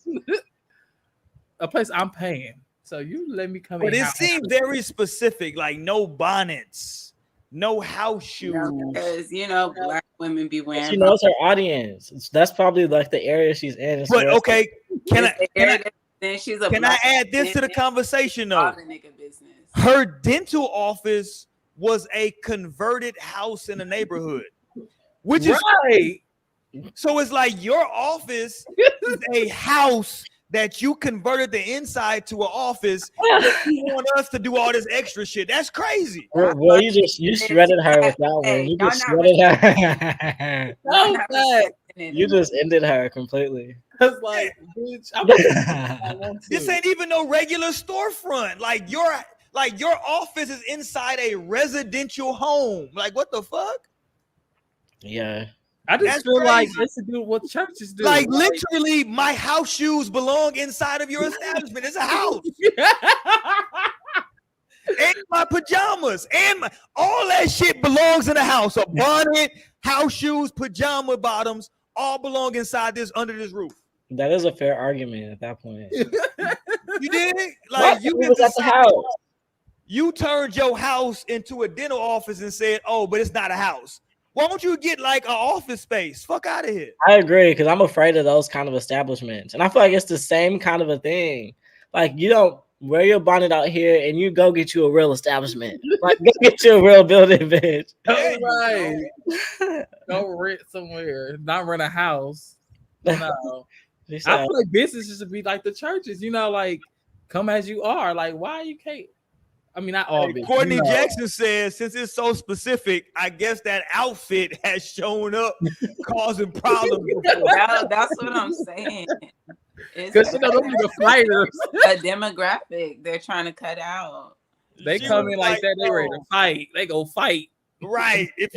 A place I'm paying. So you let me come in. But it seems very specific, like no bonnets, no house shoes. Because black women be wearing. She knows her audience. That's probably like the area she's in. But okay, can I I add this to the conversation though? Her dental office was a converted house in a neighborhood, which is right. so it's like your office is a house that you converted the inside to an office. You want us to do all this extra shit. That's crazy. Well, you shredded her with that one. You just shredded her. No, You just ended her completely. It's like, bitch, I want to. This ain't even no regular storefront. Like your office is inside a residential home. Like what the fuck? Yeah. I just That's feel like crazy. this is do what churches do. Like literally, my house shoes belong inside of your establishment. It's a house. And my pajamas and all that shit belongs in the house. A bonnet, house shoes, pajama bottoms, all belong inside this under this roof. That is a fair argument at that point. You did? Like you was at the house. You turned your house into a dental office and said, "Oh, but it's not a house." Why don't you get like an office space? Fuck out of here. I agree, because I'm afraid of those kind of establishments. And I feel like it's the same kind of a thing. Like you don't wear your bonnet out here and you go get you a real establishment. Like go get you a real building, bitch. Oh, right. Go rent somewhere, not rent a house. No. I feel like businesses should be like the churches, like come as you are. Like, why you can't? I mean, not all. Courtney Jackson says, since it's so specific, I guess that outfit has shown up causing problems. That's what I'm saying. Because those are the fighters. A demographic they're trying to cut out. They come in like that, they ready to fight. They go fight. Right. If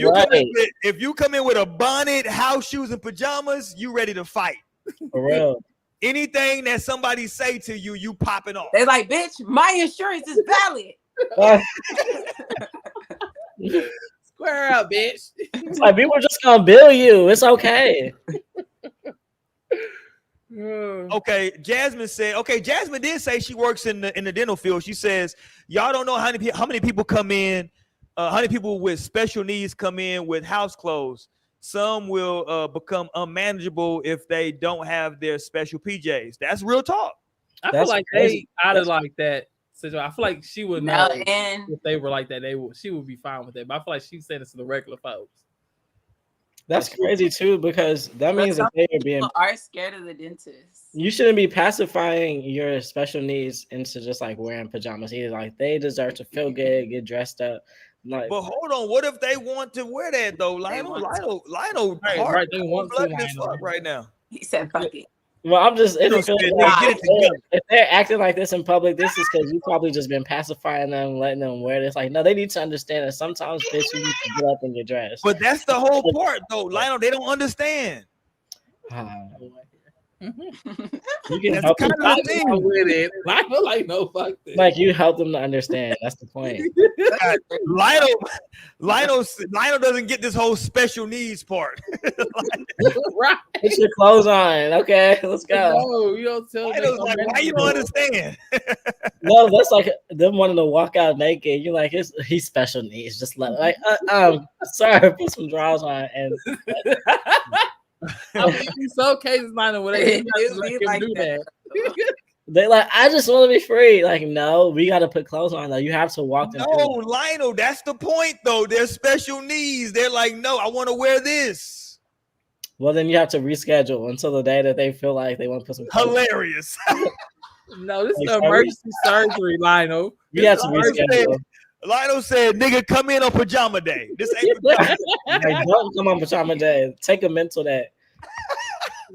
you come in with a bonnet, house shoes, and pajamas, you ready to fight. For real. Anything that somebody say to you, you popping off. They like, bitch, my insurance is valid. Square up, bitch. It's like people just gonna bill you. It's okay. Okay, Jasmine said. Okay, Jasmine did say she works in the dental field. She says y'all don't know how many people come in, how many people with special needs come in with house clothes. Some will become unmanageable if they don't have their special PJs. That's real talk. I feel like they out of like that. So I feel like she would know and if they were like that. She would be fine with it. But I feel like she said it to the regular folks. That's crazy too, because that means that they are scared of the dentist. You shouldn't be pacifying your special needs into just like wearing pajamas either. Like they deserve to feel good, get dressed up. Like, but hold on, what if they want to wear that though? Lionel, right? They want to right now. He said, "Fuck it." Well, I'm just if they're acting like this in public, this is because you've probably just been pacifying them, letting them wear this. Like, no, they need to understand that sometimes, bitch, you need to get up and get dressed. But that's the whole part, though, Lionel. They don't understand. You can help them with it. Lionel, like, no, fuck this. Like you help them to understand. That's the point. Lionel doesn't get this whole special needs part. Right. Put your clothes on. Okay, let's go. No, you don't tell me. Like, why you don't understand? No, that's like them wanting to walk out naked. You're like, he's special needs. Just let sorry, put some drawers on and. I mean, in some cases, Lionel, where they like do that. They like, I just want to be free. Like, no, we got to put clothes on though. You have to walk them. No, Lionel, that's the point though. They're special needs. They're like, no, I want to wear this. Well, then you have to reschedule until the day that they feel like they want to put some. Hilarious. No, this is emergency surgery, Lionel. You have to reschedule. Lionel said, "Nigga, come in on pajama day. This ain't pajama day. Don't come on pajama day. Take a mental day."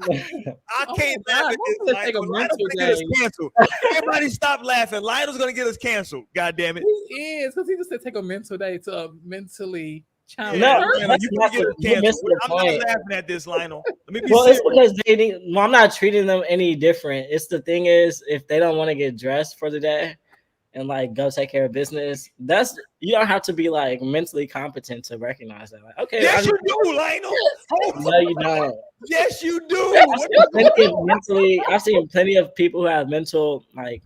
I can't laugh at this. Take a mental day. Canceled. Everybody stop laughing. Lionel's gonna get us canceled. God damn it. He is, because he just said take a mental day to mentally challenge. No, you I'm not laughing at this, Lionel. Let me be serious. It's because they need. Well, I'm not treating them any different. It's the thing is, if they don't want to get dressed for the day and like go take care of business, you don't have to be like mentally competent to recognize that. Like, okay, yes, you do, Lionel. No, you don't. Yes, you do. I've seen plenty of people who have mental like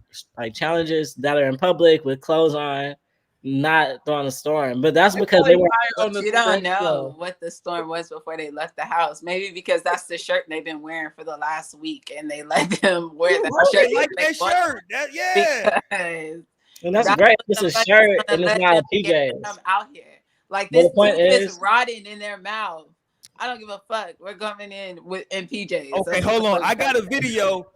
challenges that are in public with clothes on, not throwing a storm. But that's because they were. You don't know what the storm was before they left the house. Maybe because that's the shirt they've been wearing for the last week, and they let them wear the shirt. Like that shirt. And that's That's great. what It's the a fuck is shirt gonna and it's let not a them get PJs. them out here. Like But this the point tooth is is, rotting in their mouth. I don't give a fuck. We're coming in in PJs. Okay, That's hold what on. the I fuck got a video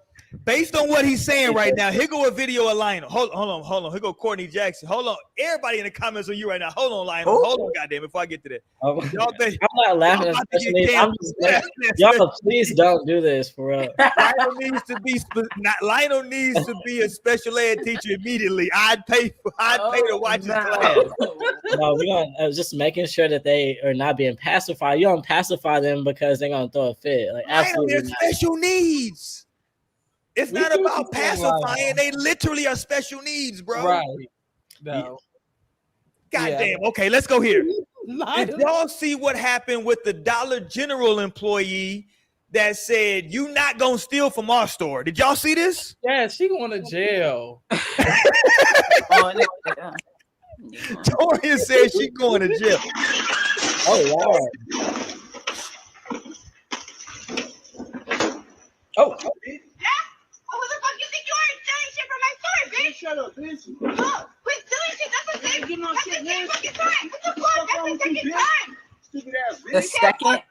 based on what he's saying right now. Here go a video of Lionel. Hold on. Here go Courtney Jackson. Hold on. Everybody in the comments on you right now. Hold on, Lionel. Who? Hold on, goddamn. Before I get to that, I'm y'all bet. not laughing Y'all at about to special get needs. I'm canceled. just y'all please don't do this for real. Lionel needs to be Lionel needs to be a special ed teacher immediately. I'd pay to watch his class. No, we're gonna just making sure that they are not being pacified. You don't pacify them because they're gonna throw a fit. Like Lionel, absolutely they're not. special needs. It's We not do about what you want. pacifying. They literally are special needs, bro. Right. No. Goddamn. Okay, let's go here. Did Lionel. y'all see what happened with the Dollar General employee that said, "You not gonna steal from our store"? Did y'all see this? Yeah, she going to jail. Torian said she going to jail. Oh wow. Oh. Who the fuck you think you are stealing shit from my store, bitch? Shut up, bitch. Oh, quit stealing shit. That's the same. That's the same fucking time. What the fuck? That's the second time. Stupid ass bitch. The second.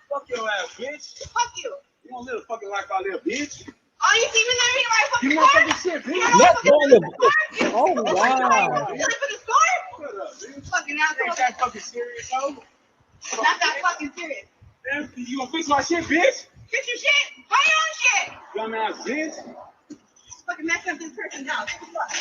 Fuck your ass, bitch. Fuck you. You don't live a fucking life out there, bitch. Oh, you see me living in my fucking car? You want shit, bitch. Oh wow. You live in the store? Shut up, bitch. Fucking asshole. Ain't that fucking serious, though? Not that fucking serious. You gonna fix my shit, bitch? Fix your shit. Buy your own shit. Dumbass bitch. Fucking mess up this person's house.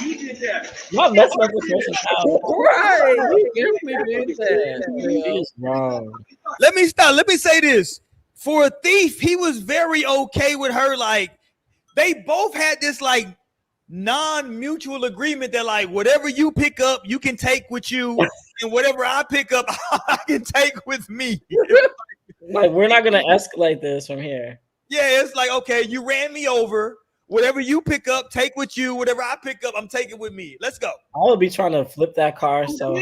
You did that. Not messing up the person's house. Right. You definitely did that. He's wrong. Let me stop. Let me say this. For a thief, he was very okay with her. Like, they both had this like non-mutual agreement that like whatever you pick up, you can take with you, and whatever I pick up, I can take with me. Like we're not gonna escalate this from here. Yeah, it's like, okay, you ran me over. Whatever you pick up, take with you. Whatever I pick up, I'm taking with me. Let's go. I would be trying to flip that car. So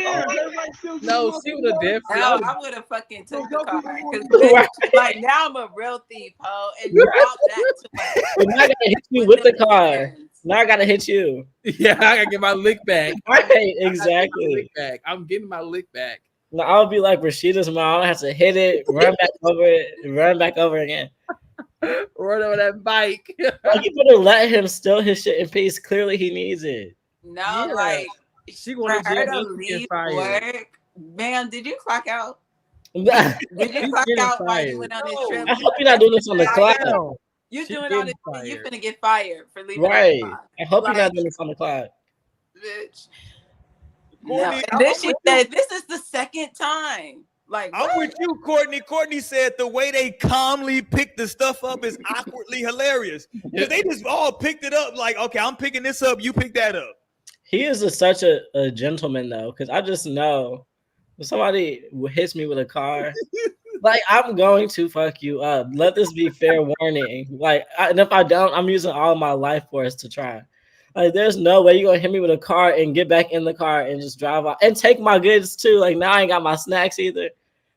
No, she would have definitely. Hell, I would have fucking took the car. Like now I'm a real thief, ho, and you out that to but now I gotta hit you with the car. Now I gotta hit you. Yeah, I gotta get my lick back. Right, exactly. Lick back. I'm getting my lick back. No, I would be like Rashida's mom. I have to hit it, run back over it, run back over again. Run over that bike. Like you better let him steal his shit in peace. Clearly, he needs it. No, Yeah. like She for wanted her to to get leave fired. work. Ma'am, did you clock out? I Did you clock getting out while fired. you went on this trip? hope you're not doing this on the clock. You She doing all this getting shit, you fired. finna get fired for leaving. Right. on the clock. I hope you're Like, not doing this on the clock. bitch. Courtney, No. And then she said, "This is the second time." Like, I'm what? with you, Courtney. Courtney said the way they calmly picked the stuff up is awkwardly hilarious. Because they just all picked it up like, okay, I'm picking this up, you pick that up. He is such a gentleman though, because I just know if somebody hits me with a car, like I'm going to fuck you up. Let this be fair warning. Like, and if I don't, I'm using all my life force to try. Like, there's no way you're gonna hit me with a car and get back in the car and just drive off and take my goods too. Like now I ain't got my snacks either.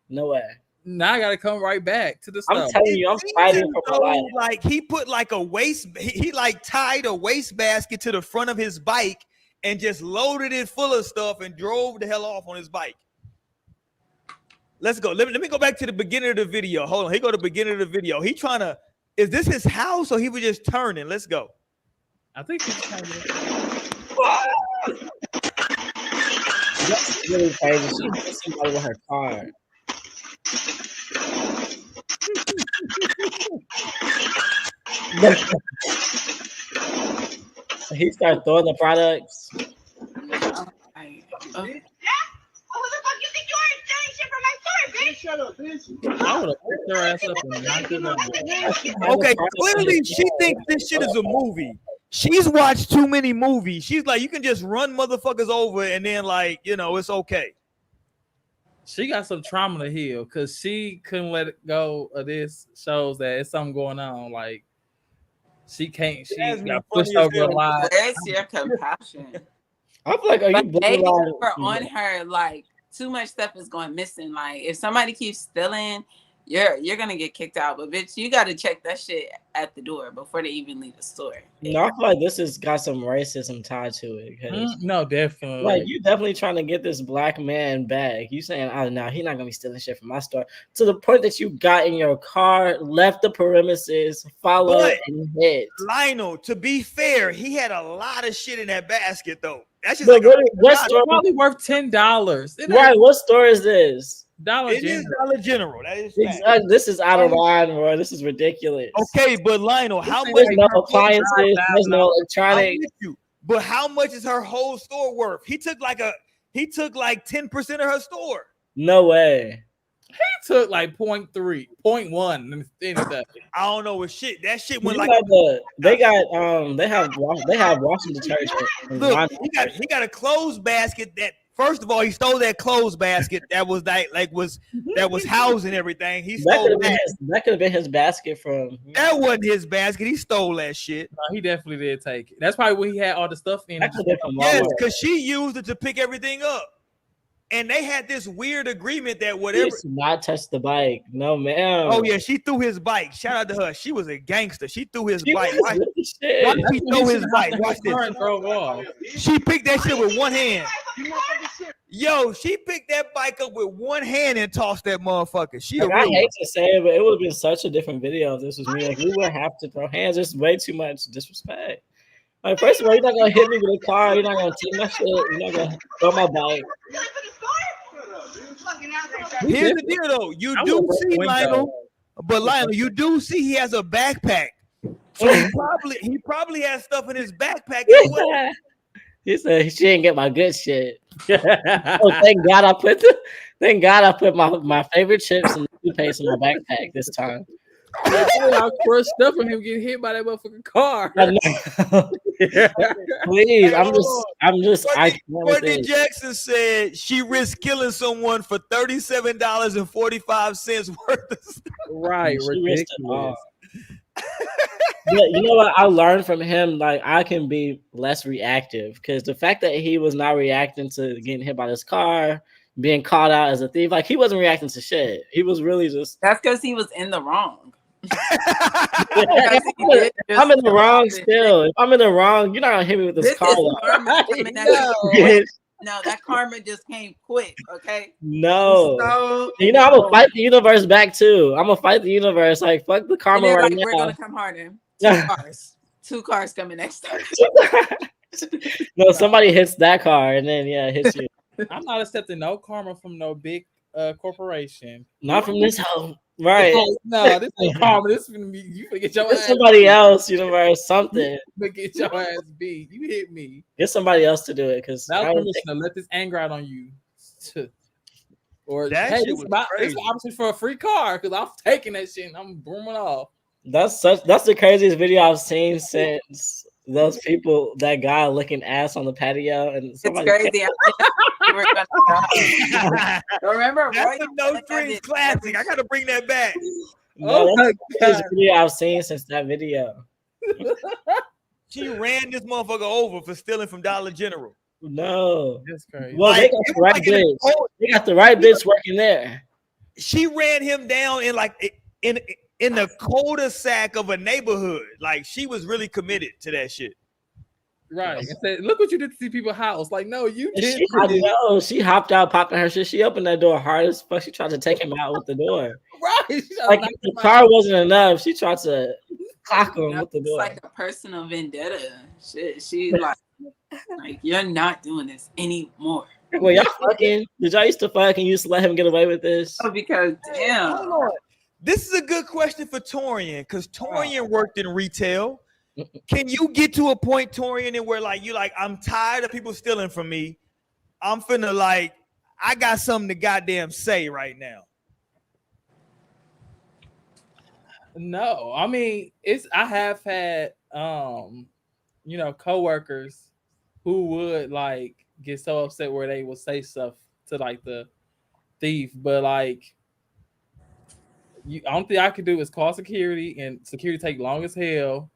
No way. Now I gotta come right back to the I'm stuff. telling you, I'm fighting for my life. Like he put like a he like tied a waste basket to the front of his bike and just loaded it full of stuff and drove the hell off on his bike. Let's go. Let me go back to the beginning of the video. Hold on. He go to the beginning of the video. He trying to, is this his house or he was just turning? Let's go. I think he's kind of. That's really crazy. She hit somebody with her car. He started throwing the products. Who the fuck you think you are stealing shit from my store, bitch? Shut up, bitch. I would have picked her ass up and knocked her down. Okay, clearly she thinks this shit is a movie. She's watched too many movies. She's like, you can just run motherfuckers over and then like, you know, it's okay. She got some trauma to heal because she couldn't let it go of this. Shows that it's something going on. Like she can't. She got pushed over a lot. Where's your compassion? I feel like, are you But maybe borderline? for on her, like too much stuff is going missing. Like if somebody keeps stealing, you're gonna get kicked out. But bitch, you gotta check that shit at the door before they even leave the store. No, I feel like this has got some racism tied to it. No, definitely. Like you definitely trying to get this black man back. You saying, oh no, he's not gonna be stealing shit from my store. To the point that you got in your car, left the premises, followed, and hit. Lionel, to be fair, he had a lot of shit in that basket though. That's just But like what store? Probably worth $10. Right, what store is this? Dollar it is Dollar General. That is fact. Exactly. This is out of line, bro. This is ridiculous. Okay, but Lionel, how much? There's no appliances. There's no electronics. But how much is her whole store worth? He took like 10% of her store. No way. He took like 0.3, 0.1 anything. I don't know what shit. That shit went You like know they have washing detergent. Look, he got a clothes basket that first of all he stole that clothes basket that was was housing everything. He stole that could have been his basket from. That wasn't his basket. He stole that shit. No, he definitely did take it. That's probably where he had all the stuff in. Yes, because she used it to pick everything up. And they had this weird agreement that whatever. She not touch the bike. No, man. Oh, yeah. She threw his bike. Shout out to her. She was a gangster. She threw his bike. Why did he throw his bike? Watch this. She picked that shit with one hand. Yo, she picked that bike up with one hand and tossed that motherfucker. I hate to say it, but it would have been such a different video if this was me. Like, we would have to throw hands. There's way too much disrespect. Like, first of all, you're not gonna hit me with a car. You're not gonna take my shit. You're not gonna throw my bike. Here's the deal, though. You do see Lionel, but Lionel, you do see he has a backpack. So he probably has stuff in his backpack. He said she didn't get my good shit. Oh, thank God I put my favorite chips and toothpaste in my backpack this time. I crushed stuff from him getting hit by that motherfucking car. Please, I'm just. Courtney Jackson said she risked killing someone for $37.45 worth of stuff. Right, ridiculous. But you know what I learned from him? Like, I can be less reactive because the fact that he was not reacting to getting hit by this car, being caught out as a thief, like he wasn't reacting to shit. He was really just. That's because he was in the wrong. I'm in the wrong still. If I'm in the wrong, you're not gonna hit me with this car. No, that karma just came quick, okay? No. So, I'm gonna fight the universe back too. I'm gonna fight the universe. Like, fuck the karma right like, now. We're gonna come harder. Two cars coming next time. No, somebody hits that car and then it hits you. I'm not accepting no karma from no big corporation. Not from this home. Right. No, this ain't karma. This is gonna be you get your ass. Somebody else, universe, something. Get your ass beat. You hit me. Get somebody else to do it because that was permission to let this anger out on you. Or that hey, it's an option for a free car because I'm taking that shit and I'm booming off. That's the craziest video I've seen since those people, that guy licking ass on the patio, and it's crazy. Remember, that's a No Strings classic. I gotta bring that back. No, that's the craziest video I've seen since that video. She ran this motherfucker over for stealing from Dollar General. No, that's crazy. Well, they got the right bitch. They got the right bitch working there. She ran him down in the cul-de-sac of a neighborhood. Like, she was really committed to that shit. Right. And said, look what you did to see people's house. Like, no, you did. She hopped out, popping her shit. She opened that door hard as fuck. She tried to take him out with the door. Right. Like, if the car wasn't enough, she tried to clock him with the door. It's like a personal vendetta. Shit. She like, you're not doing this anymore. Well, y'all fucking. Did y'all used to fuck and you used to let him get away with this? Oh, because damn. Hold on. This is a good question for Torian because Torian worked in retail. Can you get to a point, Torian, and where like you like, I'm tired of people stealing from me. I'm finna like, I got something to goddamn say right now. No, I mean I have had coworkers who would like get so upset where they would say stuff to like the thief, but like. Only thing I could do is call security, and security take long as hell.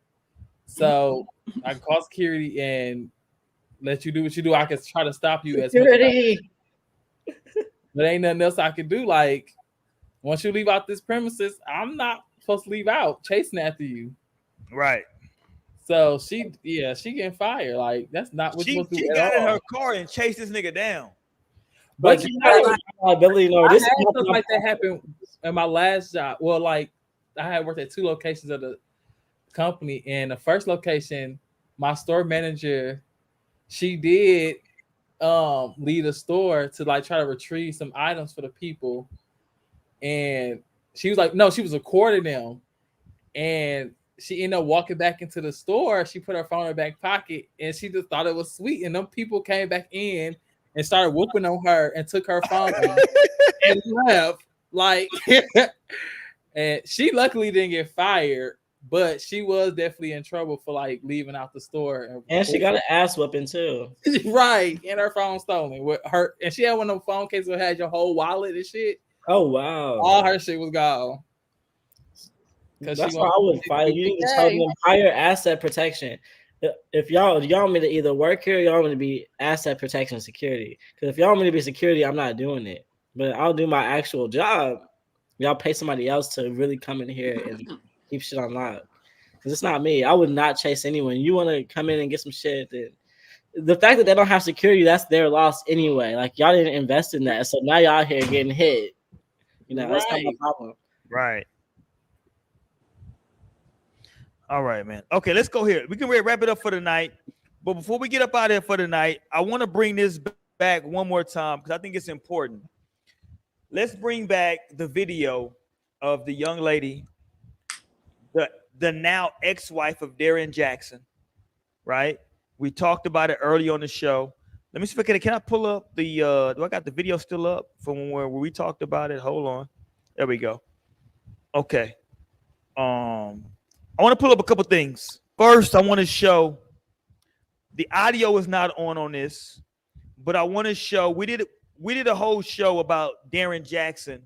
So I can call security and let you do what you do. I can try to stop you as security. But ain't nothing else I can do. Like once you leave out this premises, I'm not supposed to leave out chasing after you. Right. So she getting fired. Like that's not what you're supposed to do She at got in all. her car and chased this nigga down. But Like, you know, liability, no, I this had is stuff like that happen in my last job. Well, like I had worked at 2 locations of the company, and the first location, my store manager, she did lead a store to like try to retrieve some items for the people, and she was like, no, she was recording them, and she ended up walking back into the store. She put her phone in her back pocket, and she just thought it was sweet. And them people came back in and started whooping on her and took her phone and left. Like, and she luckily didn't get fired, but she was definitely in trouble for like leaving out the store. And she got an ass whooping too. Right, and her phone stolen with her, and she had one of those phone cases that had your whole wallet and shit. Oh wow! All her shit was gone. That's why I would fire. You need to tell them higher asset protection. If y'all want me to either work here, or y'all want me to be asset protection security. Because if y'all want me to be security, I'm not doing it. But I'll do my actual job. Y'all pay somebody else to really come in here and keep shit on lock. Because it's not me. I would not chase anyone. You want to come in and get some shit, then the fact that they don't have security, that's their loss anyway. Like y'all didn't invest in that, so now y'all out here getting hit. You know, that's not my problem. Right. All right, man. Okay, let's go here. We can wrap it up for the night. But before we get up out of here for the night, I want to bring this back one more time because I think it's important. Let's bring back the video of the young lady, the now ex-wife of Darren Jackson, right? We talked about it early on the show. Let me see if can I pull up the do I got the video still up from where we talked about it? Hold on. There we go. Okay. I want to pull up a couple things. First, I want to show the audio is not on this, but I want to show we did a whole show about Darren Jackson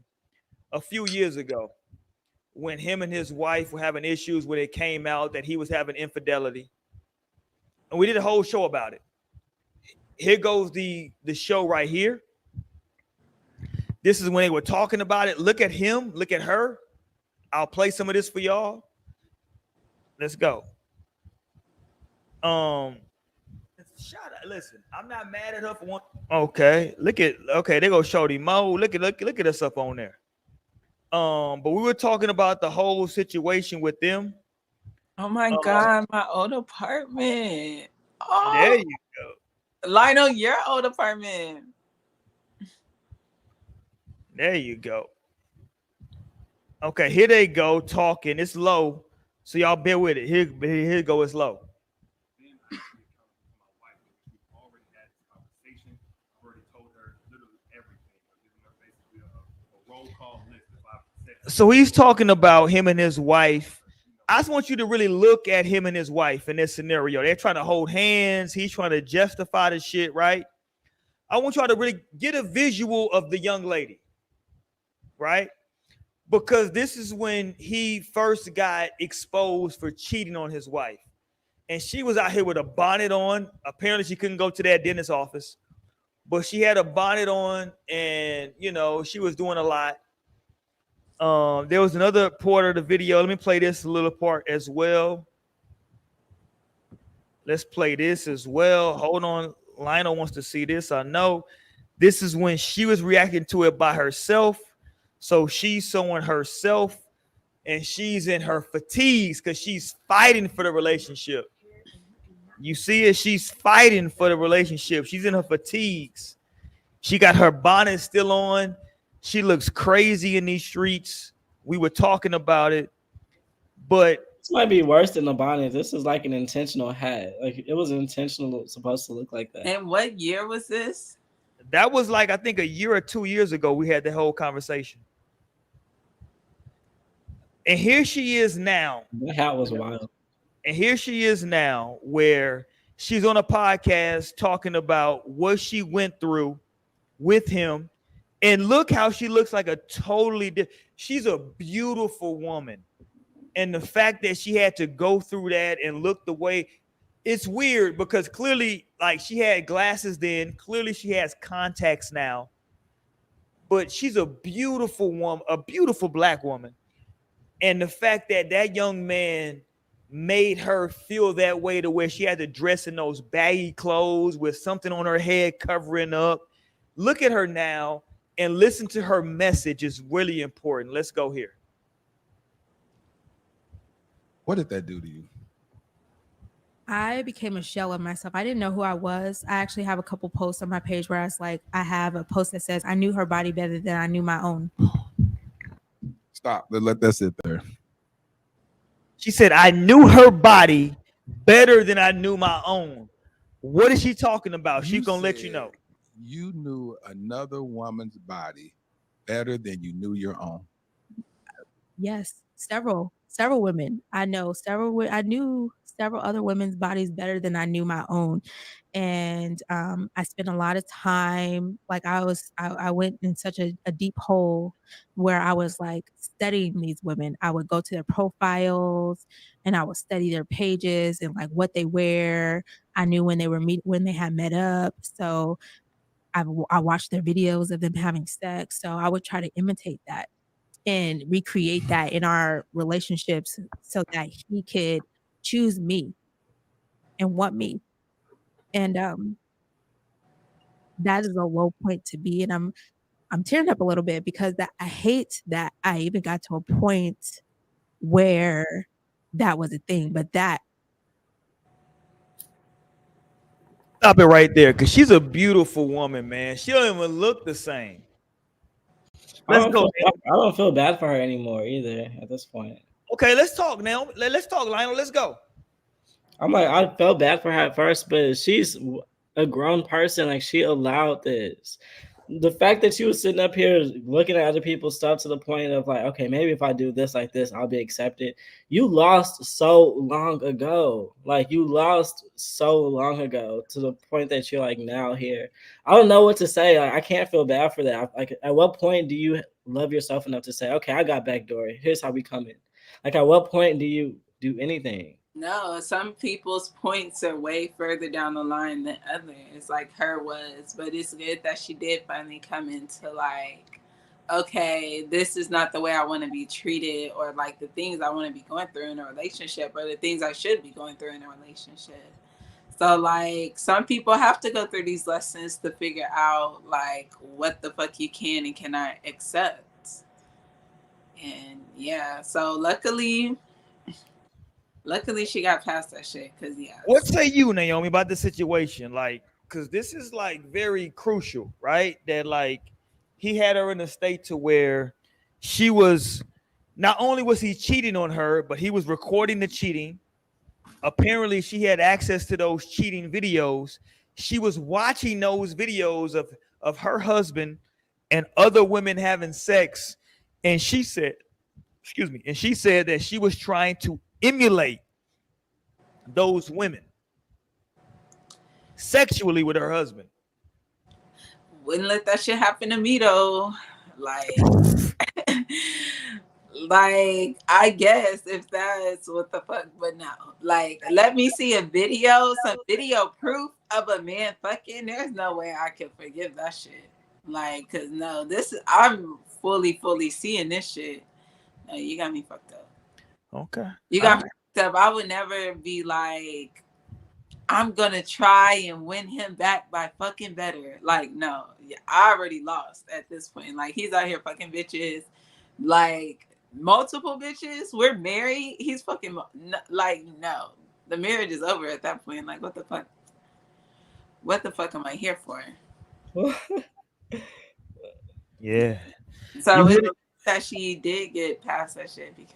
a few years ago when him and his wife were having issues when it came out that he was having infidelity. And we did a whole show about it. Here goes the show right here. This is when they were talking about it. Look at him, look at her. I'll play some of this for y'all. Let's go. Listen, I'm not mad at her for one. Okay, they go Shorty Mo. Look at us up on there. But we were talking about the whole situation with them. Oh my God, my old apartment. Oh, there you go. Lionel, your old apartment. There you go. Okay, here they go talking. It's low. So y'all bear with it. Here go. It's low. So he's talking about him and his wife. I just want you to really look at him and his wife in this scenario. They're trying to hold hands. He's trying to justify the shit, right? I want y'all to really get a visual of the young lady, right? Because this is when he first got exposed for cheating on his wife. And she was out here with a bonnet on. Apparently she couldn't go to that dentist office, but she had a bonnet on and, you know, she was doing a lot. There was another part of the video. Let me play this little part as well. Let's play this as well. Hold on. Lionel wants to see this. I know. This is when she was reacting to it by herself. So she's showing herself and she's in her fatigues because she's fighting for the relationship. You see it? She's fighting for the relationship. She's in her fatigues. She got her bonnet still on. She looks crazy in these streets. We were talking about it, but this might be worse than the bonnet. This is like an intentional hat. Like it was intentional, supposed to look like that. And what year was this? That was like, I think a year or 2 years ago, we had the whole conversation. And here she is now. That hat was wild. And here she is now where she's on a podcast talking about what she went through with him. And look how she looks like a totally she's a beautiful woman. And the fact that she had to go through that and look the way, it's weird because clearly, like, she had glasses then. Clearly she has contacts now. but she's a beautiful woman, a beautiful black woman. And the fact that that young man made her feel that way to where she had to dress in those baggy clothes with something on her head covering up. Look at her now and listen to her message is really important. Let's go here. What did that do to you? I became a shell of myself. I didn't know who I was. I actually have a couple posts on my page where I was like, I have a post that says, I knew her body better than I knew my own. Stop. Let that sit there. She said, I knew her body better than I knew my own. What is she talking about? She's going to let you know. You knew another woman's body better than you knew your own. Yes, several women. I knew several other women's bodies better than I knew my own. And I spent a lot of time, like I went in such a deep hole where I was like studying these women. I would go to their profiles and I would study their pages and like what they wear. I knew when they had met up. So I watched their videos of them having sex. So I would try to imitate that and recreate that in our relationships so that he could choose me and want me. And that is a low point to be. And I'm tearing up a little bit because I hate that I even got to a point where that was a thing. But that Stop it right there, because she's a beautiful woman, man. She don't even look the same. I don't feel bad for her anymore either at this point. Okay, let's talk now. Let's talk, Lionel. Let's go. I'm like, I felt bad for her at first, but she's a grown person. Like, she allowed this. The fact that she was sitting up here looking at other people's stuff to the point of like, okay, maybe if I do this like this, I'll be accepted. You lost so long ago. Like, you lost so long ago to the point that you're like now here. I don't know what to say. Like, I can't feel bad for that. Like, at what point do you love yourself enough to say, okay, I got backdoor. Here's how we coming. Like, at what point do you do anything? No, some people's points are way further down the line than others, like her was. But it's good that she did finally come into like, okay, this is not the way I want to be treated, or like the things I want to be going through in a relationship, or the things I should be going through in a relationship. So like, some people have to go through these lessons to figure out like what the fuck you can and cannot accept. And yeah, so luckily she got past that shit. Cause yeah. What say you, Naomi, about the situation? Like, cause this is like very crucial, right? That like he had her in a state to where she was not only was he cheating on her, but he was recording the cheating. Apparently, she had access to those cheating videos. She was watching those videos of her husband and other women having sex, and she said, excuse me, and she said that she was trying to emulate those women sexually with her husband. Wouldn't let that shit happen to me though. Like, like I guess if that's what the fuck, but no. Like, let me see a video, some video proof of a man fucking. There's no way I can forgive that shit. Like, cause no, I'm fully seeing this shit. No, you got me fucked up. Okay. You got me fucked up. I would never be like, I'm gonna try and win him back by fucking better. Like, no, I already lost at this point. Like, he's out here fucking bitches, like multiple bitches. We're married. He's fucking like, no, the marriage is over at that point. Like, what the fuck? What the fuck am I here for? Yeah. So it's that she did get past that shit because.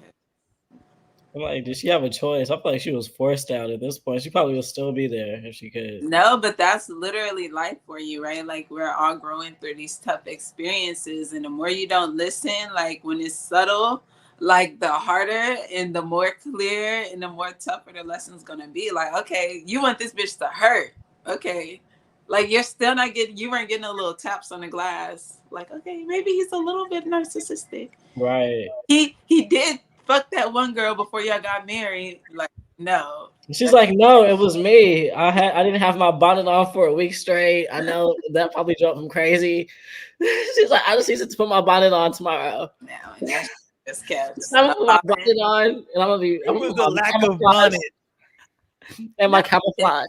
I'm like, did she have a choice? I feel like she was forced out at this point. She probably would still be there if she could. No, but that's literally life for you, right? Like, we're all growing through these tough experiences, and the more you don't listen, like when it's subtle, like the harder and the more clear and the more tougher the lesson's gonna be. Like, okay, you want this bitch to hurt. Okay. Like, you're still not you weren't getting a little taps on the glass. Like, okay, maybe he's a little bit narcissistic. Right. He did fuck that one girl before y'all got married. Like, no. She's like, no, it was me. I didn't have my bonnet on for a week straight. I know that probably drove him crazy. She's like, I just need to put my bonnet on tomorrow. Now, and that's just kept. I'm gonna put my bonnet on, and I'm gonna be. It was the lack of camouflage bonnet. and my camouflage.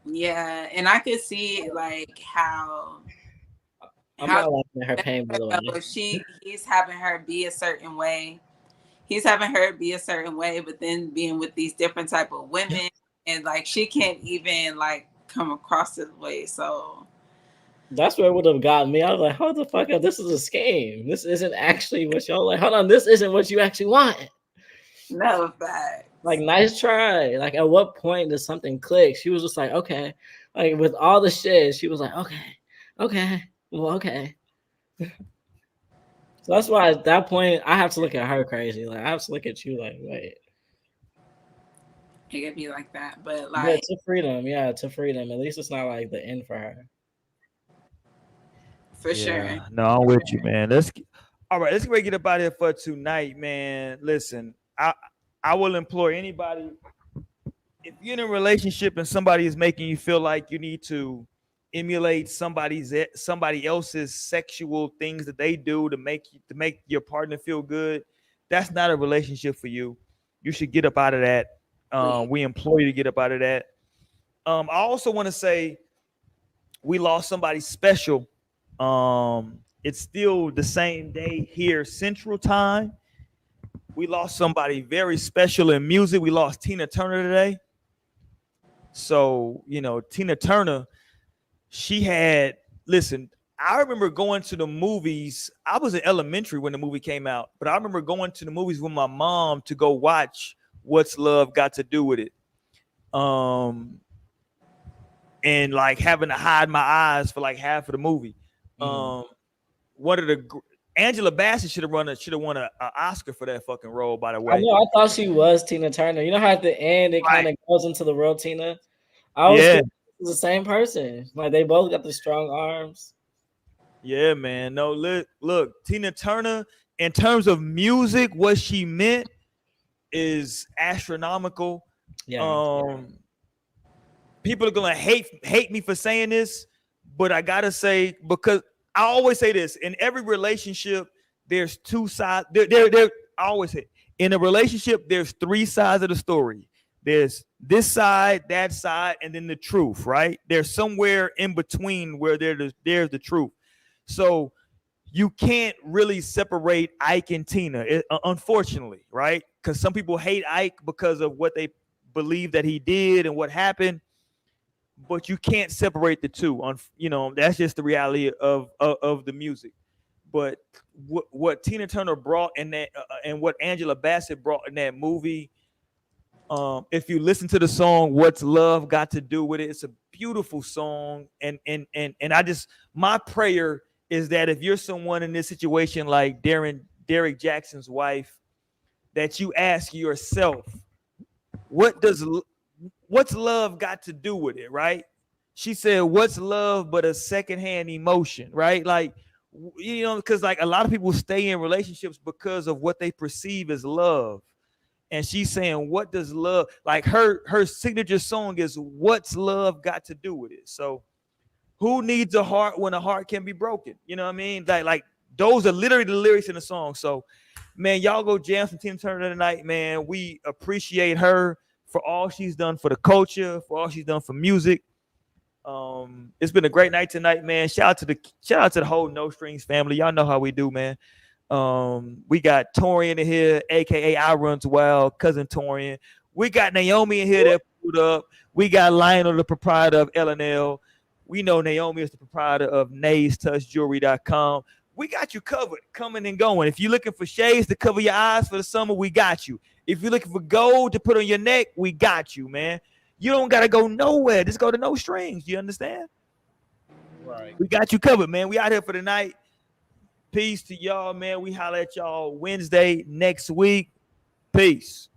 Yeah, and I could see like how I'm not laughing at her pain, by the way. He's having her be a certain way. He's having her be a certain way, but then being with these different type of women, and like she can't even like come across this way. So that's where it would have gotten me. I was like, hold the fuck up. This is a scheme. This isn't actually what y'all like. Hold on, this isn't what you actually want. No fact. Like, nice try. Like, at what point does something click? She was just like, okay. Like, with all the shit, she was like, okay. Well, okay. So that's why at that point, I have to look at her crazy. Like, I have to look at you like, wait. It could be like that, but like. Yeah, to freedom. Yeah, to freedom. At least it's not like the end for her. For sure. No, I'm with you, man. All right, let's get up out of here for tonight, man. Listen, I will implore anybody, if you're in a relationship and somebody is making you feel like you need to emulate somebody else's sexual things that they do to make your partner feel good, that's not a relationship for you. You should get up out of that. We implore you to get up out of that. I also want to say we lost somebody special. It's still the same day here, Central Time. We lost somebody very special in music. We lost Tina Turner today. So, Tina Turner, listen, I remember going to the movies. I was in elementary when the movie came out, but I remember going to the movies with my mom to go watch What's Love Got to Do With It. And like having to hide my eyes for like half of the movie. Angela Bassett should have won an Oscar for that fucking role, by the way. I know, I thought she was Tina Turner. You know how at the end it kind of goes into the real Tina? I always think it's the same person. Like, they both got the strong arms. Yeah, man. No, look, Tina Turner, in terms of music, what she meant is astronomical. Yeah. People are gonna hate me for saying this, but I gotta say, because I always say this, in every relationship, there's two sides. I always say, in a relationship, there's three sides of the story. There's this side, that side, and then the truth, right? There's somewhere in between where there's the truth. So you can't really separate Ike and Tina, unfortunately, right? Because some people hate Ike because of what they believe that he did and what happened. But you can't separate the two. That's just the reality of the music. But what Tina Turner brought in that, and what Angela Bassett brought in that movie, if you listen to the song "What's Love Got to Do With It," it's a beautiful song. And my prayer is that if you're someone in this situation like Derek Jackson's wife, that you ask yourself, what's love got to do with it, right? She said, what's love but a secondhand emotion, right? Like, because like a lot of people stay in relationships because of what they perceive as love. And she's saying, what does love, like her signature song is What's Love Got to Do With It? So who needs a heart when a heart can be broken? You know what I mean? Like those are literally the lyrics in the song. So, man, y'all go jam some Tina Turner tonight, man. We appreciate her for all she's done for the culture, for all she's done for music. It's been a great night tonight, man. Shout out to the whole No Strings family. Y'all know how we do, man. We got Torian in here, aka I Runs Wild, cousin Torian. We got Naomi in here that pulled up. We got Lionel, the proprietor of L&L. We know Naomi is the proprietor of NaysTouchJewelry.com. We got you covered, coming and going. If you're looking for shades to cover your eyes for the summer, we got you. If you're looking for gold to put on your neck, we got you, man. You don't got to go nowhere. Just go to No Strings. You understand? Right. We got you covered, man. We out here for the night. Peace to y'all, man. We holler at y'all Wednesday next week. Peace.